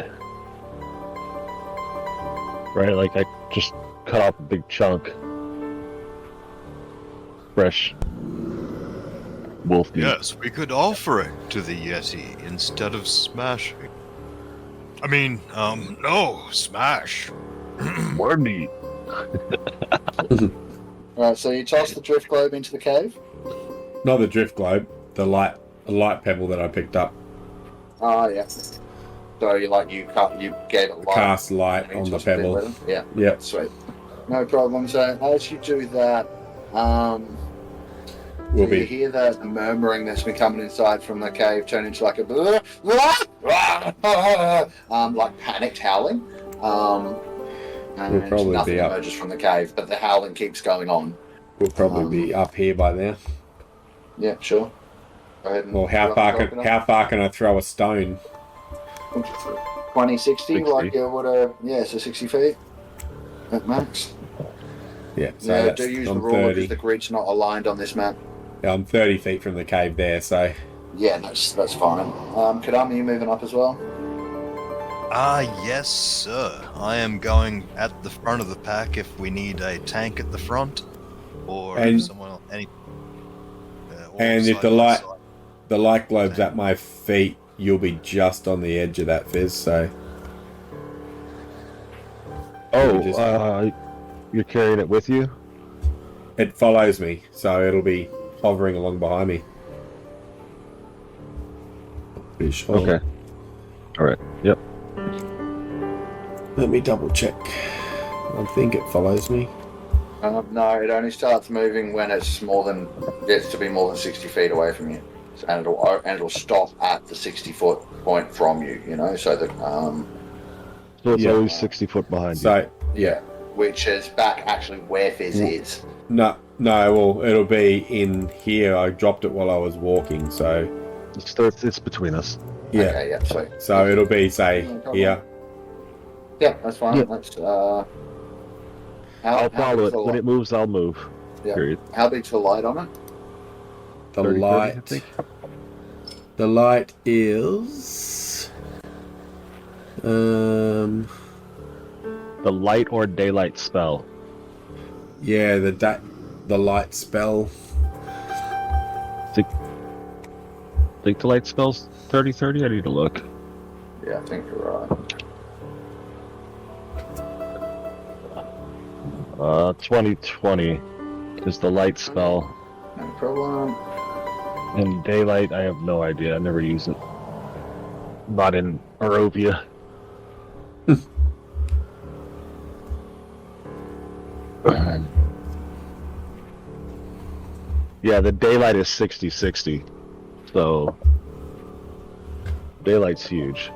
Right, like I just cut off a big chunk. Fresh wolf meat. Yes, we could offer it to the Yeti instead of smashing. I mean, no, smash. More meat. Alright, so you toss the drift globe into the cave? Not the drift globe, the light pebble that I picked up. Ah, yes. So you gave it light. Cast light on the pebble. Yeah. Yep. Sweet. No problem. So as you do that, you hear the murmuring that's been coming inside from the cave turn into like a like panicked howling. And We'll probably nothing be up. emerges from the cave, but the howling keeps going on. We'll probably be up here by now. Yeah, sure. Go ahead and Well, how far can I throw a stone? 20, 60, 60. like you would have, so 60 feet at max. Yeah, so Yeah, that's, do use the I'm rule 30. because the grid's not aligned on this map. Yeah, I'm 30 feet from the cave there, so... Yeah, that's fine. Kadam, are you moving up as well? Yes, sir. I am going at the front of the pack if we need a tank at the front, or And- if someone else, And if side by side. the light globe's at my feet, you'll be just on the edge of that, Fizz, so... You're carrying it with you? It follows me, so it'll be hovering along behind me. Pretty sure. Okay. Alright, yep. Let me double check. I think it follows me. No, it only starts moving when it's gets to be more than 60 feet away from you. And it'll stop at the 60-foot point from you, so that... So it's Yeah. always 60 foot behind you. So, yeah. Which is back actually where Fizz is. No, well, it'll be in here. I dropped it while I was walking, so... It's between us. Yeah. Okay, yeah, sweet. So it'll be, say, No problem. here. Yeah, that's fine. Yeah. Let's, I'll follow it. When it moves, I'll move. Yeah. Period. How big's the light on it? The 30, light... I think. The light is... The light or daylight spell. Yeah, the light spell. Think the light spell's 30-30? I need to look. Yeah, I think you're right. 2020 is the light spell. No problem. And daylight, I have no idea. I never use it. Not in Arovia. Yeah, the daylight is 60-60. So daylight's huge.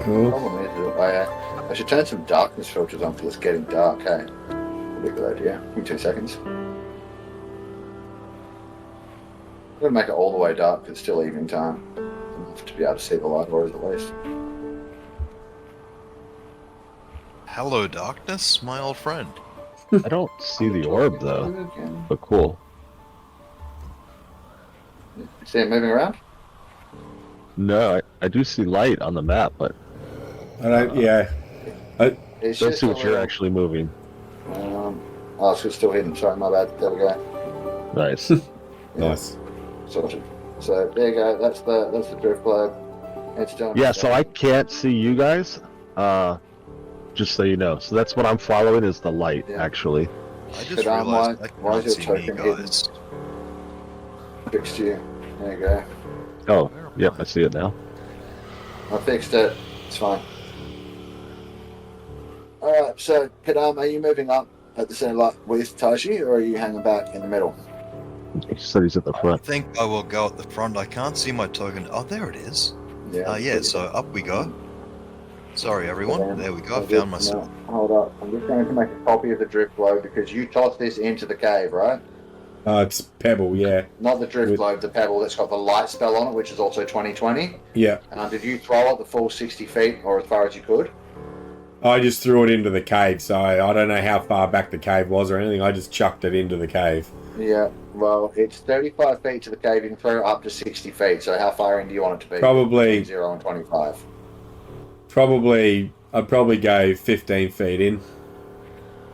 Cool. Problem is, I should turn some darkness filters on because it's getting dark, hey? That'd be a good idea. Give me 2 seconds. I'm going to make it all the way dark because it's still evening time. Enough to be able to see the light auras at least. Hello, darkness, my old friend. I don't see the orb though, but cool. See it moving around? No, I do see light on the map, but I don't, yeah. It's don't just see a what you're little- actually moving. Oh, it's still hidden. Sorry, my bad. There we go. Nice. Nice. Sorted. So there you go. That's the drift globe. It's doing. Yeah, its so thing. I can't see you guys. Just so you know. So that's what I'm following is the light, Yeah. actually. I just But I'm realized like, I why can't is your see me, token hidden? guys. Fixed you. There you go. Oh, yep, I see it now. I fixed it. It's fine. Alright, so Kadam, are you moving up at the center lot with Taiji, or are you hanging back in the middle? He said he's at the I front. think I will go at the front. I can't see my token. Oh, there it is. Yeah, so up we go. Sorry, everyone. There we go. I found myself. No, hold up. I'm just going to make a copy of the drift globe because you tossed this into the cave, right? It's pebble, yeah. Not the drift With- globe, the pebble that's got the light spell on it, which is also 2020. Yeah. Did you throw it the full 60 feet or as far as you could? I just threw it into the cave, so I don't know how far back the cave was or anything. I just chucked it into the cave. Yeah, well, it's 35 feet to the cave. You can throw it up to 60 feet. So how far in do you want it to be? Probably- Between 0 and 25. I'd probably go 15 feet in.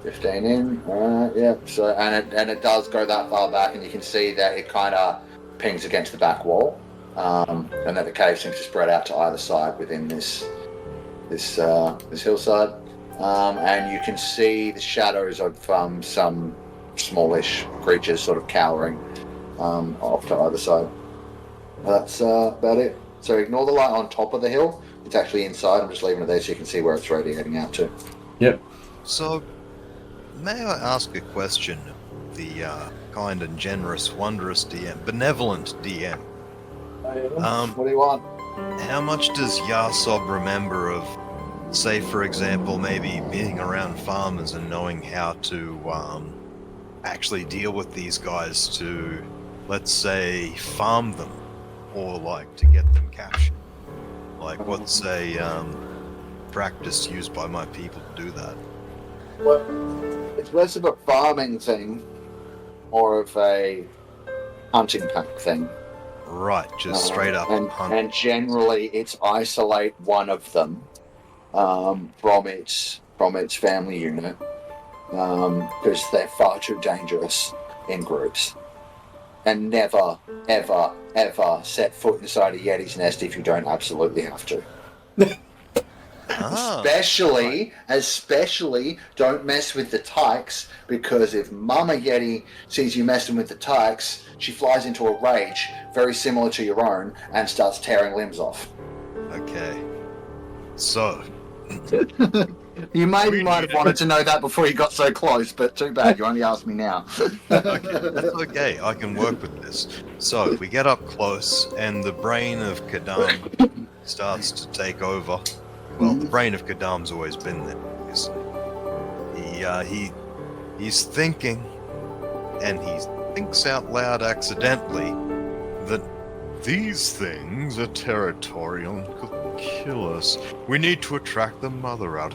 15 in. Yeah. So and it does go that far back, and you can see that it kind of pings against the back wall, and that the cave seems to spread out to either side within this hillside, and you can see the shadows of some smallish creatures sort of cowering off to either side. That's about it. So ignore the light on top of the hill. It's actually inside. I'm just leaving it there so you can see where it's radiating out to. Yep. So, may I ask a question? The kind and generous, wondrous DM, benevolent DM. What do you want? How much does Yahsob remember of, say, for example, maybe being around farmers and knowing how to actually deal with these guys to, let's say, farm them, or like to get them captured? Like, what's a practice used by my people to do that? Well, it's less of a farming thing, more of a hunting pack thing. Right, just straight up hunt. And generally, it's isolate one of them from its family unit because they're far too dangerous in groups. And never, ever, ever set foot inside a Yeti's nest if you don't absolutely have to. Especially, don't mess with the tykes, because if Mama Yeti sees you messing with the tykes, she flies into a rage, very similar to your own, and starts tearing limbs off. Okay. So... You might have wanted to know that before you got so close, but too bad, you only asked me now. Okay, that's okay, I can work with this. So, we get up close, and the brain of Kadam starts to take over. Well, the brain of Kadam's always been there, obviously. He's thinking, and he thinks out loud accidentally, that these things are territorial and could kill us. We need to attract the mother out.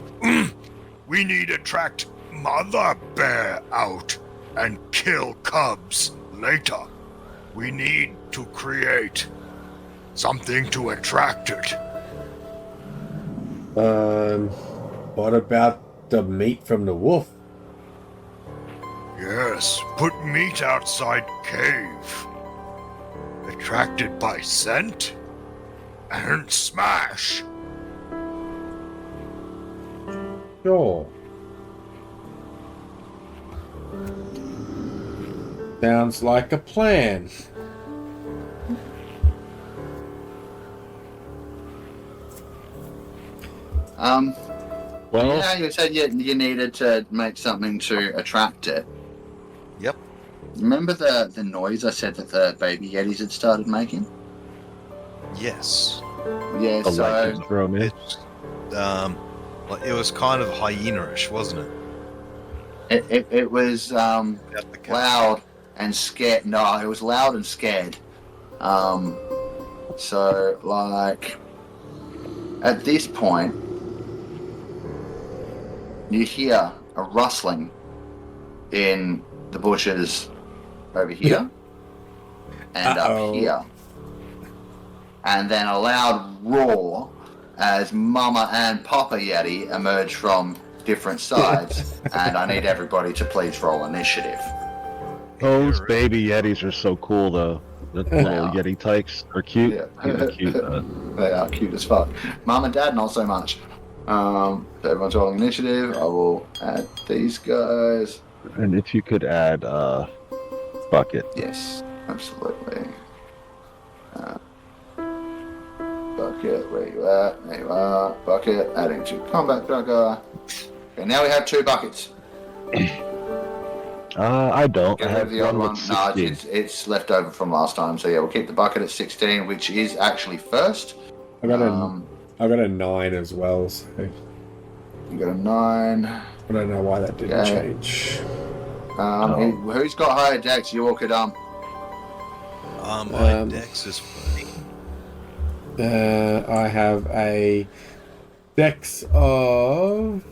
We need to attract Mother Bear out and kill cubs later. We need to create something to attract it. What about the meat from the wolf? Yes, put meat outside cave. Attracted by scent and smash. Sure. Sounds like a plan. Well, Yeah, you said you needed to make something to attract it. Yep. Remember the noise I said that the baby Yetis had started making? Yes. Yeah, the so light just throw 'em in. It was kind of hyena-ish, wasn't it? it was At the cave. loud and scared. No, it was loud and scared. So, like, at this point, you hear a rustling in the bushes over here and up here. And then a loud roar as Mama and Papa Yeti emerge from different sides. And I need everybody to please roll initiative. Those baby Yetis are so cool, though. The little Yeti tykes are cute. Yeah. They're cute. They are cute as fuck. Mum and Dad, not so much. So everyone's rolling initiative. I will add these guys. And if you could add bucket. Yes, absolutely. Bucket, where you at? There you are. Bucket, adding to combat tracker. Okay, now we have 2 buckets. I don't. Get I rid have of the odd one one. with No, 16. it's left over from last time. So yeah, we'll keep the bucket at 16, which is actually first. I got a 9 as well, so You got a 9. I don't know why that didn't Okay. change. Who's got higher decks? You or Kadam? My dex is 14. I have a dex of.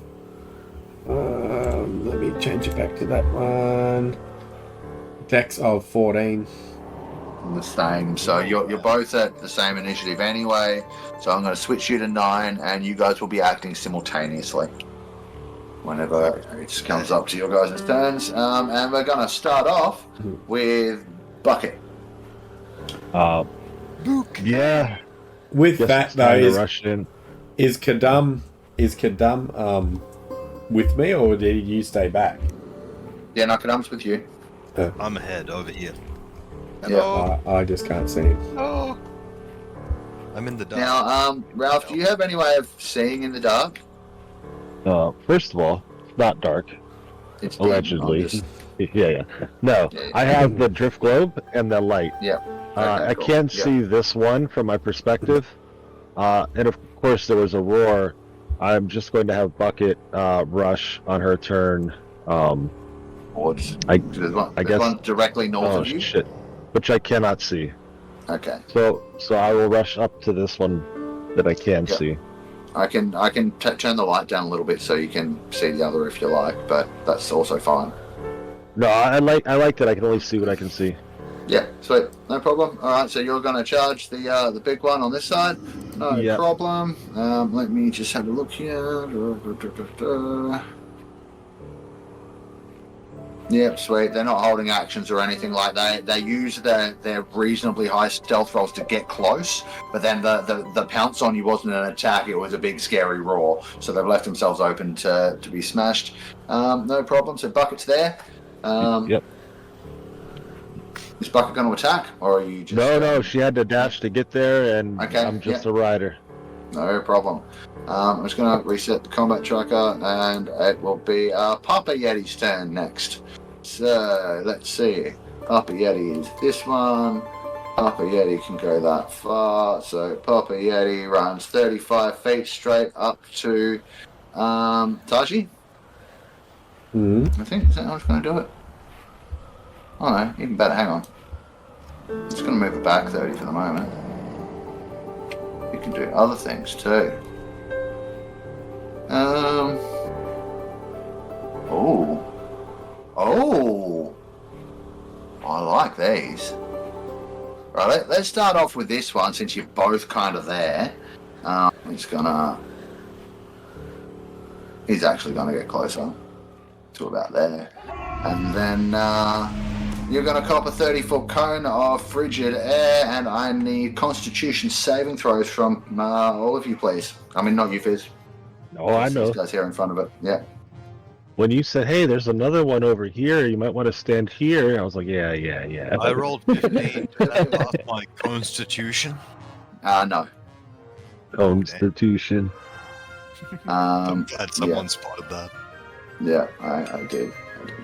Let me change it back to that one. Dex of 14. The same. So you're both at the same initiative anyway. So I'm going to switch you to 9, and you guys will be acting simultaneously whenever it comes up to your guys' turns. And we're going to start off with Bucket. Yeah. With Guess that it's though, time to rush in. is Kadam with me, or did you stay back? Yeah, no, Kadam's with you. I'm ahead over here. Hello. I just can't see it. Oh. I'm in the dark. Now, Ralph, do you have any way of seeing in the dark? First of all, it's not dark. It's Allegedly. dim, Yeah. No, Yeah. I have the drift globe and the light. Yeah. I cool. can't Yeah. see this one from my perspective. And of course, there was a roar. I'm just going to have Bucket rush on her turn. Towards. I There's one, I there's guess- one directly north Oh of you. shit! Which I cannot see. Okay. So I will rush up to this one that I can Yeah. see. I can turn the light down a little bit so you can see the other if you like, but that's also fine. No, I like that I can only see what I can see. Yeah, sweet, no problem. All right, so you're going to charge the big one on this side. No Yeah. problem. Let me just have a look here. Yep, sweet. They're not holding actions or anything like that. They use their reasonably high stealth rolls to get close, but then the pounce on you wasn't an attack, it was a big scary roar. So they've left themselves open to be smashed. No problem. So Bucket's there. Yep. Is Bucket going to attack, or are you just... No, she had to dash to get there, and Okay, I'm just a rider. No problem. I'm just going to reset the combat tracker, and it will be Papa Yeti's turn next. So, let's see. Papa Yeti is this one. Papa Yeti can go that far. So, Papa Yeti runs 35 feet straight up to Taiji. I think. Is that how it's going to do it? Oh no, even better. Hang on. It's going to move it back 30 for the moment. You can do other things too. Oh. I like these. Right, let's start off with this one since you're both kind of there. He's actually gonna get closer to about there. And then you're going to cop a 30-foot cone of frigid air, and I need Constitution saving throws from all of you, please. I mean, not you, Fizz. Oh, I know. This guy's here in front of it. Yeah. When you said, "Hey, there's another one over here. You might want to stand here," I was like, "Yeah." I rolled 15. Does that pass my constitution? No. Constitution. I'm glad someone spotted that. Yeah, I did.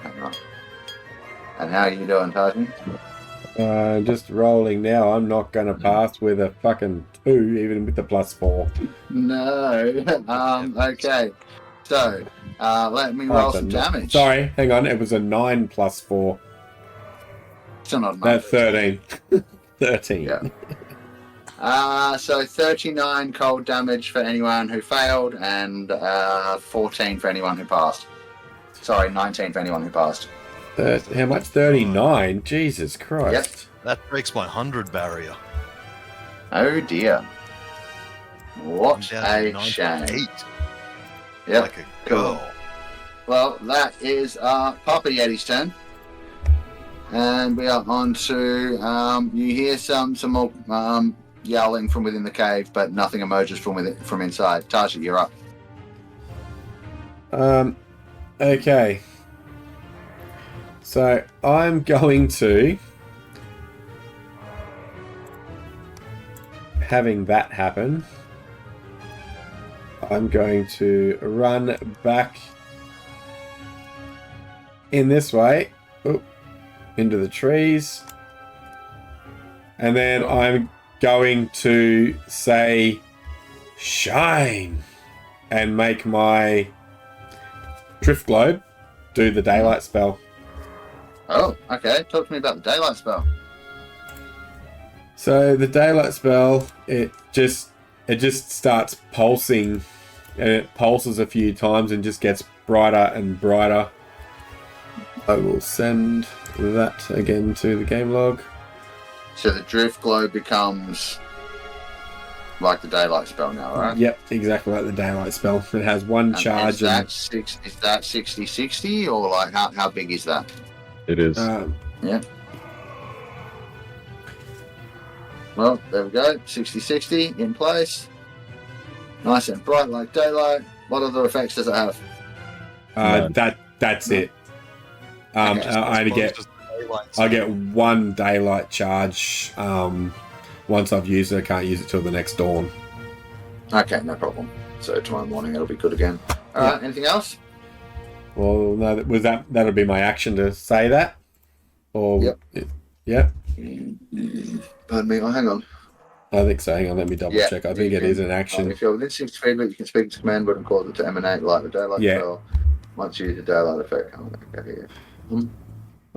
Hang on. And how are you doing, Taiji? Just rolling now. I'm not going to pass with a fucking 2, even with the +4. No. Okay. So, let me roll some damage. Sorry, hang on. It was a 9 +4. Still not enough. That's 13. 13. Yeah. So 39 cold damage for anyone who failed, and 14 for anyone who passed. Sorry, 19 for anyone who passed. How much? 39? Jesus Christ. Yep. That breaks my 100 barrier. Oh dear. What I'm down to a shame. 98. Yep. Like a girl. Well, that is Papa Yeti's turn. And we are on to, you hear some more yowling from within the cave, but nothing emerges from inside. Taji, you're up. Okay. So I'm going to, having that happen, I'm going to run back in this way, into the trees, and then I'm going to say shine and make my drift globe do the daylight spell. Oh, okay. Talk to me about the daylight spell. So the daylight spell, it just starts pulsing, and it pulses a few times and just gets brighter and brighter. I will send that again to the game log. So the drift globe becomes like the daylight spell now, right? Yep, exactly like the daylight spell. It has one And charge. is that 60-60, or like how big is that? It is. Yeah. Well, there we go. 60-60 in place. Nice and bright like daylight. What other effects does it have? That's it. Okay. I only get I get 1 daylight charge. Once I've used it, I can't use it till the next dawn. Okay, no problem. So tomorrow morning it'll be good again. All right. Anything else? Well, no, that'll be my action to say that. Or Yep. Yep. Pardon me. Oh, hang on. I think so. Hang on, let me double check. I think it is an action. If you're within 6 feet, you can speak to command word and cause it to emanate like the daylight spell. Once you use the daylight effect, I'm going to go here.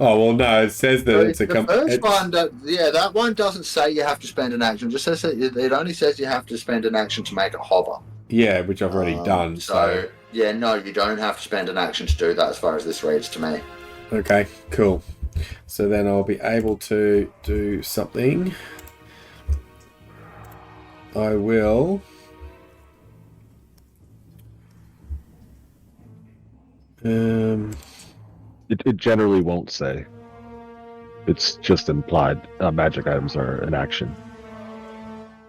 Oh well, no. It says that it's a the first one. That one doesn't say you have to spend an action. It just says that it only says you have to spend an action to make it hover. Yeah, which I've already done. So yeah, no, you don't have to spend an action to do that. As far as this reads to me. Okay, cool. So then I'll be able to do something. I will. It generally won't say. It's just implied. Magic items are an action,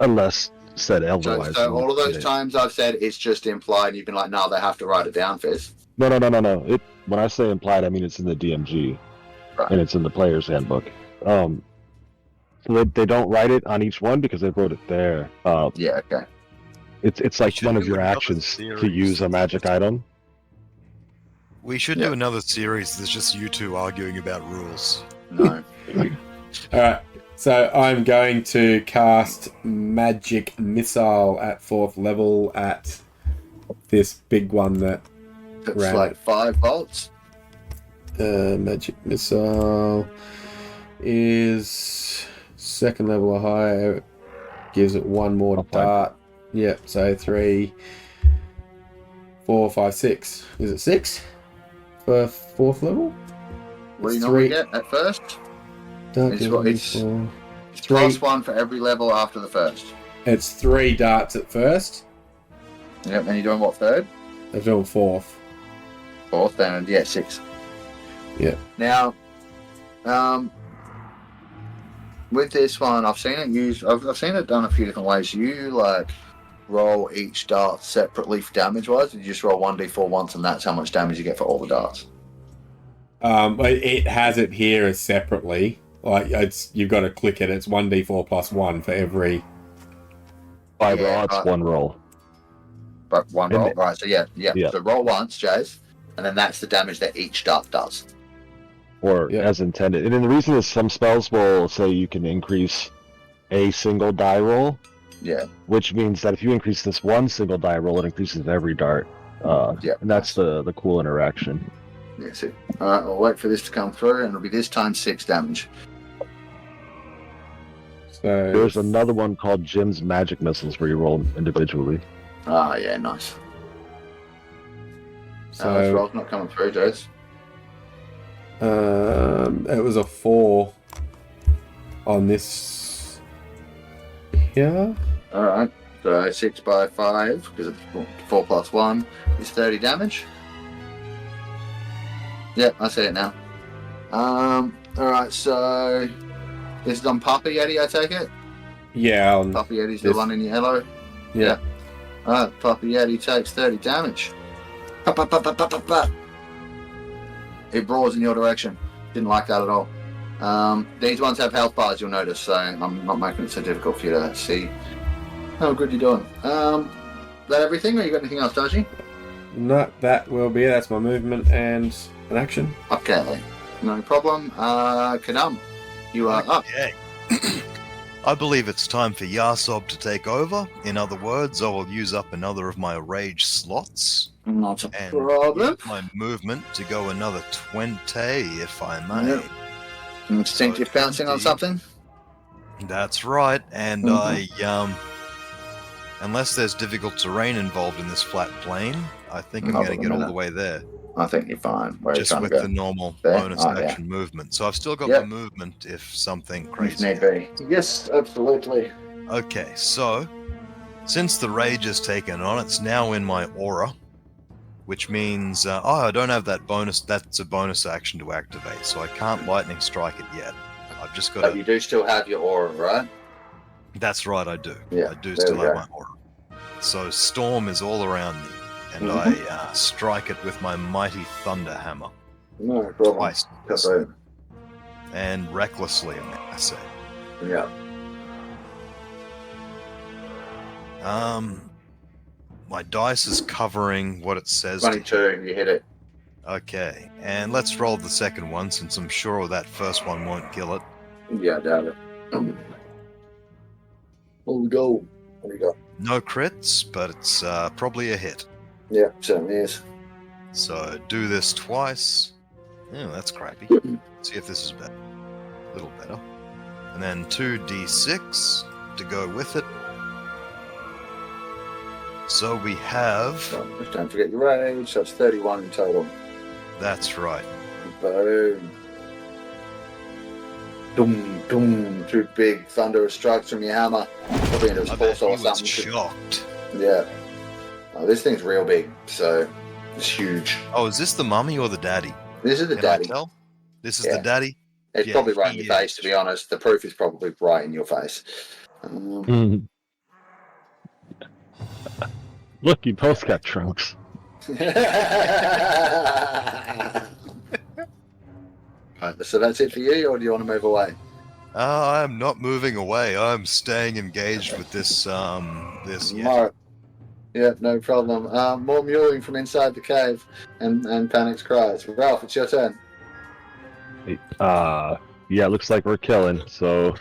unless said otherwise. So all of those times I've said it's just implied, you've been like, no, they have to write it down, Fizz. No. When I say implied, I mean it's in the DMG, right. And it's in the player's handbook. So they don't write it on each one because they wrote it there. Yeah, okay. It's like one of your actions to use a magic item. We should do another series that's just you two arguing about rules. No. Alright, so I'm going to cast Magic Missile at 4th level at this big one that It's ran like 5 volts. Magic Missile is 2nd level or higher. Gives it 1 more dart. Yep, so 3, 4, 5, 6. Is it 6 for 4th level? What do you normally get at first? It's +1 for every level after the first. It's 3 darts at first. Yep, and you're doing what, 3rd? I'm doing 4th. 4th, then 6. Yeah. Now, with this one, I've seen it used. I've seen it done a few different ways. You like roll each dart separately for damage wise. You just roll 1d4 once, and that's how much damage you get for all the darts. It has it here as separately. Like you've got to click it. It's 1d4 plus 1 for every. By roll, it's 1 roll. But 1 roll, right? So yeah. So roll once, Jace, and then that's the damage that each dart does. Or as intended. And then the reason is some spells will say you can increase a single die roll. Yeah. Which means that if you increase this 1 single die roll, it increases every dart. And that's the cool interaction. Yes. Alright, I'll wait for this to come through, and it'll be this time 6 damage. So there's another one called Jim's Magic Missiles where you roll individually. Ah, yeah, nice. So this roll's not coming through, Jace. It was a 4 on this here. Alright, so 6 by 5, because it's 4 plus 1 is 30 damage. Yep, I see it now. Alright, so this is on Papa Yeti, I take it? Yeah, Papa Yeti's the one in yellow? Yeah. Alright, Papa Yeti takes 30 damage. Pop, pop, pop, pop, pop, pop, pop. It roars in your direction. Didn't like that at all. These ones have health bars, you'll notice, so I'm not making it so difficult for you to see how good you're doing. Is that everything, or you got anything else, Taiji? No, that will be it. That's my movement and an action. Okay, no problem. Kadam, you are up. Okay. I believe it's time for Yahsob to take over. In other words, I will use up another of my rage slots. Not a And problem. use my movement to go another 20, if I may. Yep. Instinctive pouncing on something? That's right, and unless there's difficult terrain involved in this flat plane, I think I'm going to get all the way there. I think you're fine. Where Just with the normal bonus action movement. So I've still got the movement if something crazy if need be. Yes, absolutely. Okay, so since the rage has taken on, it's now in my aura, which means I don't have that bonus. That's a bonus action to activate, so I can't lightning strike it yet. I've just got. But you do still have your aura, right? That's right, I do. Yeah, I do still have my aura. So storm is all around me, and I strike it with my mighty thunder hammer. No problem. Twice. And recklessly, I say. Yeah. My dice is covering what it says. 22, you hit it. Okay, and let's roll the second one since I'm sure that first one won't kill it. Yeah, I doubt it. What we go? What do you got? No crits, but it's probably a hit. Yeah, certainly is. So do this twice. Oh, that's crappy. See if this is better. A little better. And then 2d6 to go with it. So we have... Just don't forget your rage, so it's 31 in total. That's right. Boom. Doom, doom, two big thunderous strikes from your hammer. Probably into his I bet torso he or was something. shocked. Yeah. Oh, this thing's real big, so it's huge. Oh, is this the mummy or the daddy? This is the Can I daddy. tell? This is Yeah. the daddy? It's Yeah, probably right in he your face, is. to be honest. The proof is probably right in your face. Look, you both got trunks. Right, so that's it for you, or do you want to move away? I'm not moving away. I'm staying engaged with this, this yeti. Mark. Yeah, no problem. More mewling from inside the cave and Panic's cries. Ralph, it's your turn. Yeah, looks like we're killing, so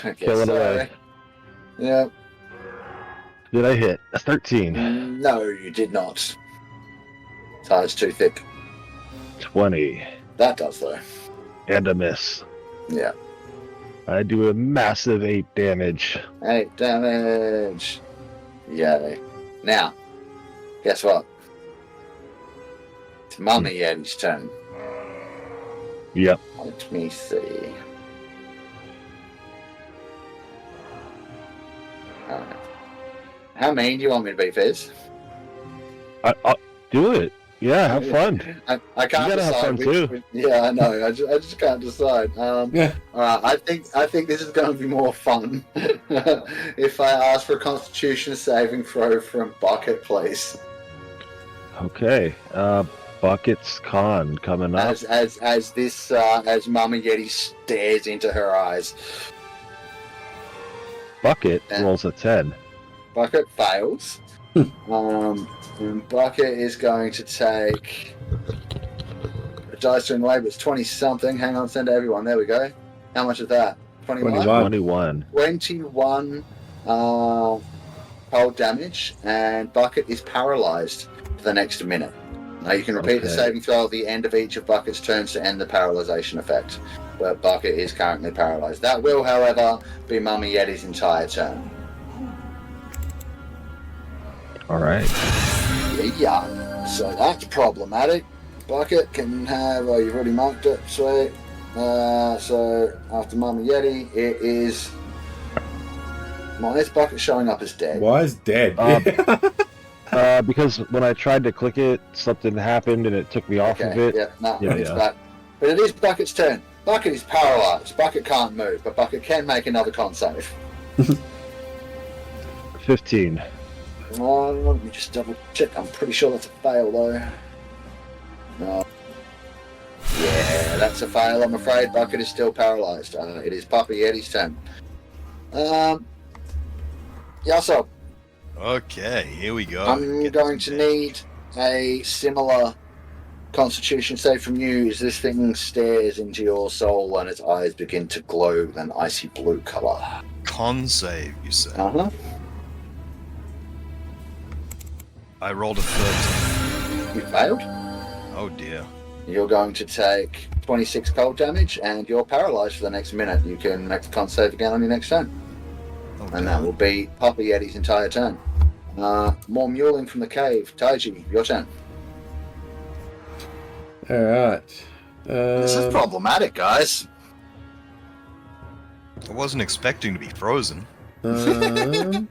I guess killing so. away. Yeah. Did I hit? A 13. No, you did not. Tide's too thick. 20. That does, though. And a miss. Yeah. I do a massive 8 damage. 8 damage. Yay. Now, guess what? It's Mummy Yeti's turn. Yep. Let me see. Alright. How mean do you want me to be, Fizz? I'll do it. Yeah, have fun. I can't You gotta have decide fun which. Yeah, I know. I just can't decide. Yeah. Alright, I think this is going to be more fun if I ask for a Constitution saving throw from Bucket, please. Okay. Bucket's con coming up. As Mama Yeti stares into her eyes. Bucket And- rolls a 10. Bucket fails. And Bucket is going to take a dice in way, but it's 20 something. Hang on, send to everyone. There we go. How much is that? 21? 21. 21 cold damage, and Bucket is paralyzed for the next minute. Now you can repeat the Okay. saving throw at the end of each of Bucket's turns to end the paralyzation effect. But Bucket is currently paralyzed. That will, however, be Mummy Yeti's entire turn. Alright. Yeah, so that's problematic. Bucket can have, oh, you've already marked it, sweet. So after Mama Yeti, it is. Why is Bucket showing up as dead? Why is dead? Because when I tried to click it, something happened and it took me off of it. Yeah, no, Yeah, it's yeah. back. But it is Bucket's turn. Bucket is paralyzed. Bucket can't move, but Bucket can make another con save. 15. Let me just double check. I'm pretty sure that's a fail, though. No. Yeah, that's a fail, I'm afraid. Bucket is still paralyzed. It is Papa Yeti's turn. Yahsob, Okay, here we go. I'm Get going some to need a similar Constitution save from you as this thing stares into your soul and its eyes begin to glow with an icy blue color. con save, you say? Uh-huh. I rolled a 13. You failed. Oh dear. You're going to take 26 cold damage and you're paralyzed for the next minute. You can make the con save again on your next turn. Oh, And that will be Papa Yeti's entire turn. More mewling from the cave. Taiji, your turn. Alright. This is problematic, guys. I wasn't expecting to be frozen. Um,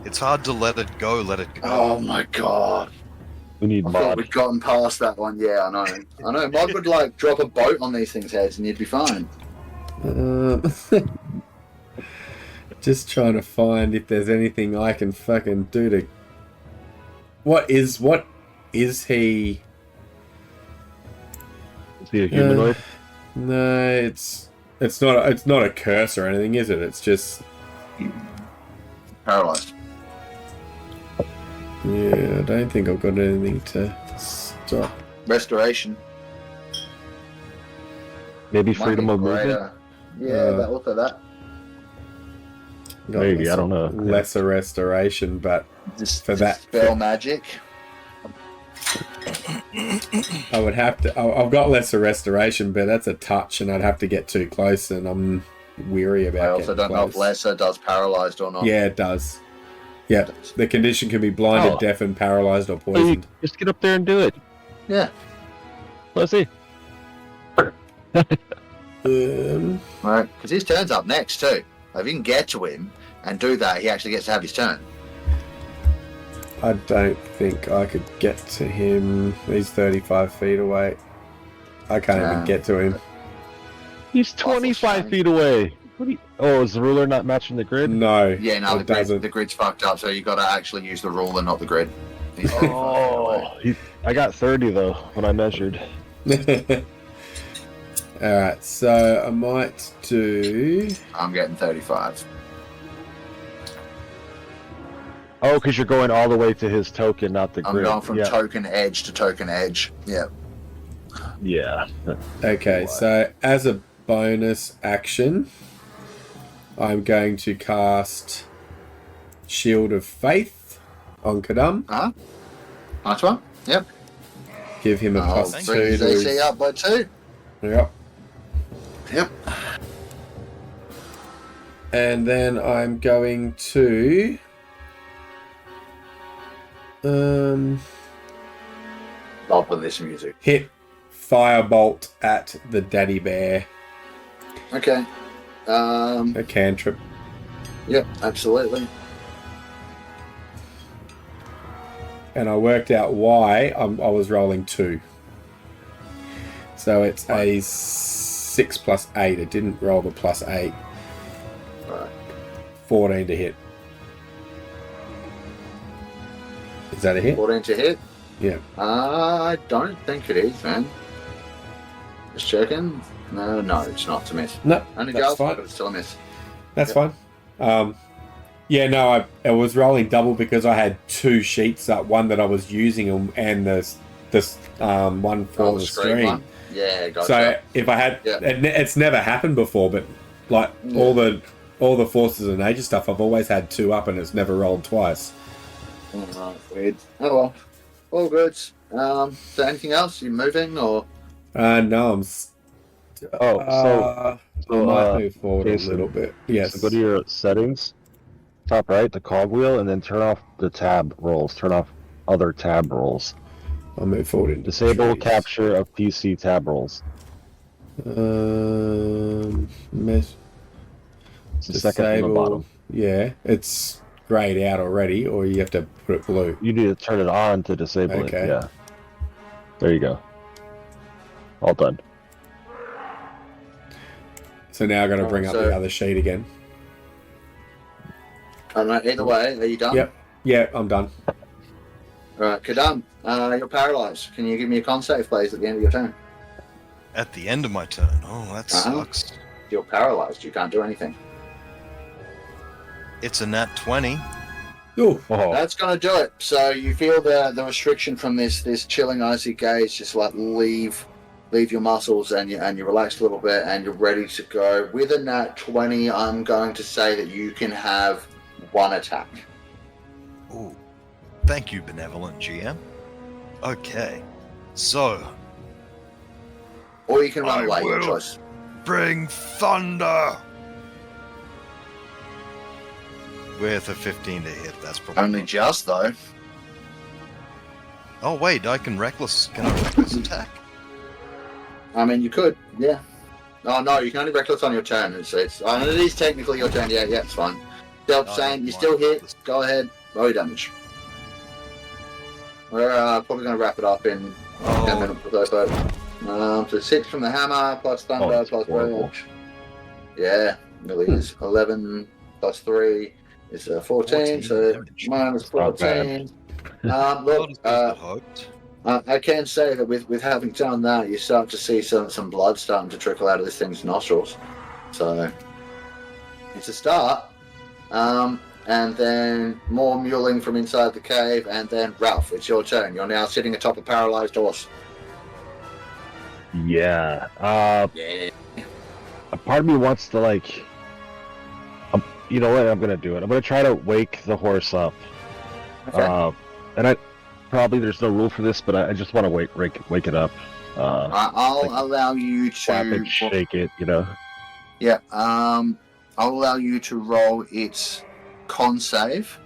It's hard to let it go, Oh my god. We need I thought mod. we'd gotten past that one. Yeah, I know. I know. Mod would like drop a boat on these things' heads and you'd be fine. just trying to find if there's anything I can fucking do to. What is he? Is he a humanoid? No, it's not a curse or anything, is it? It's just Paralyzed. yeah. I don't think I've got anything to stop. Restoration. Maybe Might freedom be of movement. greater. Yeah, that also that. Got Maybe, I don't know. Lesser restoration, but Just for that, spell magic. I would have to. I've got lesser restoration, but that's a touch, and I'd have to get too close, and I'm weary about. I also don't know if lesser does paralyzed or not. Yeah, it does. Yeah, the condition can be blinded, Oh. deafened, paralyzed, or So you poisoned. just get up there and do it. Yeah. Let's see. Right, because his turn's up next too. If you can get to him and do that, he actually gets to have his turn. I don't think I could get to him. He's 35 feet away. I can't even get to him. He's 25 feet away. What do you... Oh, is the ruler not matching the grid? No, Yeah, no, it doesn't. the grid's fucked up, so you got to actually use the ruler, not the grid. He's 35 feet away. Oh, I got 30 though when I measured. Alright, so I might do... I'm getting 35. Oh, because you're going all the way to his token, not the I'm grid. going from yeah. token edge to token edge. Yeah. Yeah. Okay, so as a bonus action, I'm going to cast Shield of Faith on Kadam. Nice one. Yep. Give him a plus Bring 2 his to AC his... up by 2. Yep. Yep. And then I'm going to... Love with this music. hit Firebolt at the Daddy Bear. Okay. A cantrip. Yep, absolutely. And I worked out why I was rolling 2. So it's a 6 plus 8. It didn't roll the plus 8. Right. 14 to hit. Is that a hit? 14 to hit? Yeah. I don't think it is, man. Just checking. No, it's not to miss. No, Only that's goes, fine. but it's still a miss. That's fine. Yeah, no, I was rolling double because I had 2 sheets up, one that I was using and this one for the stream. One. Yeah, gotcha. So if I had, Yeah. it's never happened before, but like all the forces and nature stuff, I've always had 2 up and it's never rolled twice. Alright, weird. Oh well. All good. So anything else? You moving or? No, I'm. So I might move forward Jason, a little bit. Yes. So go to your settings, top right, the cogwheel, and then turn off the tab rolls. Turn off other tab rolls. I'll move forward into Disable trees. capture of PC tab rolls. Miss. It's the second from the bottom. Yeah, it's grayed out already, or you have to put it blue. You need to turn it on to disable Okay. it. Yeah. There you go. All done. So now I've got to bring up so- the other sheet again. Alright, either way, are you done? Yep. Yeah, I'm done. Alright, Kadam, you're paralysed. Can you give me a con save, please, at the end of your turn? At the end of my turn. Oh, that sucks. You're paralysed. You can't do anything. It's a nat 20. Ooh. Oh, That's going to do it. So you feel the restriction from this chilling icy gaze just like leave your muscles and you relax a little bit and you're ready to go. With a nat 20, I'm going to say that you can have 1 attack. Ooh. Thank you, benevolent GM. Okay. So, Or you can run I away, your will. choice. bring thunder! With a 15 to hit, that's probably... Only just, though. Oh, wait, I can reckless... Can I reckless attack? I mean, you could, yeah. Oh, no, you can only reckless on your turn. It is technically your turn. Yeah, it's fine. Still Oh, saying, you never still mind. hit. Go ahead. Roll your damage. We're probably going to wrap it up in 10 minutes or so. So 6 from the hammer, plus thunder, that's plus horrible. rage. Yeah, it really is. 11 plus 3 is 14, 14 so damage. minus Not bad. 14. Look, Not as good as I hoped. I can say that with having done that, you start to see some blood starting to trickle out of this thing's nostrils. So it's a start. And then more mewling from inside the cave, and then Ralph, it's your turn. You're now sitting atop a paralyzed horse. Yeah. Yeah. A part of me wants to like. You know what? I'm gonna do it. I'm gonna try to wake the horse up. Okay. And I probably there's no rule for this, but I just want to wake it up. I'll like, allow you slap to and shake it. You know. Yeah. I'll allow you to roll its con save.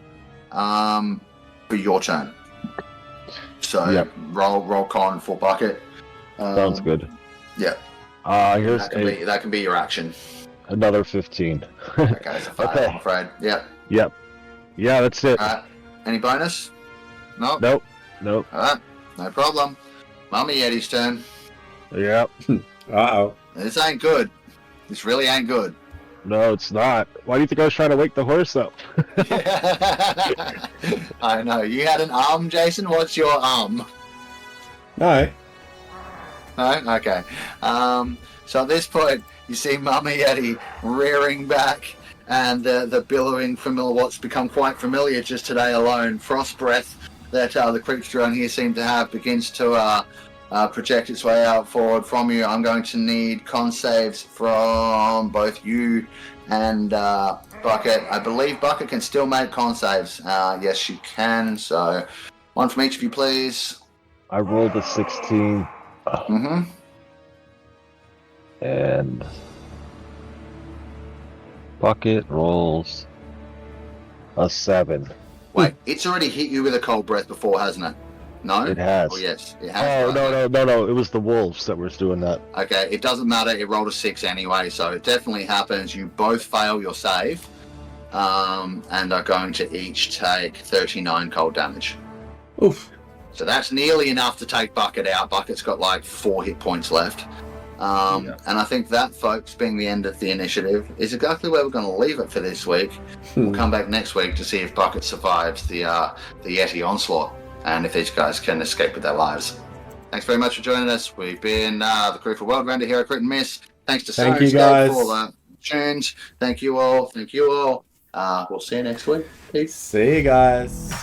For your turn. So Yep. roll con for bucket. Sounds good. Yeah. Here's that can be your action. another 15. Okay, so 5, Okay. I'm afraid. Yeah. Yep. Yeah, that's it. Alright. Any bonus? No? Nope. Alright. No problem. Mummy Yeti's turn. Yep. Uh-oh. This ain't good. This really ain't good. No, it's not. Why do you think I was trying to wake the horse up? I know. You had an arm, Jason? What's your arm? No. No? Okay. So at this point, you see Mama Yeti rearing back, and the billowing from what's become quite familiar just today alone, frost breath that the creature around here seem to have begins to project its way out forward from you. I'm going to need con saves from both you and Bucket. I believe Bucket can still make con saves. Yes, she can. So one from each of you, please. I rolled a 16. Mm-hmm. And Bucket rolls a 7. Wait, it's already hit you with a cold breath before, hasn't it? No? It has. Oh, yes. It has. Oh, no. It was the wolves that was doing that. Okay, it doesn't matter. It rolled a 6 anyway, so it definitely happens. You both fail your save, and are going to each take 39 cold damage. Oof. So that's nearly enough to take Bucket out. Bucket's got like 4 hit points left. And I think that, folks, being the end of the initiative, is exactly where we're going to leave it for this week. We'll come back next week to see if Bucket survives the Yeti onslaught, and if these guys can escape with their lives. Thanks very much for joining us. We've been the crew for Worldrender here at Crit and Miss. Thanks to Thank you, Sirenscape guys. for the tunes. Thank you all. We'll see you next week. Peace. See you guys.